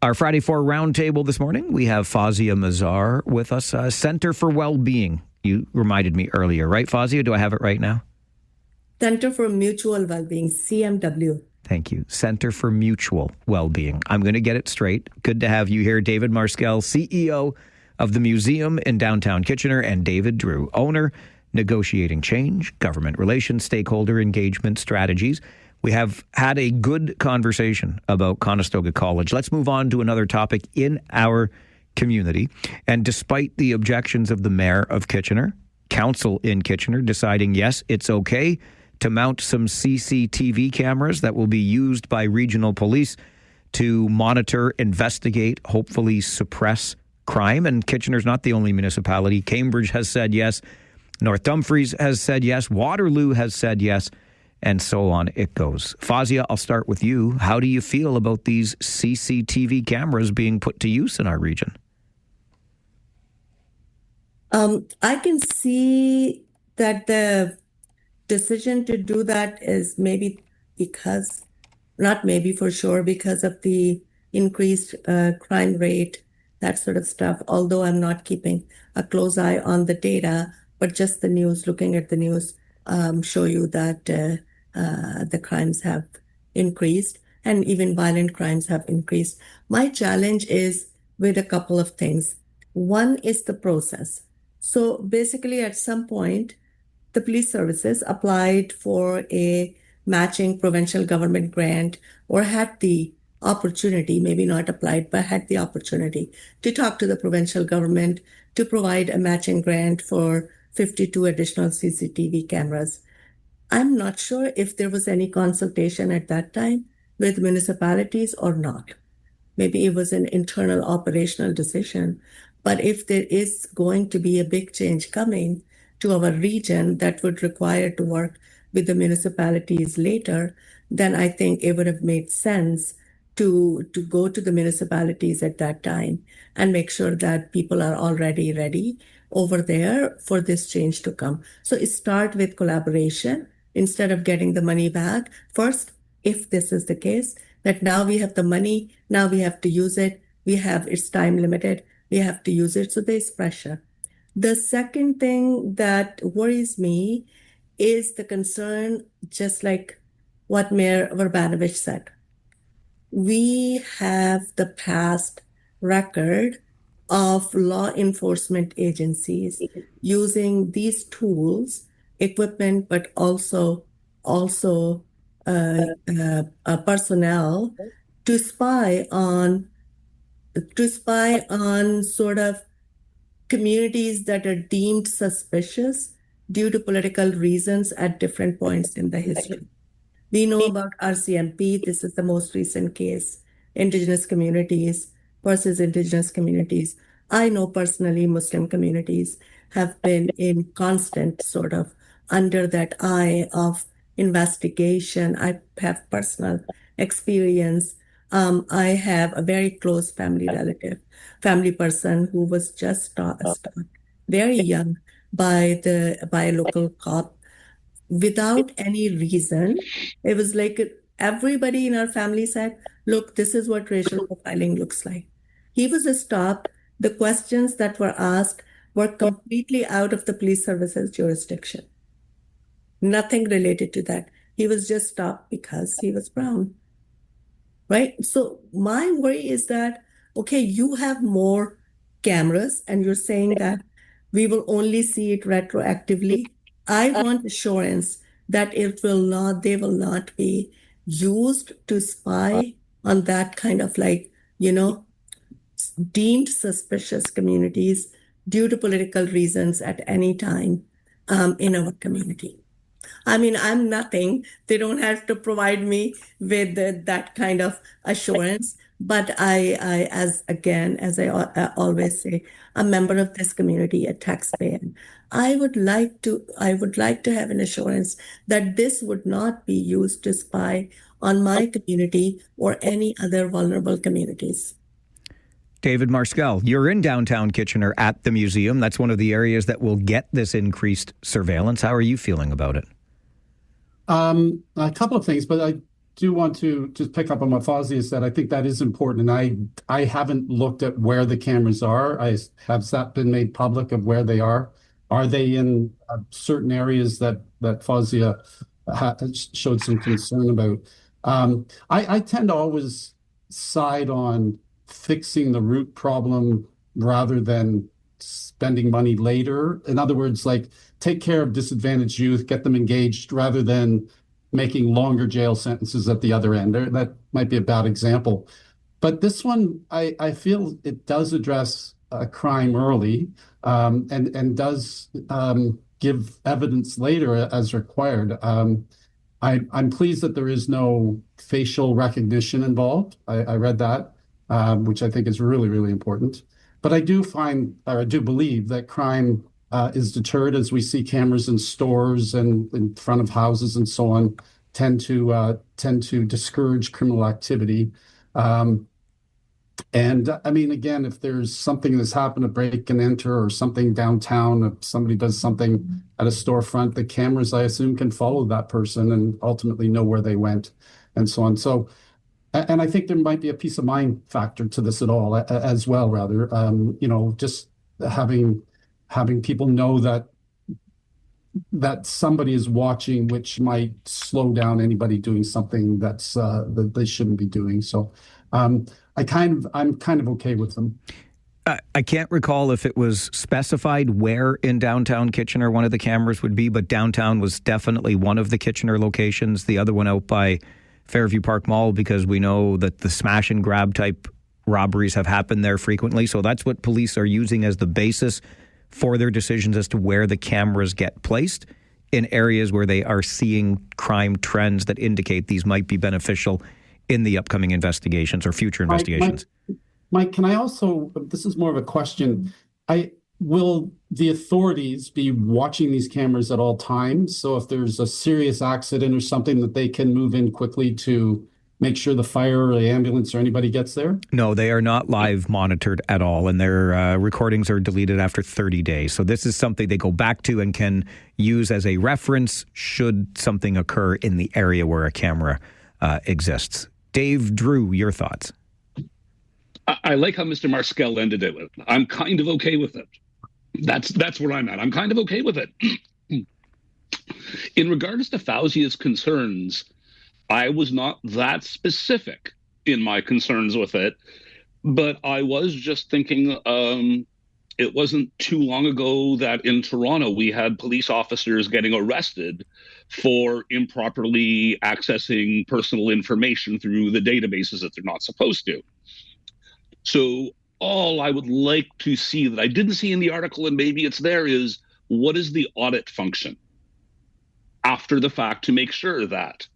A: Our Friday 4 roundtable this morning, we have Fazia Mazar with us, Center for Wellbeing. You reminded me earlier, right, Fazia? Do I have it right now?
H: Center for Mutual Wellbeing, CMW.
A: Thank you. Center for Mutual Wellbeing. I'm going to get it straight. Good to have you here. David Marskell, CEO of the Museum in downtown Kitchener, and David Drew, owner, Negotiating Change, Government Relations, Stakeholder Engagement Strategies. We have had a good conversation about Conestoga College. Let's move on to another topic in our community. And despite the objections of the Mayor of Kitchener, Council in Kitchener deciding, yes, it's okay to mount some CCTV cameras that will be used by regional police to monitor, investigate, hopefully suppress crime. And Kitchener's not the only municipality. Cambridge has said yes. North Dumfries has said yes. Waterloo has said yes. And so on it goes. Fazia, I'll start with you. How do you feel about these CCTV cameras being put to use in our region?
H: I can see that the decision to do that is maybe because, not maybe for sure, because of the increased crime rate, that sort of stuff. Although I'm not keeping a close eye on the data, but just the news, looking at the news, show you that the crimes have increased and even violent crimes have increased. My challenge is with a couple of things. One is the process. So basically, at some point, the police services applied for a matching provincial government grant or had the opportunity, maybe not applied, but had the opportunity to talk to the provincial government to provide a matching grant for 52 additional CCTV cameras. I'm not sure if there was any consultation at that time with municipalities or not. Maybe it was an internal operational decision. But if there is going to be a big change coming to our region that would require to work with the municipalities later, then I think it would have made sense to go to the municipalities at that time and make sure that people are already ready over there for this change to come. So it start with collaboration instead of getting the money back. First, if this is the case, that now we have the money, now we have to use it, it's time limited, we have to use it, so there's pressure. The second thing that worries me is the concern, just like what Mayor Verbanovich said. We have the past record of law enforcement agencies using these tools, equipment, but also personnel to spy on sort of communities that are deemed suspicious due to political reasons at different points in the history. We know about RCMP. This is the most recent case. Indigenous communities versus Indigenous communities. I know personally Muslim communities have been in constant sort of under that eye of investigation. I have personal experience. I have a very close family person who was just stopped very young by a local cop without any reason. It was like everybody in our family said, look, this is what racial profiling looks like. He was stopped. The questions that were asked were completely out of the police services jurisdiction. Nothing related to that. He was just stopped because he was brown. Right? So my worry is that, okay, you have more cameras and you're saying that we will only see it retroactively. I want assurance that they will not be used to spy on that kind of deemed suspicious communities due to political reasons at any time in our community. I mean, I'm nothing. They don't have to provide me with that kind of assurance. But as I always say, a member of this community, a taxpayer, I would like to have an assurance that this would not be used to spy on my community or any other vulnerable communities.
A: David Marskell, you're in downtown Kitchener at the museum. That's one of the areas that will get this increased surveillance. How are you feeling about it?
W: A couple of things, but I do want to just pick up on what Fawzia said. I think that is important. And I haven't looked at where the cameras are. Has that been made public of where they are? Are they in certain areas that Fawzia showed some concern about? I tend to always side on fixing the root problem rather than spending money later. In other words, like take care of disadvantaged youth, get them engaged rather than making longer jail sentences at the other end. That might be a bad example. But this one, I feel it does address crime early and does give evidence later as required. I'm pleased that there is no facial recognition involved. I read that, which I think is really, really important. But I do believe that crime is deterred as we see cameras in stores and in front of houses and so on tend to discourage criminal activity. And I mean, again, if there's something that's happened, a break and enter or something downtown, if somebody does something at a storefront, the cameras, I assume, can follow that person and ultimately know where they went and so on. So, and I think there might be a peace of mind factor to this at all as well, rather, just having people know that somebody is watching, which might slow down anybody doing something that they shouldn't be doing. So, I'm kind of okay with them.
A: I can't recall if it was specified where in downtown Kitchener one of the cameras would be, but downtown was definitely one of the Kitchener locations. The other one out by Fairview Park Mall, because we know that the smash and grab type robberies have happened there frequently. So that's what police are using as the basis for their decisions as to where the cameras get placed in areas where they are seeing crime trends that indicate these might be beneficial in the upcoming investigations or future investigations.
W: Mike, can I also, this is more of a question, will the authorities be watching these cameras at all times? So if there's a serious accident or something that they can move in quickly to make sure the fire or the ambulance or anybody gets there?
A: No, they are not live monitored at all, and their recordings are deleted after 30 days. So this is something they go back to and can use as a reference should something occur in the area where a camera exists. Dave Drew, your thoughts?
F: I like how Mr. Marskell ended it with, I'm kind of okay with it. That's where I'm at. I'm kind of okay with it. In regards to Fauzia's concerns, I was not that specific in my concerns with it, but I was just thinking it wasn't too long ago that in Toronto we had police officers getting arrested for improperly accessing personal information through the databases that they're not supposed to. So all I would like to see that I didn't see in the article, and maybe it's there, is what is the audit function after the fact to make sure that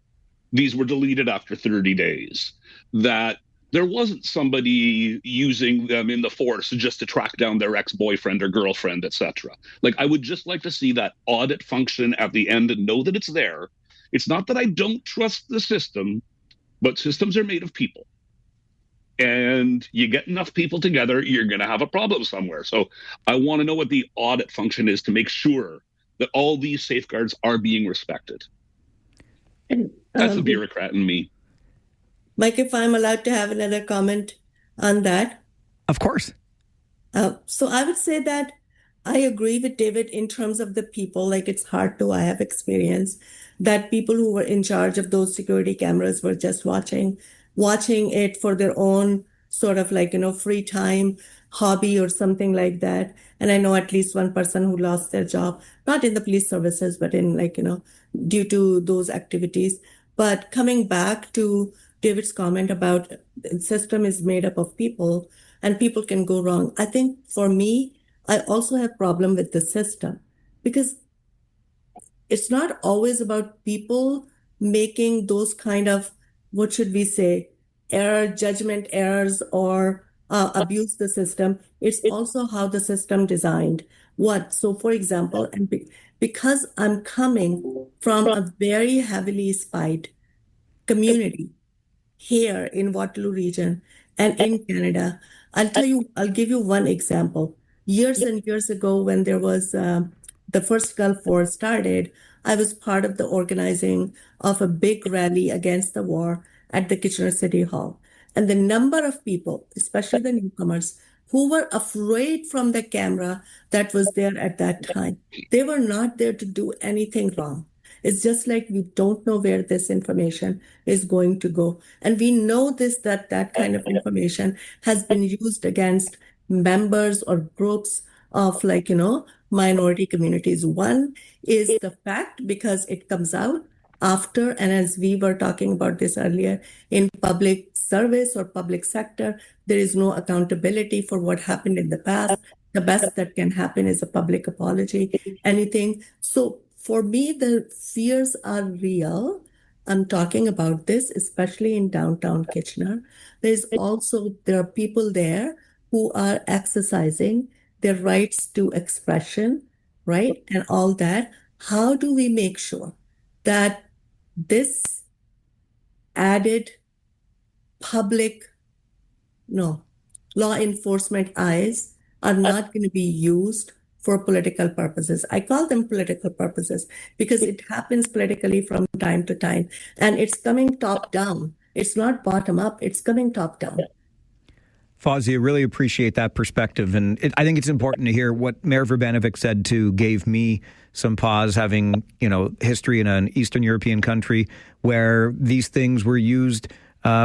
F: these were deleted after 30 days, that there wasn't somebody using them in the force just to track down their ex-boyfriend or girlfriend, etc. Like, I would just like to see that audit function at the end and know that it's there. It's not that I don't trust the system, but systems are made of people. And you get enough people together, you're going to have a problem somewhere. So I want to know what the audit function is to make sure that all these safeguards are being respected. That's the bureaucrat in me.
H: Mike, if I'm allowed to have another comment on that.
A: Of course.
H: So I would say that I agree with David in terms of the people. Like, it's hard to, I have experience that people who were in charge of those security cameras were just watching it for their own sort of like, free time hobby or something like that. And I know at least one person who lost their job, not in the police services, but in like, due to those activities. But coming back to David's comment about the system is made up of people and people can go wrong. I think for me, I also have problem with the system because it's not always about people making those kind of, what should we say, judgment errors or abuse the system. It's also how the system designed. So for example, and because I'm coming from a very heavily spied community here in Waterloo Region and in Canada. I'll give you one example. Years and years ago, when there was the first Gulf War started, I was part of the organizing of a big rally against the war at the Kitchener City Hall. And the number of people, especially the newcomers, who were afraid from the camera that was there at that time, they were not there to do anything wrong. It's just like we don't know where this information is going to go. And we know that kind of information has been used against members or groups of like, minority communities. One is the fact because it comes out after, and as we were talking about this earlier, in public service or public sector, there is no accountability for what happened in the past. The best that can happen is a public apology, anything. So for me, the fears are real. I'm talking about this, especially in downtown Kitchener. There are people there who are exercising their rights to expression, right? And all that. How do we make sure that this added public, no, law enforcement eyes are not going to be used for political purposes? I call them political purposes because it happens politically from time to time and it's coming top down. It's not bottom up, it's coming top down.
A: Fawzia, really appreciate that perspective. And I think it's important to hear what Mayor Verbanovic said too, gave me some pause, having, history in an Eastern European country where these things were used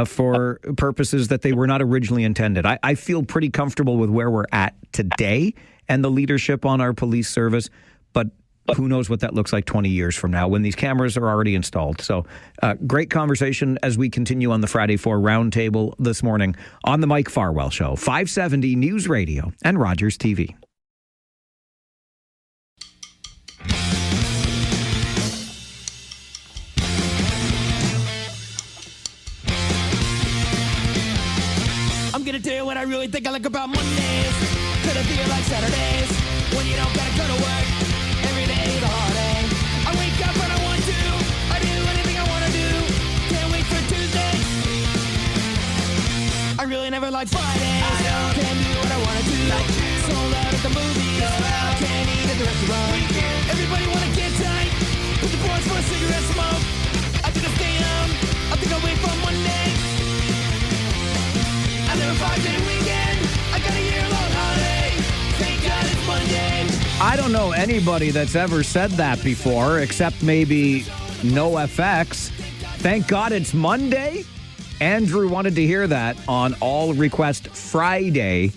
A: for purposes that they were not originally intended. I feel pretty comfortable with where we're at today and the leadership on our police service, but who knows what that looks like 20 years from now when these cameras are already installed. So great conversation as we continue on the Friday 4 Roundtable this morning on the Mike Farwell Show, 570 News Radio and Rogers TV.
C: I'm gonna tell you what I really think I like about Mondays. Could it feel like Saturdays when you don't gotta go to work? Every day is a holiday. I wake up when I want to. I do anything I wanna do. Can't wait for Tuesday. I really never like Fridays. Can't do what I wanna do. Sold out at the movies. Can't eat at the restaurant. Everybody wanna get tight. Put the boys for a cigarette smoke. I think I'll stay home. I think I'll wait for Monday. I live a 5-day weekend. I got a year-long holiday. Thank God it's Monday.
A: I don't know anybody that's ever said that before, except maybe NoFX. Thank God it's Monday. Andrew wanted to hear that on All Request Friday,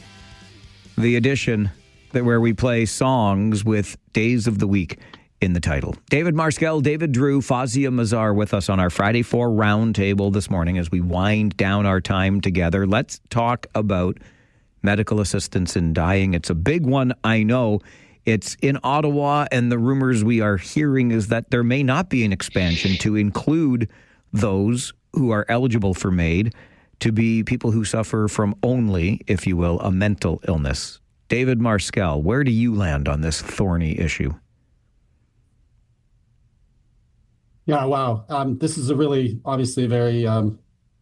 A: the edition where we play songs with days of the week in the title. David Marskell, David Drew, Fawzia Mazar with us on our Friday 4 Roundtable this morning as we wind down our time together. Let's talk about medical assistance in dying. It's a big one, I know. It's in Ottawa, and the rumors we are hearing is that there may not be an expansion to include those who are eligible for MAID to be people who suffer from only, if you will, a mental illness. David Marskell, where do you land on this thorny issue?
W: Yeah, wow. This is obviously a very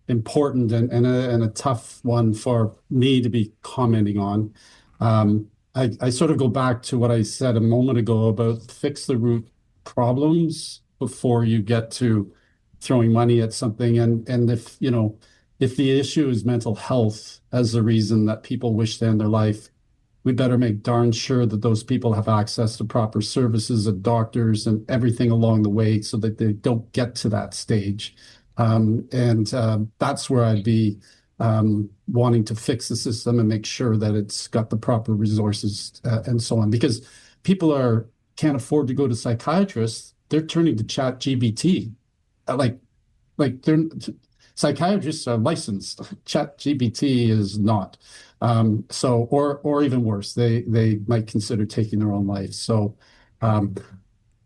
W: important and a tough one for me to be commenting on. I sort of go back to what I said a moment ago about fix the root problems before you get to throwing money at something. And if the issue is mental health as the reason that people wish to end their life, we better make darn sure that those people have access to proper services and doctors and everything along the way so that they don't get to that stage. And that's where I'd be wanting to fix the system and make sure that it's got the proper resources and so on. Because people can't afford to go to psychiatrists, they're turning to Chat GBT. Psychiatrists are licensed. Chat GBT is not. Or even worse, they might consider taking their own life. So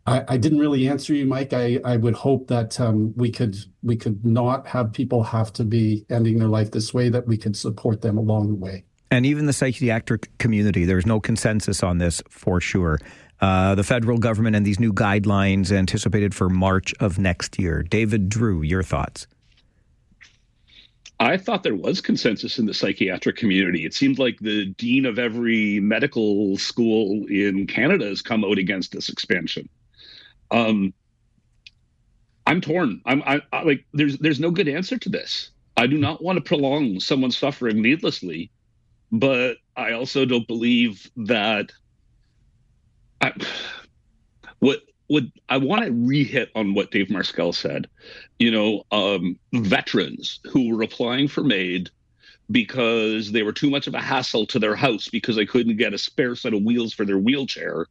W: I didn't really answer you, Mike. I would hope that we could not have people have to be ending their life this way, that we could support them along the way.
A: And even the psychiatric community, there's no consensus on this for sure. The federal government and these new guidelines anticipated for March of next year. David Drew, your thoughts?
F: I thought there was consensus in the psychiatric community. It seemed like the dean of every medical school in Canada has come out against this expansion. I'm torn. I like, there's no good answer to this. I do not want to prolong someone's suffering needlessly, but I also don't believe that I want to re-hit on what Dave Marskell said. Veterans who were applying for MAID because they were too much of a hassle to their house because they couldn't get a spare set of wheels for their wheelchair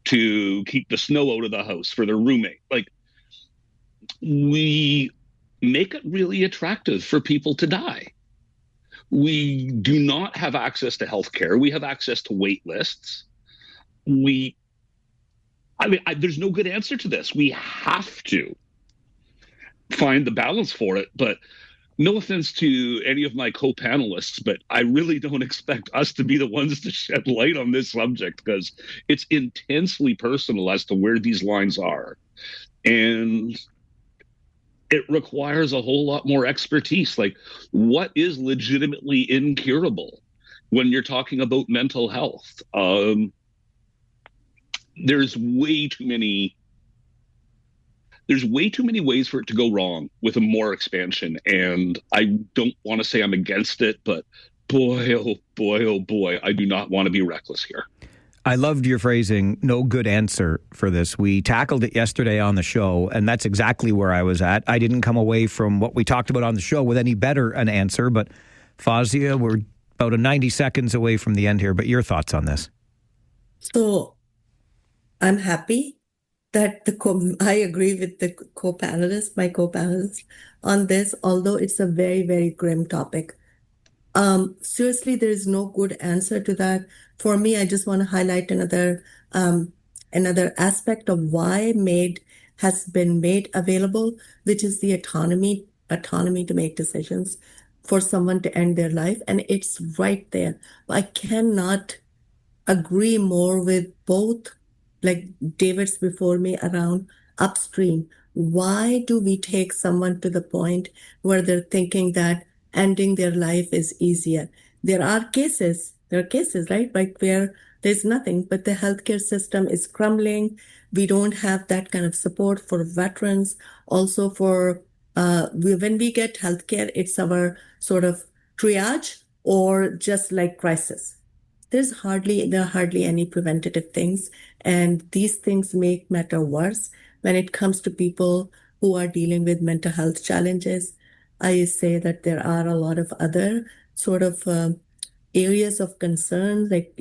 F: to keep the snow out of the house for their roommate. Like, we make it really attractive for people to die. We do not have access to healthcare. We have access to wait lists. There's no good answer to this. We have to find the balance for it. But no offense to any of my co-panelists, but I really don't expect us to be the ones to shed light on this subject, because it's intensely personal as to where these lines are. And it requires a whole lot more expertise. Like, what is legitimately incurable when you're talking about mental health? There's way too many ways for it to go wrong with a more expansion. And I don't want to say I'm against it, but boy, oh boy, I do not want to be reckless here.
A: I loved your phrasing, no good answer for this. We tackled it yesterday on the show, and that's exactly where I was at. I didn't come away from what we talked about on the show with any better an answer, but Fawzia, we're about 90 seconds away from the end here, but your thoughts on this?
H: So I'm happy that I agree with the my co-panelists on this, although it's a very, very grim topic. Seriously, there is no good answer to that. For me, I just want to highlight another aspect of why MAID has been made available, which is the autonomy to make decisions for someone to end their life. And it's right there. I cannot agree more with both, like David's before me, around upstream. Why do we take someone to the point where they're thinking that ending their life is easier? There are cases, right? Like where there's nothing, but the healthcare system is crumbling. We don't have that kind of support for veterans. Also for, when we get healthcare, it's our sort of triage or just like crisis. There are hardly any preventative things. And these things make matter worse when it comes to people who are dealing with mental health challenges. I say that there are a lot of other sort of areas of concern, like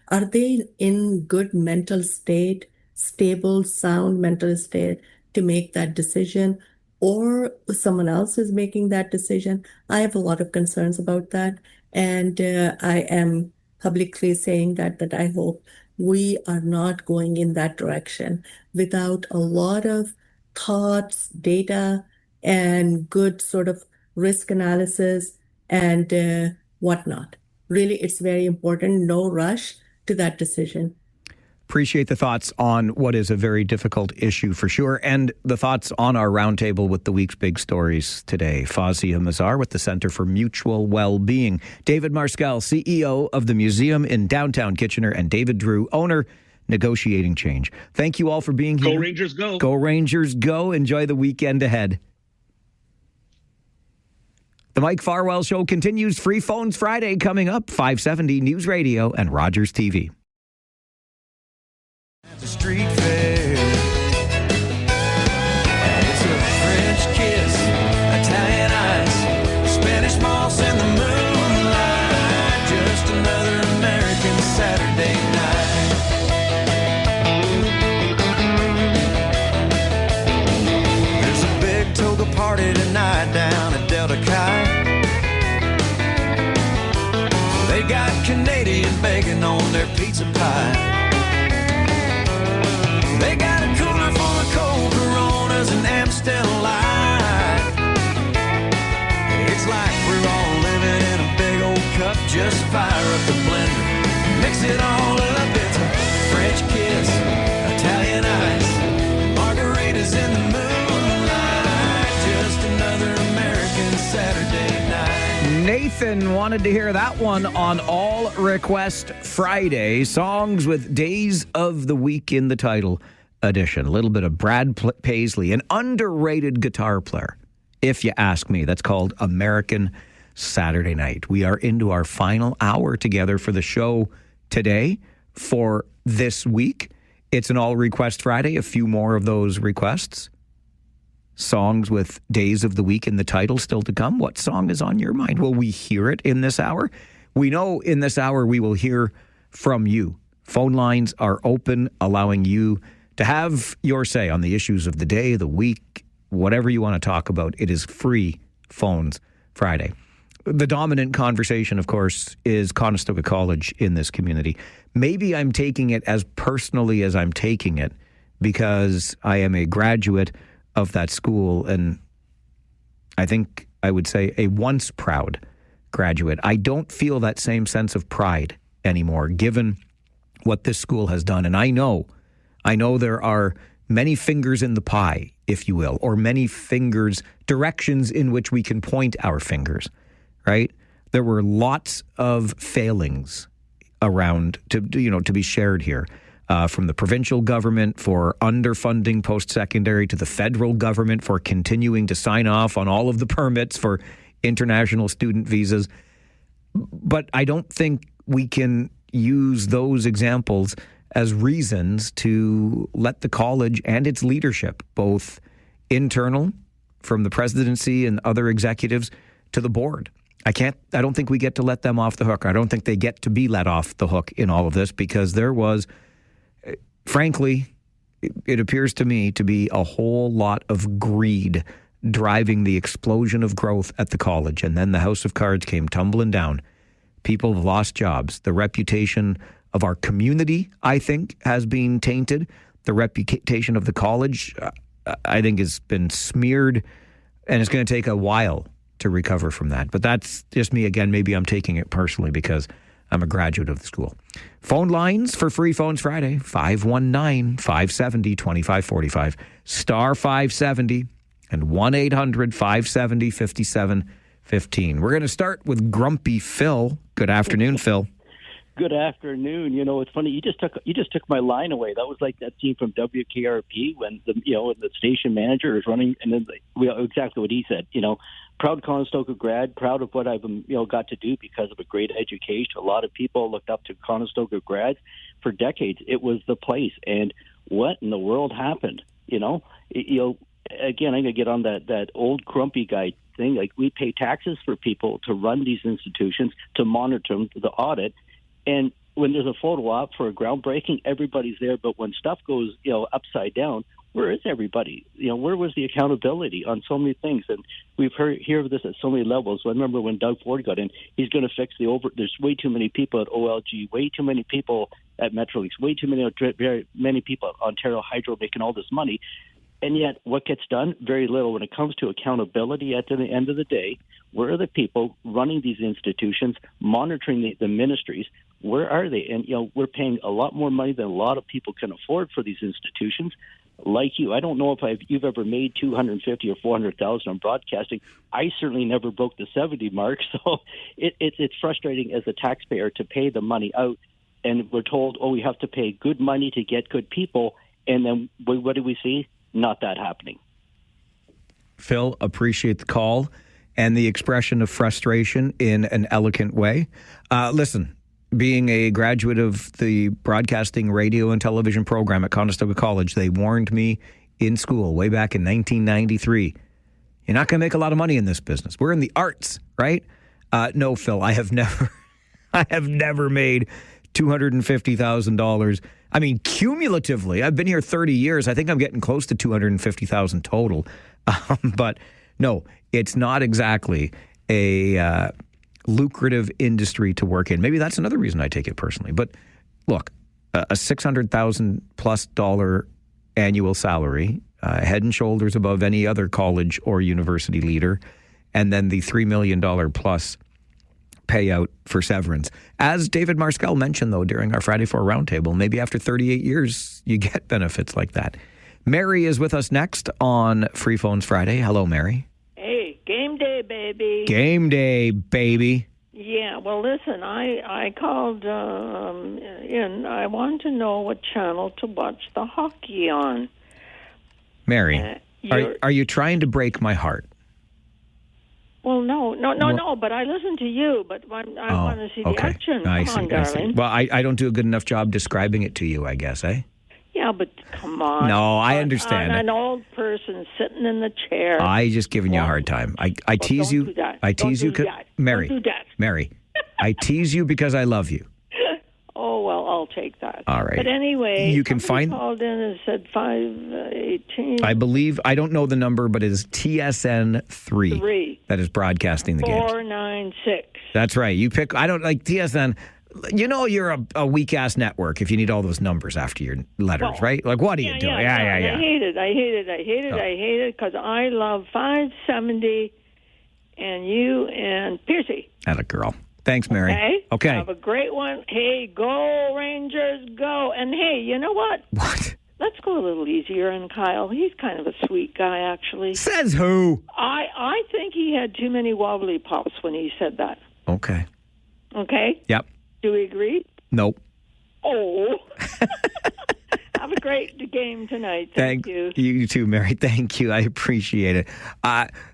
H: are they in good mental state, stable, sound mental state to make that decision, or someone else is making that decision? I have a lot of concerns about that. And I am publicly saying that I hope we are not going in that direction without a lot of thoughts, data, and good sort of risk analysis and whatnot. Really, it's very important. No rush to that decision.
A: Appreciate the thoughts on what is a very difficult issue for sure, and the thoughts on our roundtable with the week's big stories today. Fawzia Mazar with the Center for Mutual Wellbeing, David Marskell, CEO of the Museum in downtown Kitchener, and David Drew, owner, Negotiating Change. Thank you all for being here.
F: Go Rangers, go.
A: Go Rangers, go. Enjoy the weekend ahead. The Mike Farwell Show continues. Free Phones Friday coming up, 570 News Radio and Rogers TV.
C: The street fair. It's a French kiss, Italian ice, Spanish mall. Saturday night. There's a big toga party tonight down at Delta Chi. They got Canadian bacon on their pizza pie. They got a cooler full of cold Coronas and Amstel Light. It's like we're all living in a big old cup. Just fire up the blender, mix it all up. It's a French kiss, Italian ice, margaritas in the moonlight. Just another American Saturday night.
A: Nathan wanted to hear that one on All Request Friday. Songs with days of the week in the title edition. A little bit of Brad Paisley, an underrated guitar player, if you ask me. That's called American Saturday Night. We are into our final hour together for the show today for this week. It's an All Request Friday. A few more of those requests. Songs with days of the week in the title still to come. What song is on your mind? Will we hear it in this hour? We know in this hour we will hear from you. Phone lines are open, allowing you to have your say on the issues of the day, the week, whatever you want to talk about. It is free Phones Friday. The dominant conversation, of course, is Conestoga College in this community. Maybe I'm taking it as personally as I'm taking it because I am a graduate of that school, and I think I would say a once proud graduate. I don't feel that same sense of pride anymore, given what this school has done. And I know there are many fingers in the pie, if you will, or many fingers, directions in which we can point our fingers, right? There were lots of failings around to be shared here. From the provincial government for underfunding post-secondary to the federal government for continuing to sign off on all of the permits for international student visas. But I don't think we can use those examples as reasons to let the college and its leadership, both internal from the presidency and other executives to the board. I don't think we get to let them off the hook. I don't think they get to be let off the hook in all of this because there was, frankly, it appears to me to be a whole lot of greed driving the explosion of growth at the college. And then the house of cards came tumbling down. People have lost jobs. The reputation of our community, I think, has been tainted. The reputation of the college, I think, has been smeared. And it's going to take a while to recover from that. But that's just me again. Maybe I'm taking it personally because I'm a graduate of the school. Phone lines for Free Phones Friday, 519-570-2545, star 570 and 1-800-570-5715. We're going to start with Grumpy Phil. Good afternoon, Phil.
I: Good afternoon. You know, it's funny. You just took my line away. That was like that scene from WKRP when the station manager is running, and then exactly what he said. You know, proud Conestoga grad, proud of what I've got to do because of a great education. A lot of people looked up to Conestoga grads for decades. It was the place, and what in the world happened? Again, I'm gonna get on that old grumpy guy thing. Like, we pay taxes for people to run these institutions, to monitor them, to the audit. And when there's a photo op for a groundbreaking, everybody's there. But when stuff goes, upside down, where is everybody? Where was the accountability on so many things? And we've hear of this at so many levels. So I remember when Doug Ford got in, he's going to fix there's way too many people at OLG, way too many people at Metrolinx, way too many people at Ontario Hydro making all this money. And yet what gets done? Very little. When it comes to accountability at the end of the day, where are the people running these institutions, monitoring the ministries? Where are they? And, we're paying a lot more money than a lot of people can afford for these institutions. Like you, I don't know if you've ever made $250,000 or $400,000 on broadcasting. I certainly never broke the 70 mark. So it's frustrating as a taxpayer to pay the money out. And we're told, we have to pay good money to get good people. And then what do we see? Not that happening.
A: Phil, appreciate the call and the expression of frustration in an eloquent way. Listen, being a graduate of the broadcasting, radio, and television program at Conestoga College, they warned me in school way back in 1993, you're not going to make a lot of money in this business. We're in the arts, right? No, Phil, I have never made $250,000. I mean, cumulatively, I've been here 30 years. I think I'm getting close to $250,000 total. But no, it's not exactly a lucrative industry to work in. Maybe that's another reason I take it personally. But look, a $600,000 plus annual salary, head and shoulders above any other college or university leader, and then the $3 million plus payout for severance. As David Marskell mentioned, though, during our Friday Four Roundtable, maybe after 38 years, you get benefits like that. Mary is with us next on Free Phones Friday. Hello, Mary.
J: Hey, game day, baby.
A: Game day, baby.
J: Yeah, well, listen, I called in. I want to know what channel to watch the hockey on.
A: Mary, are you trying to break my heart?
J: Well, no, but I listen to you, but I want to see the action. Come on, darling.
A: Well, I don't do a good enough job describing it to you, I guess, eh?
J: Yeah, but come on.
A: No, I understand.
J: An old person sitting in the chair.
A: I just giving you a hard time. I tease you. I tease you, Mary.
J: Don't do that.
A: Mary, I tease you because I love you.
J: Oh, well, I'll take that.
A: All right.
J: But anyway,
A: you can find.
J: Called in and said 518.
A: I believe, I don't know the number, but it is TSN 3 that is broadcasting the game.
J: 496.
A: That's right. You pick. I don't like TSN. You know you're a weak ass network if you need all those numbers after your letters, right? Like, what are you doing? Yeah.
J: I hate it because I love 570 and you and Piercy.
A: Atta girl. Thanks, Mary.
J: Okay. Have a great one. Hey, go Rangers, go! And hey, you know what?
A: What?
J: Let's go a little easier on Kyle. He's kind of a sweet guy, actually.
A: Says who?
J: I think he had too many wobbly pops when he said that.
A: Okay.
J: Okay.
A: Yep.
J: Do we agree?
A: Nope.
J: Oh. Have a great game tonight. Thank you.
A: You too, Mary. Thank you. I appreciate it.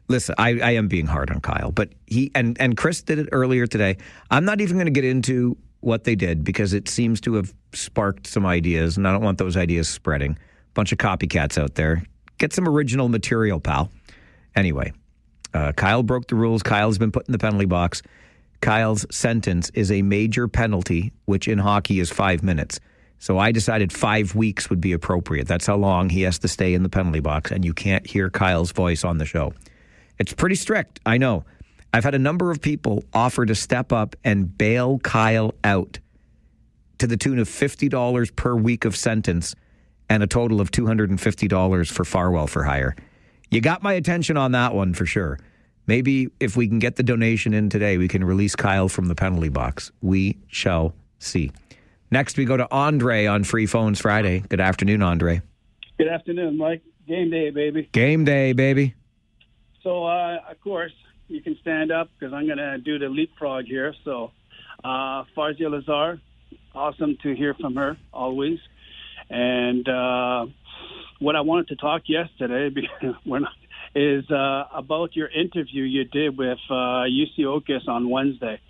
A: Listen, I am being hard on Kyle, but he and Chris did it earlier today. I'm not even going to get into what they did because it seems to have sparked some ideas, and I don't want those ideas spreading. Bunch of copycats out there. Get some original material, pal. Anyway, Kyle broke the rules. Kyle's been put in the penalty box. Kyle's sentence is a major penalty, which in hockey is 5 minutes. So I decided 5 weeks would be appropriate. That's how long he has to stay in the penalty box, and you can't hear Kyle's voice on the show. It's pretty strict, I know. I've had a number of people offer to step up and bail Kyle out to the tune of $50 per week of sentence and a total of $250 for Farwell for hire. You got my attention on that one for sure. Maybe if we can get the donation in today, we can release Kyle from the penalty box. We shall see. Next, we go to Andre on Free Phones Friday. Good afternoon, Andre.
L: Good afternoon, Mike. Game day, baby.
A: Game day, baby.
L: So, of course, you can stand up because I'm going to do the leapfrog here. So, Farzia Lazar, awesome to hear from her always. And what I wanted to talk yesterday is about your interview you did with UC Okas on Wednesday.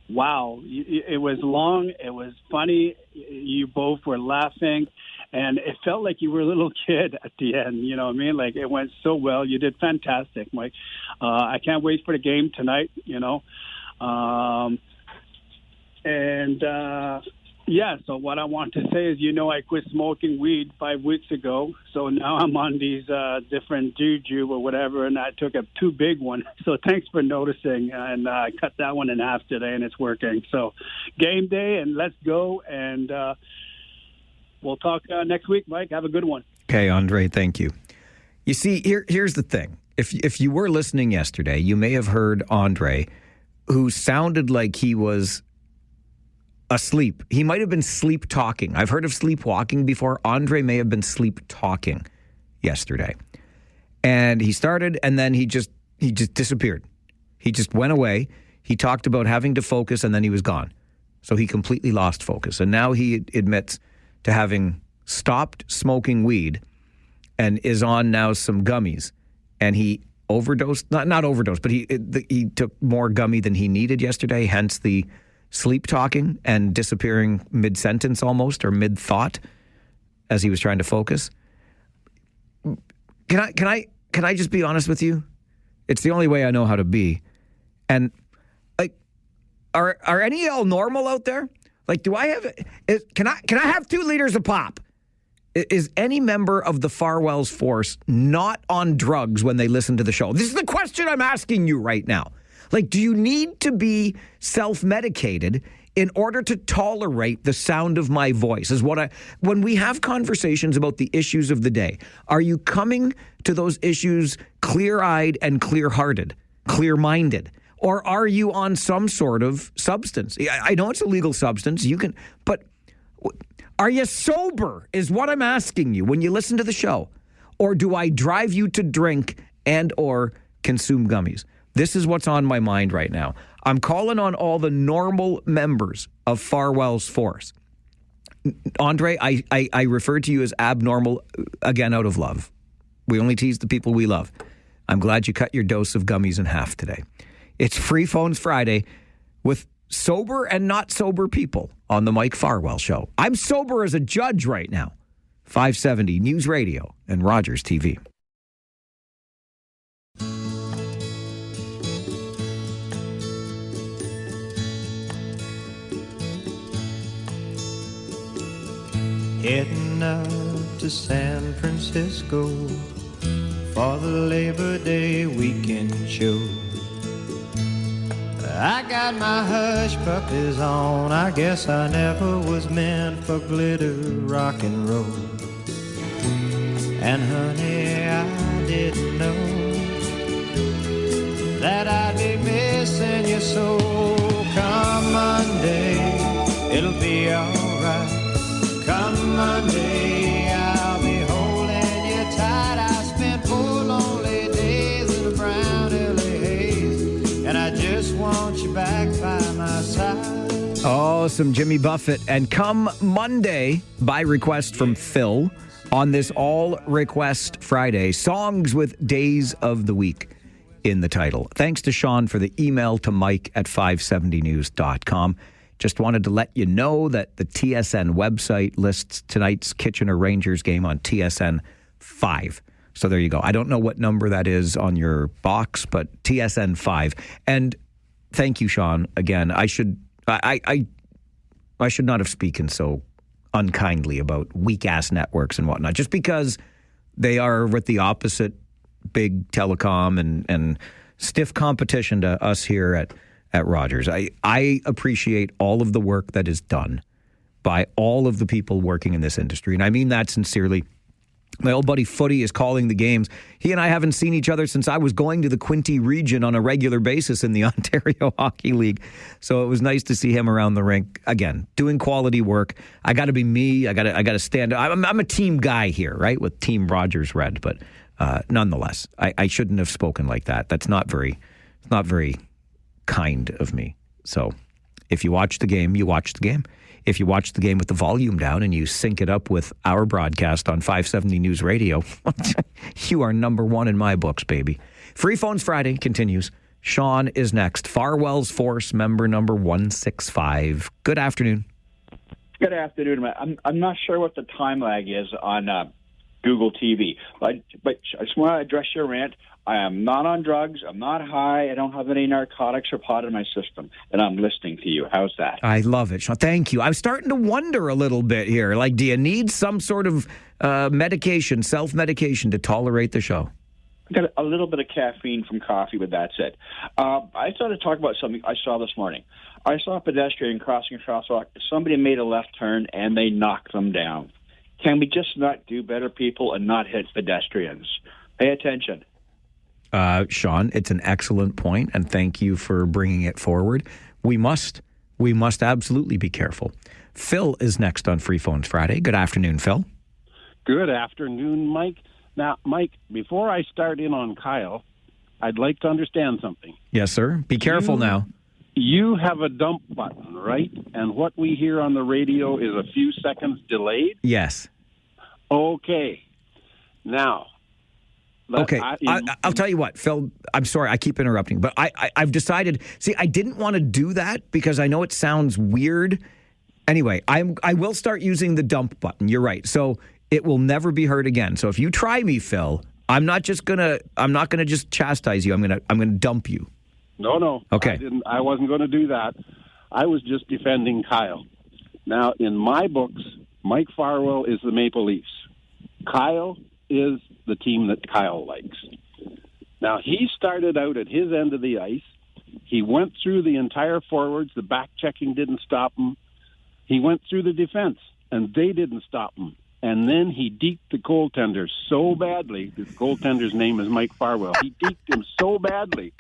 L: Wow. It was long. It was funny. You both were laughing. And it felt like you were a little kid at the end. You know what I mean? Like, it went so well. You did fantastic, Mike. I can't wait for the game tonight, you know. Yeah, so what I want to say is, you know, I quit smoking weed 5 weeks ago. So now I'm on these different juju or whatever, and I took a too big one. So thanks for noticing. And I cut that one in half today, and it's working. So game day, and let's go. And we'll talk next week, Mike. Have a good one.
A: Okay, Andre, thank you. You see, here's the thing. If you were listening yesterday, you may have heard Andre, who sounded like he was asleep. He might have been sleep talking. I've heard of sleepwalking before. Andre may have been sleep talking yesterday. And he started, and then he just disappeared. He just went away. He talked about having to focus, and then he was gone. So he completely lost focus. And now he admits to having stopped smoking weed and is on now some gummies. And he overdosed, not overdosed, but he took more gummy than he needed yesterday, hence the sleep talking and disappearing mid-sentence almost, or mid-thought as he was trying to focus. Can I just be honest with you? It's the only way I know how to be. And like, are any of y'all normal out there? Like, do I have? Can I have 2 liters of pop? Is any member of the Farwell's force not on drugs when they listen to the show? This is the question I'm asking you right now. Like, do you need to be self-medicated in order to tolerate the sound of my voice? When we have conversations about the issues of the day, are you coming to those issues clear-eyed and clear-hearted, clear-minded? Or are you on some sort of substance? I know it's a legal substance. But are you sober is what I'm asking you when you listen to the show. Or do I drive you to drink and or consume gummies? This is what's on my mind right now. I'm calling on all the normal members of Farwell's force. Andre, I refer to you as abnormal, again, out of love. We only tease the people we love. I'm glad you cut your dose of gummies in half today. It's Free Phones Friday with sober and not sober people on the Mike Farwell Show. I'm sober as a judge right now. 570 News Radio and Rogers TV.
M: Heading up to San Francisco for the Labor Day weekend show. I got my hush puppies on. I guess I never was meant for glitter rock and roll. And honey, I didn't know that I'd be missing you so. Come Monday, it'll be alright. Come Monday, I'll be holding you tight. I spent 4 lonely days in a brown LA haze, and I just want you back by my side.
A: Oh, some Jimmy Buffett. And come Monday, by request from Phil, on this All Request Friday, songs with days of the week in the title. Thanks to Sean for the email to Mike at 570news.com. Just wanted to let you know that the TSN website lists tonight's Kitchener Rangers game on TSN 5. So there you go. I don't know what number that is on your box, but TSN 5. And thank you, Sean. Again, I should not have spoken so unkindly about weak-ass networks and whatnot, just because they are with the opposite big telecom and stiff competition to us here at Rogers. I appreciate all of the work that is done by all of the people working in this industry, and I mean that sincerely. My old buddy Footy is calling the games. He and I haven't seen each other since I was going to the Quinte Region on a regular basis in the Ontario Hockey League. So it was nice to see him around the rink again, doing quality work. I got to be me. I got to stand. I'm a team guy here, right, with Team Rogers Red. But nonetheless, I shouldn't have spoken like that. That's not very kind of me. So if you watch the game, you watch the game. If you watch the game with the volume down and you sync it up with our broadcast on 570 News Radio, you are number one in my books, baby. Free Phones Friday continues. Sean is next. Farwell's Force member number 165. Good afternoon.
S: Good afternoon. I'm not sure what the time lag is on Google TV, but I just want to address your rant. I am not on drugs. I'm not high. I don't have any narcotics or pot in my system. And I'm listening to you. How's that?
A: I love it, Sean. Thank you. I'm starting to wonder a little bit here. Like, do you need some sort of medication, self-medication to tolerate the show?
S: I got a little bit of caffeine from coffee, but that's it. I started talking about something I saw this morning. I saw a pedestrian crossing a crosswalk. Somebody made a left turn, and they knocked them down. Can we just not do better, people, and not hit pedestrians? Pay attention.
A: Sean, it's an excellent point, and thank you for bringing it forward. We must absolutely be careful. Phil is next on Free Phones Friday. Good afternoon, Phil.
N: Good afternoon, Mike. Now, Mike, before I start in on Kyle, I'd like to understand something.
A: Yes, sir. Be careful now.
N: You have a dump button, right? And what we hear on the radio is a few seconds delayed?
A: Yes.
N: Okay. Now...
A: Okay, I'll tell you what, Phil, I'm sorry, I keep interrupting, but I've decided, I didn't want to do that because I know it sounds weird. Anyway, I will start using the dump button. You're right. So it will never be heard again. So if you try me, Phil, I'm not gonna just chastise you. I'm gonna dump you.
N: No.
A: Okay.
N: I wasn't going to do that. I was just defending Kyle. Now, in my books, Mike Farwell is the Maple Leafs. Kyle is the team that Kyle likes. Now, he started out at his end of the ice. He went through the entire forwards. The back checking didn't stop him. He went through the defense, and they didn't stop him. And then he deked the goaltender so badly. The goaltender's name is Mike Farwell. He deked him so badly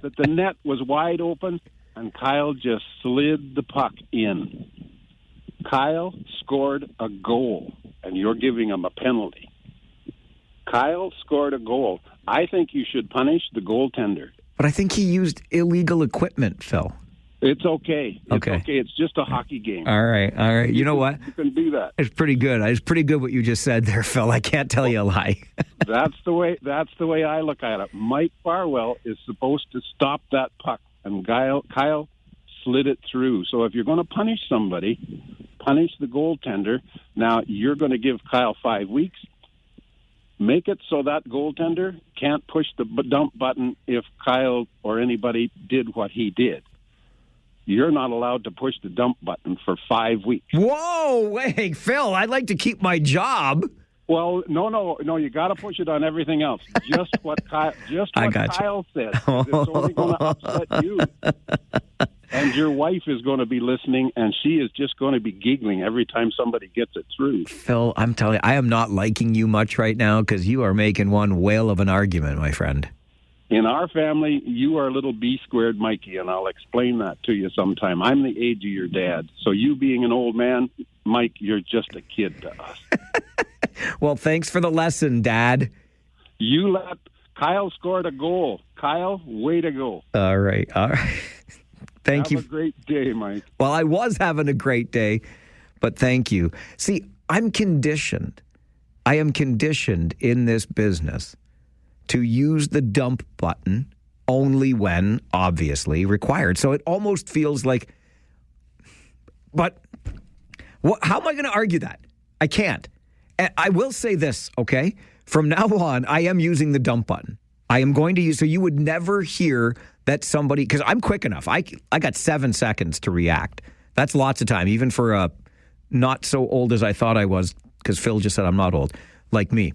N: that the net was wide open, and Kyle just slid the puck in. Kyle scored a goal, and you're giving him a penalty. Kyle scored a goal. I think you should punish the goaltender.
A: But I think he used illegal equipment, Phil.
N: It's okay. It's okay. It's just a hockey game.
A: All right. You know what?
N: You can do that.
A: It's pretty good. It's pretty good what you just said there, Phil. I can't tell you a lie.
N: That's the way I look at it. Mike Farwell is supposed to stop that puck, and Kyle slid it through. So if you're going to punish somebody, punish the goaltender. Now, you're going to give Kyle 5 weeks. Make it so that goaltender can't push the dump button if Kyle or anybody did what he did. You're not allowed to push the dump button for 5 weeks.
A: Whoa, wait, Phil, I'd like to keep my job.
N: Well, no, you got to push it on everything else. Just what Kyle said. It's only going to upset you. And your wife is going to be listening, and she is just going to be giggling every time somebody gets it through.
A: Phil, I'm telling you, I am not liking you much right now because you are making one whale of an argument, my friend.
N: In our family, you are a little B-squared Mikey, and I'll explain that to you sometime. I'm the age of your dad. So you being an old man, Mike, you're just a kid to us.
A: Well, thanks for the lesson, Dad.
N: Kyle scored a goal. Kyle, way to go.
A: All right. Thank you.
N: Have a great day, Mike.
A: Well, I was having a great day, but thank you. See, I am conditioned in this business to use the dump button only when, obviously, required. So it almost feels like, but how am I going to argue that? I can't. And I will say this, okay? From now on, I am using the dump button. I am going to use, so you would never hear that somebody, because I'm quick enough. I got 7 seconds to react. That's lots of time, even for a not so old as I thought I was, because Phil just said I'm not old, like me.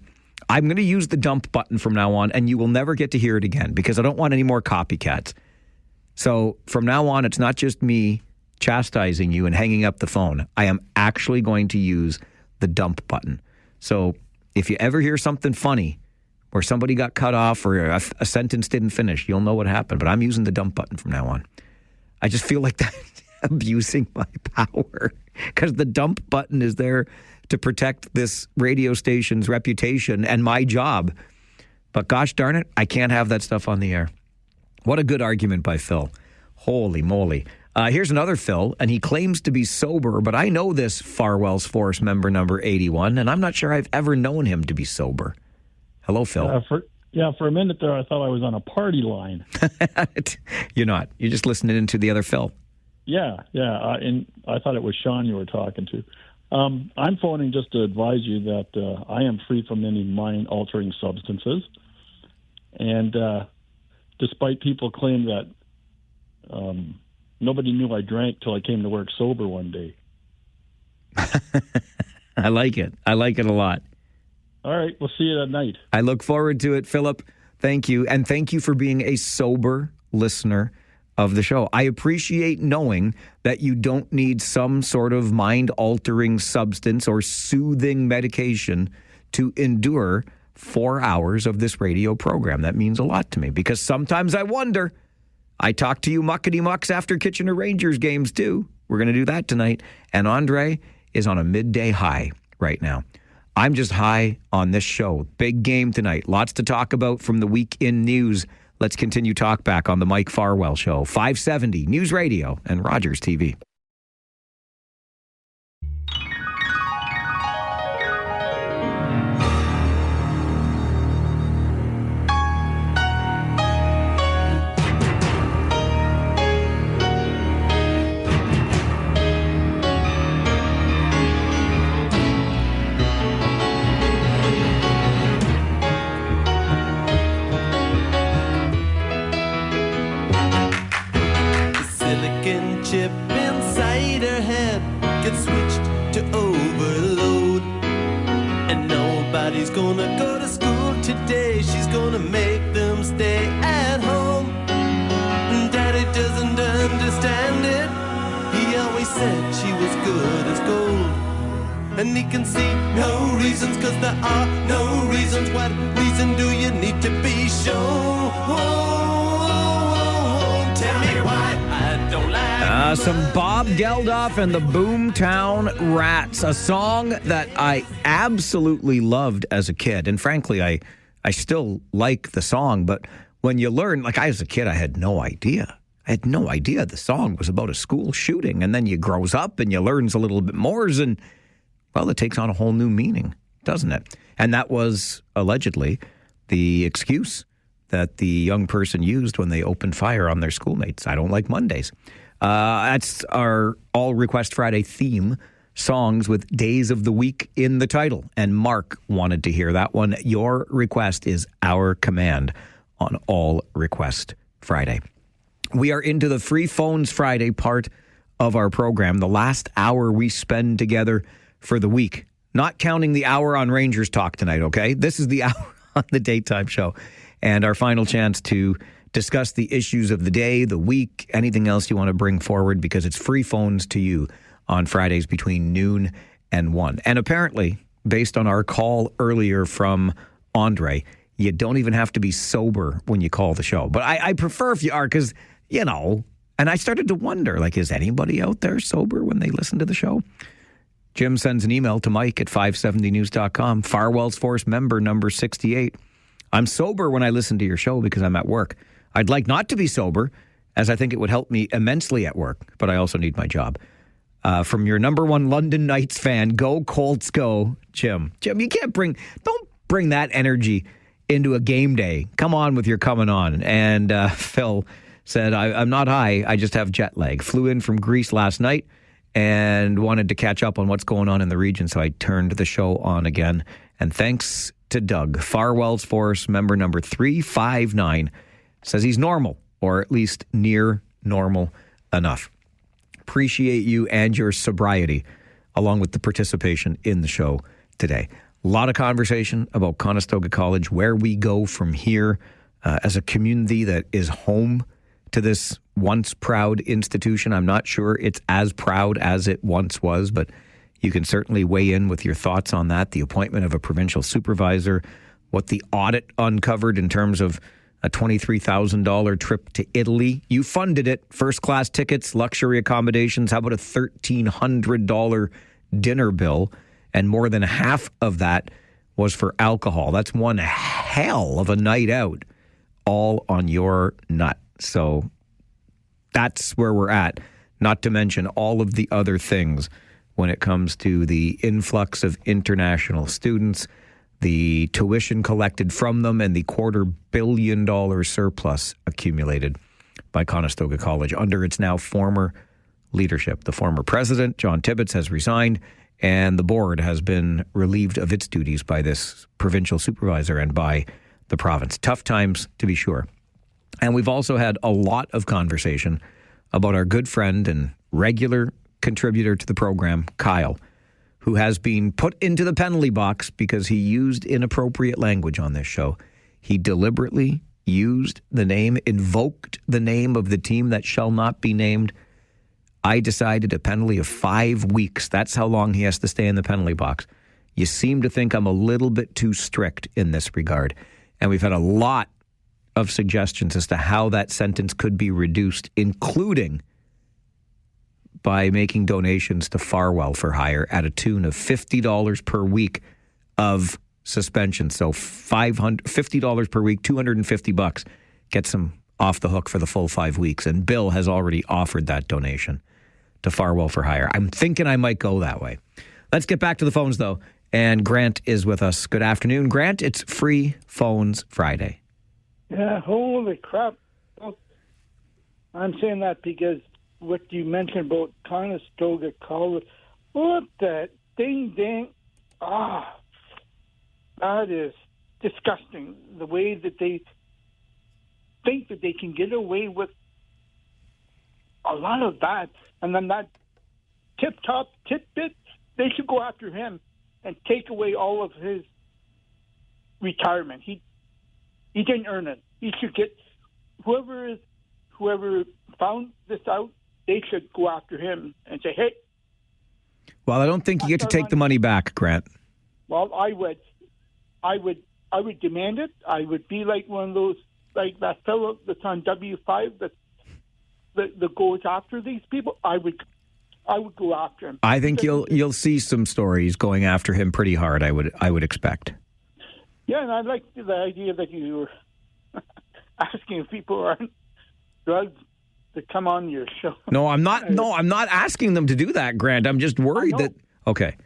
A: I'm going to use the dump button from now on, and you will never get to hear it again because I don't want any more copycats. So from now on, it's not just me chastising you and hanging up the phone. I am actually going to use the dump button. So if you ever hear something funny or somebody got cut off or a sentence didn't finish, you'll know what happened. But I'm using the dump button from now on. I just feel like that's abusing my power because the dump button is there to protect this radio station's reputation and my job. But gosh darn it, I can't have that stuff on the air. What a good argument by Phil. Holy moly. Here's another Phil, and he claims to be sober, but I know this Farwell's Force member number 81, and I'm not sure I've ever known him to be sober. Hello, Phil.
K: For a minute there, I thought I was on a party line.
A: You're not. You're just listening into the other Phil.
K: Yeah. And I thought it was Sean you were talking to. I'm phoning just to advise you that I am free from any mind-altering substances. And despite people claim that nobody knew I drank till I came to work sober one day.
A: I like it. I like it a lot.
K: All right. We'll see you at night.
A: I look forward to it, Philip. Thank you. And thank you for being a sober listener of the show. I appreciate knowing that you don't need some sort of mind-altering substance or soothing medication to endure 4 hours of this radio program. That means a lot to me because sometimes I wonder. I talk to you muckety-mucks after Kitchener Rangers games too. We're going to do that tonight. And Andre is on a midday high right now. I'm just high on this show. Big game tonight. Lots to talk about from the week in news. Let's continue Talkback on the Mike Farwell Show. 570 News Radio and Rogers TV.
O: Chip inside gonna go to school today. She's gonna make them stay at home. Daddy doesn't understand it. He always said she was good as gold. And he can see no reasons, cause there are no reasons. What reason do you need to be shown? Tell me why I don't like
A: some Bob Geldof and the Boomtown Rats, a song that I absolutely loved as a kid. And frankly, I still like the song, but when you learn, like as a kid, I had no idea. I had no idea the song was about a school shooting. And then you grows up and you learns a little bit more, and well, it takes on a whole new meaning, doesn't it? And that was allegedly the excuse that the young person used when they opened fire on their schoolmates. I don't like Mondays. That's our All Request Friday theme, songs with days of the week in the title. And Mark wanted to hear that one. Your request is our command on All Request Friday. We are into the Free Phones Friday part of our program, the last hour we spend together for the week. Not counting the hour on Rangers Talk tonight, okay? This is the hour on the daytime show. And our final chance to discuss the issues of the day, the week, anything else you want to bring forward, because it's free phones to you on Fridays between noon and 1. And apparently, based on our call earlier from Andre, you don't even have to be sober when you call the show. But I prefer if you are, because, you know, and I started to wonder, like, is anybody out there sober when they listen to the show? Jim sends an email to Mike at 570news.com. Farwell's Force member number 68. I'm sober when I listen to your show because I'm at work. I'd like not to be sober, as I think it would help me immensely at work, but I also need my job. From your number one London Knights fan, go Colts go, Jim. Jim, you can't don't bring that energy into a game day. Come on with your coming on. And Phil said, I'm not high, I just have jet lag. Flew in from Greece last night and wanted to catch up on what's going on in the region, so I turned the show on again. And thanks to Doug, Farwell's Force member number 359, says he's normal, or at least near normal enough. Appreciate you and your sobriety, along with the participation in the show today. A lot of conversation about Conestoga College, where we go from here as a community that is home to this once proud institution. I'm not sure it's as proud as it once was, but you can certainly weigh in with your thoughts on that. The appointment of a provincial supervisor, what the audit uncovered in terms of a $23,000 trip to Italy. You funded it. First class tickets, luxury accommodations. How about a $1,300 dinner bill? And more than half of that was for alcohol. That's one hell of a night out, all on your nut. So that's where we're at, not to mention all of the other things when it comes to the influx of international students, the tuition collected from them, and the $250 million surplus accumulated by Conestoga College under its now former leadership. The former president, John Tibbetts, has resigned, and the board has been relieved of its duties by this provincial supervisor and by the province. Tough times, to be sure. And we've also had a lot of conversation about our good friend and regular contributor to the program, Kyle, who has been put into the penalty box because he used inappropriate language on this show. He deliberately used the name, invoked the name of the team that shall not be named. I decided a penalty of 5 weeks. That's how long he has to stay in the penalty box. You seem to think I'm a little bit too strict in this regard. And we've had a lot of suggestions as to how that sentence could be reduced, including by making donations to Farwell for Hire at a tune of $50 per week of suspension. So $50 per week, $250 gets him off the hook for the full 5 weeks. And Bill has already offered that donation to Farwell for Hire. I'm thinking I might go that way. Let's get back to the phones, though. And Grant is with us. Good afternoon, Grant. It's Free Phones Friday.
P: Yeah, holy crap. I'm saying that because what you mentioned about Conestoga College, what the ding. That is disgusting. The way that they think that they can get away with a lot of that. And then that tip-top tidbit, they should go after him and take away all of his retirement. He didn't earn it. He should get whoever found this out. They should go after him and say, "Hey."
A: Well, I don't think you get to take the money back, Grant.
P: Well, I would demand it. I would be like one of those, like that fellow that's on W5 that goes after these people. I would go after him.
A: I think you'll see some stories going after him pretty hard. I would expect.
P: Yeah, and I like the idea that you were asking if people are on drugs to come on your show.
A: No, I'm not. No, I'm not asking them to do that, Grant. I'm just worried that. Okay,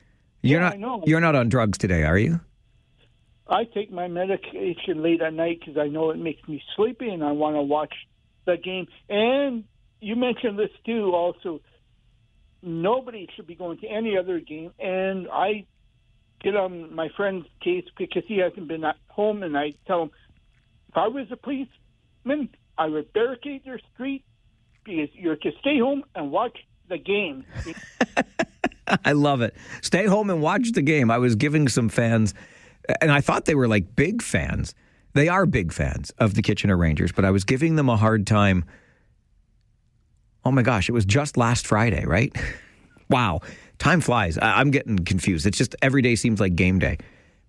P: I know.
A: You're not on drugs today, are you?
P: I take my medication late at night because I know it makes me sleepy and I want to watch the game. And you mentioned this too. Also, nobody should be going to any other game. And I get on my friend's case because he hasn't been at home, and I tell him, if I was a policeman, I would barricade their street because you're to stay home and watch the game.
A: I love it. Stay home and watch the game. I was giving some fans, and I thought they were like big fans. They are big fans of the Kitchener Rangers, but I was giving them a hard time. Oh my gosh, it was just last Friday, right? Wow. Time flies. I'm getting confused. It's just every day seems like game day.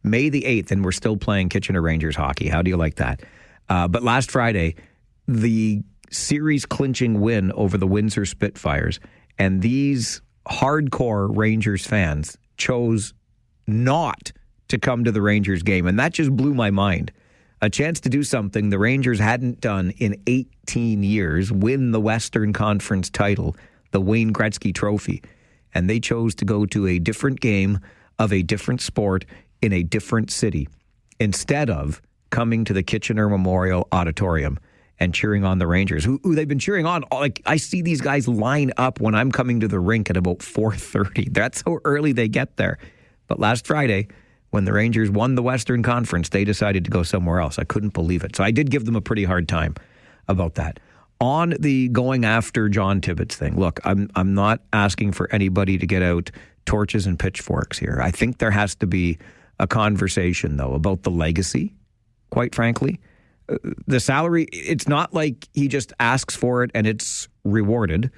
A: May the 8th, and we're still playing Kitchener Rangers hockey. How do you like that? But last Friday, the series clinching win over the Windsor Spitfires, and these hardcore Rangers fans chose not to come to the Rangers game, and that just blew my mind. A chance to do something the Rangers hadn't done in 18 years, win the Western Conference title, the Wayne Gretzky Trophy, and they chose to go to a different game of a different sport in a different city instead of coming to the Kitchener Memorial Auditorium and cheering on the Rangers, who they've been cheering on. Like, I see these guys line up when I'm coming to the rink at about 4:30. That's how early they get there. But last Friday, when the Rangers won the Western Conference, they decided to go somewhere else. I couldn't believe it. So I did give them a pretty hard time about that. On the going after John Tibbetts thing, look, I'm not asking for anybody to get out torches and pitchforks here. I think there has to be a conversation, though, about the legacy, quite frankly. The salary, it's not like he just asks for it and it's rewarded.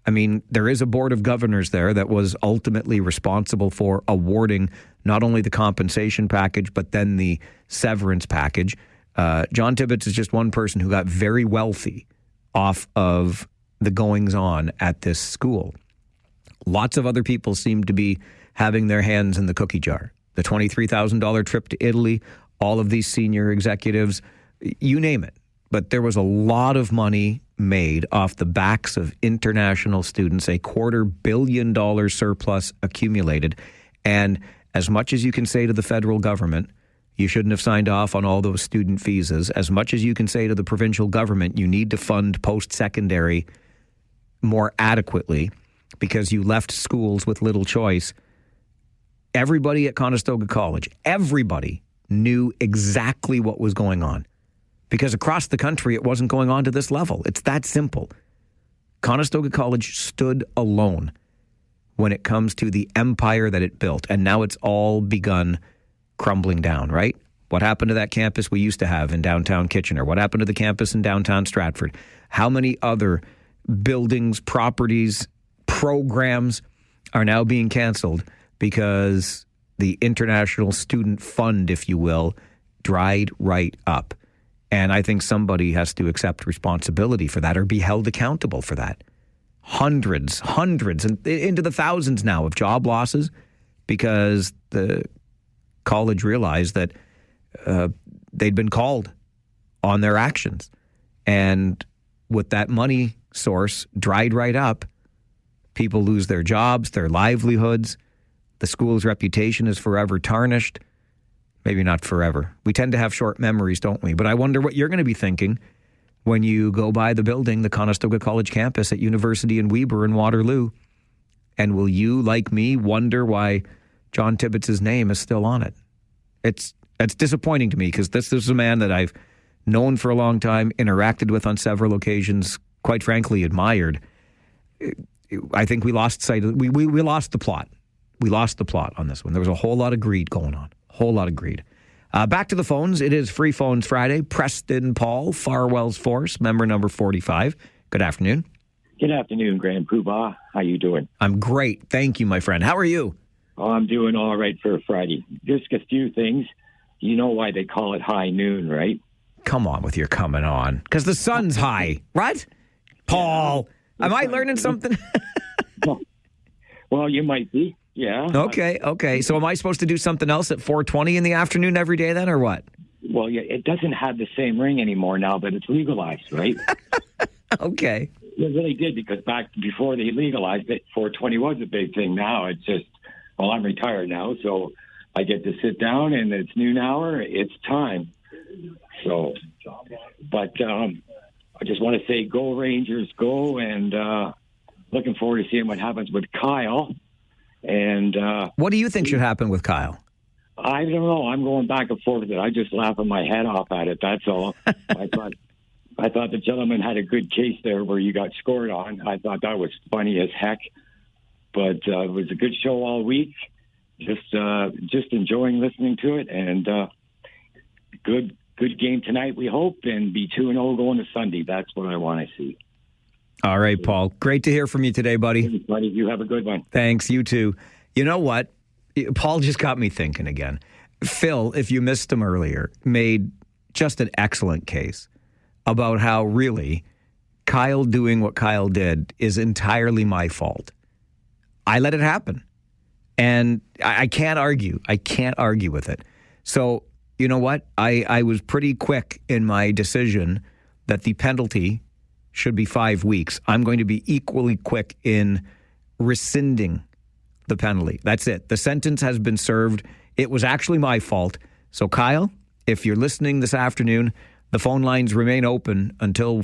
A: I mean, there is a board of governors there that was ultimately responsible for awarding not only the compensation package, but then the severance package. John Tibbetts is just one person who got very wealthy off of the goings-on at this school. Lots of other people seem to be having their hands in the cookie jar. The $23,000 trip to Italy, all of these senior executives, you name it. But there was a lot of money made off the backs of international students, a $250 million surplus accumulated. And as much as you can say to the federal government, you shouldn't have signed off on all those student visas, as much as you can say to the provincial government, you need to fund post-secondary more adequately because you left schools with little choice. Everybody at Conestoga College, everybody knew exactly what was going on. Because across the country, it wasn't going on to this level. It's that simple. Conestoga College stood alone when it comes to the empire that it built. And now it's all begun crumbling down, right? What happened to that campus we used to have in downtown Kitchener? What happened to the campus in downtown Stratford? How many other buildings, properties, programs are now being canceled because the International Student Fund, if you will, dried right up? And I think somebody has to accept responsibility for that or be held accountable for that. Hundreds, and into the thousands now of job losses because the college realized that they'd been called on their actions. And with that money source dried right up, people lose their jobs, their livelihoods. The school's reputation is forever tarnished. Maybe not forever. We tend to have short memories, don't we? But I wonder what you're going to be thinking when you go by the building, the Conestoga College campus at University and Weber in Waterloo. And will you, like me, wonder why John Tibbetts' name is still on it? It's disappointing to me because this is a man that I've known for a long time, interacted with on several occasions, quite frankly, admired. I think we lost sight of we lost the plot. We lost the plot on this one. There was a whole lot of greed going on. Whole lot of greed. Back to the phones. It is Free Phones Friday. Preston Paul, Farwell's Force, member number 45. Good afternoon.
Q: Good afternoon, Grand Poobah. How you doing?
A: I'm great. Thank you, my friend. How are you?
Q: Oh, I'm doing all right for a Friday. Just a few things. You know why they call it high noon, right?
A: Come on with your coming on. Because the sun's high. What? Paul, am I learning something?
Q: Well, you might be. Yeah.
A: Okay. So am I supposed to do something else at 4:20 in the afternoon every day then, or what?
Q: Well, yeah, it doesn't have the same ring anymore now that it's legalized, right?
A: Okay.
Q: It really did, because back before they legalized it, 4:20 was a big thing. Now it's just, well, I'm retired now, so I get to sit down and it's noon hour. It's time. So, but I just want to say, go Rangers, go, and looking forward to seeing what happens with Kyle. And
A: what do you think should happen with Kyle?
Q: I don't know. I'm going back and forth with it. I just laughing my head off at it. That's all. I thought the gentleman had a good case there where you got scored on. I thought that was funny as heck. But it was a good show all week. Just enjoying listening to it, and good game tonight, we hope, and be 2-0 going to Sunday. That's what I want to see.
A: All right, Paul. Great to hear from you today, buddy.
Q: Thanks, buddy. You have a good one.
A: Thanks. You too. You know what? Paul just got me thinking again. Phil, if you missed him earlier, made just an excellent case about how really Kyle doing what Kyle did is entirely my fault. I let it happen. And I can't argue. I can't argue with it. So, you know what? I was pretty quick in my decision that the penalty should be 5 weeks. I'm going to be equally quick in rescinding the penalty. That's it. The sentence has been served. It was actually my fault. So, Kyle, if you're listening this afternoon, the phone lines remain open until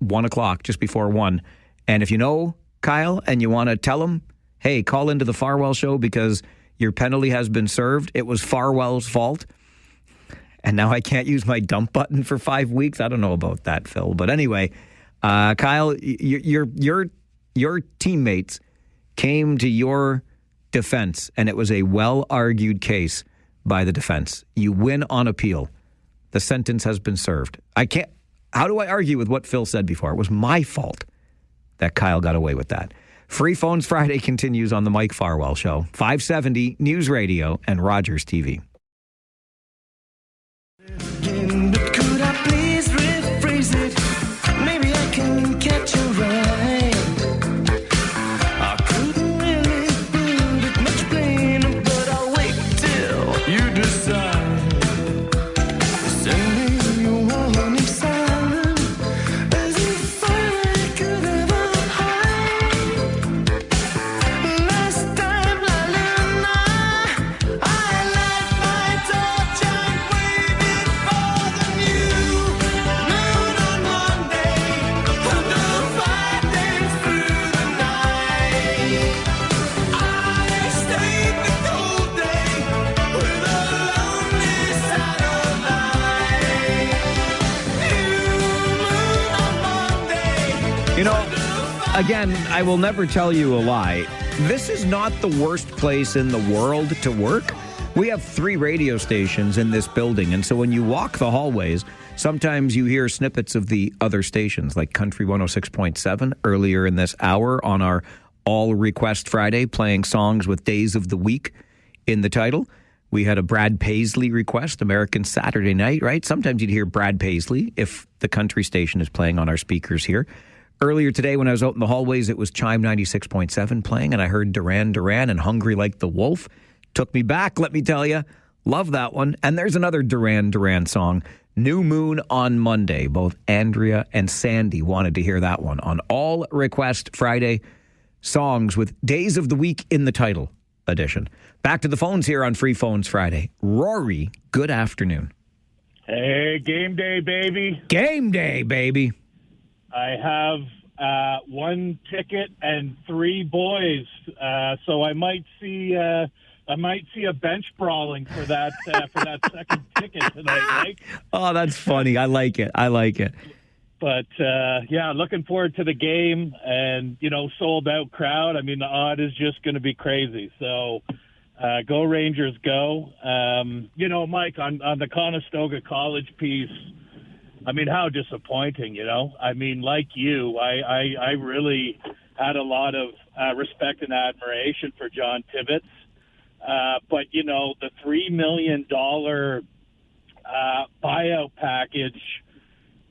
A: 1 o'clock, just before 1. And if you know Kyle and you want to tell him, hey, call into the Farwell show because your penalty has been served. It was Farwell's fault. And now I can't use my dump button for 5 weeks. I don't know about that, Phil. But anyway, Kyle, your teammates came to your defense, and it was a well-argued case by the defense. You win on appeal. The sentence has been served. How do I argue with what Phil said before? It was my fault that Kyle got away with that. Free Phones Friday continues on the Mike Farwell Show, 570 News Radio and Rogers TV.
M: Could I please rephrase it? Maybe I can catch you right. I couldn't really put it much plainer, but I'll wait till you decide. Send me your warning silence, as if I could ever hide. Last time, I let my touch and waited for the new moon on Monday, the 5 days through the night. I stayed the cold day with a lonely satellite. New moon on Monday.
A: You know, again, I will never tell you a lie. This is not the worst place in the world to work. We have 3 radio stations in this building, and so when you walk the hallways, sometimes you hear snippets of the other stations, like Country 106.7 earlier in this hour on our All Request Friday, playing songs with days of the week in the title. We had a Brad Paisley request, American Saturday Night, right? Sometimes you'd hear Brad Paisley if the country station is playing on our speakers here. Earlier today, when I was out in the hallways, it was Chime 96.7 playing, and I heard Duran Duran and Hungry Like the Wolf. Took me back, let me tell you. Love that one. And there's another Duran Duran song, New Moon on Monday. Both Andrea and Sandy wanted to hear that one on All Request Friday, songs with days of the week in the title edition. Back to the phones here on Free Phones Friday. Rory, good afternoon.
R: Hey, game day, baby.
A: Game day, baby.
R: I have 1 ticket and 3 boys, so I might see a bench brawling for that second ticket tonight, right?
A: Oh, that's funny. I like it.
R: But yeah, looking forward to the game, and sold out crowd. I mean, the odd is just going to be crazy. So Go Rangers, go. Mike, on the Conestoga College piece, I mean, how disappointing, I mean, like you, I really had a lot of respect and admiration for John Tibbetts. But, the $3 million buyout package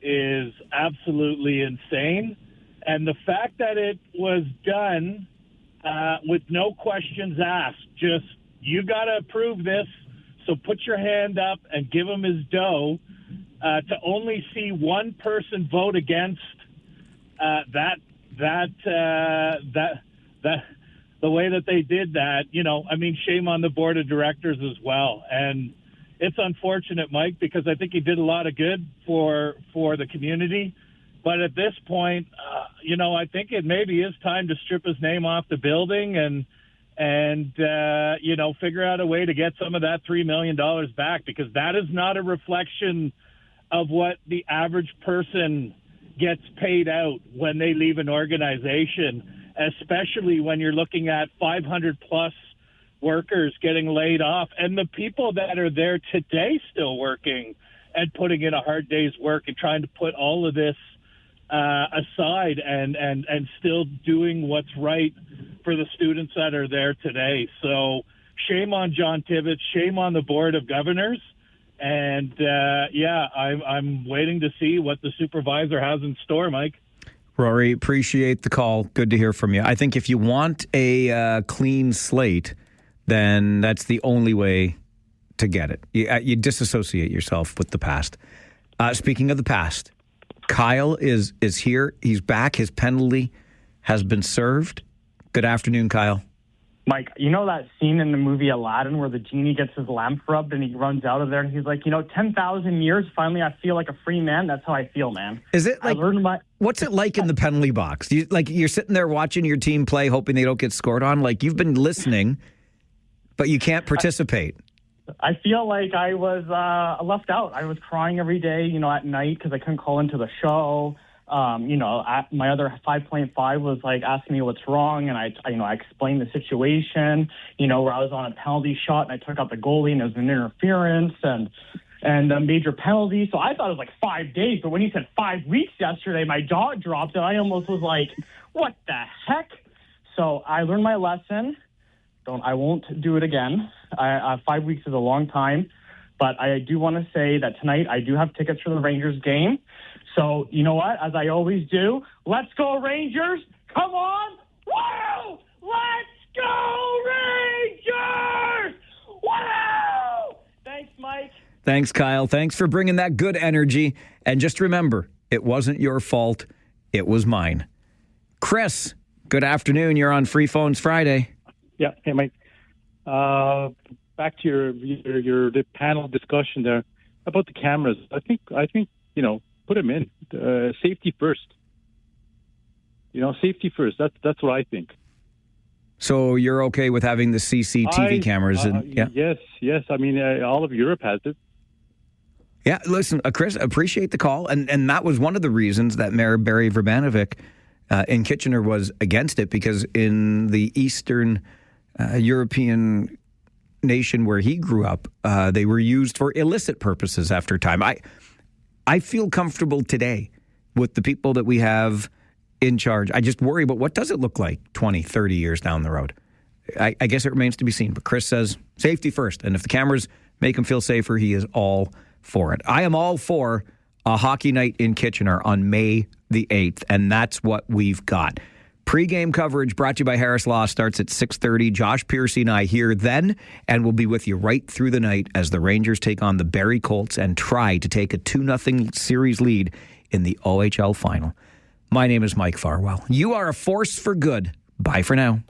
R: is absolutely insane. And the fact that it was done with no questions asked, just, you got to approve this, so put your hand up and give him his dough, to only see one person vote against the way that they did that, I mean, shame on the board of directors as well. And it's unfortunate, Mike, because I think he did a lot of good for the community. But at this point, I think it maybe is time to strip his name off the building and figure out a way to get some of that $3 million back, because that is not a reflection of what the average person gets paid out when they leave an organization, especially when you're looking at 500 plus workers getting laid off, and the people that are there today still working and putting in a hard day's work and trying to put all of this aside and still doing what's right for the students that are there today. So shame on John Tibbetts, shame on the Board of Governors. And, I'm waiting to see what the supervisor has in store, Mike.
A: Rory, appreciate the call. Good to hear from you. I think if you want a clean slate, then that's the only way to get it. You disassociate yourself with the past. Speaking of the past, Kyle is here. He's back. His penalty has been served. Good afternoon, Kyle.
T: Mike, you know that scene in the movie Aladdin where the genie gets his lamp rubbed and he runs out of there and he's like, 10,000 years, finally I feel like a free man? That's how I feel, man.
A: Is it like, what's it like in the penalty box? You're sitting there watching your team play, hoping they don't get scored on? Like, you've been listening, but you can't participate.
T: I feel like I was left out. I was crying every day, at night because I couldn't call into the show. My other 5.5 was like asking me what's wrong, and I explained the situation, where I was on a penalty shot and I took out the goalie and it was an interference and a major penalty. So I thought it was like 5 days, but when he said 5 weeks yesterday, my jaw dropped and I almost was like, what the heck? So I learned my lesson. I won't do it again. 5 weeks is a long time, but I do want to say that tonight I do have tickets for the Rangers game. So, you know what? As I always do, let's go Rangers! Come on! Woo! Let's go Rangers! Woo! Thanks, Mike.
A: Thanks, Kyle. Thanks for bringing that good energy. And just remember, it wasn't your fault. It was mine. Chris, good afternoon. You're on Free Phones Friday.
U: Yeah. Hey, Mike. Back to your the panel discussion there about the cameras. I think put them in. Safety first. Safety first. That's what I think.
A: So you're okay with having the CCTV cameras?
U: Yes. I mean, all of Europe has it.
A: Yeah, listen, Chris, appreciate the call. And that was one of the reasons that Mayor Barry Verbanovic in Kitchener was against it, because in the Eastern European nation where he grew up, they were used for illicit purposes after time. I feel comfortable today with the people that we have in charge. I just worry about what does it look like 20, 30 years down the road. I guess it remains to be seen. But Chris says safety first. And if the cameras make him feel safer, he is all for it. I am all for a hockey night in Kitchener on May the 8th. And that's what we've got. Pre-game coverage brought to you by Harris Law starts at 6:30. Josh Piercy and I here then, and we'll be with you right through the night as the Rangers take on the Barrie Colts and try to take a 2-0 series lead in the OHL final. My name is Mike Farwell. You are a force for good. Bye for now.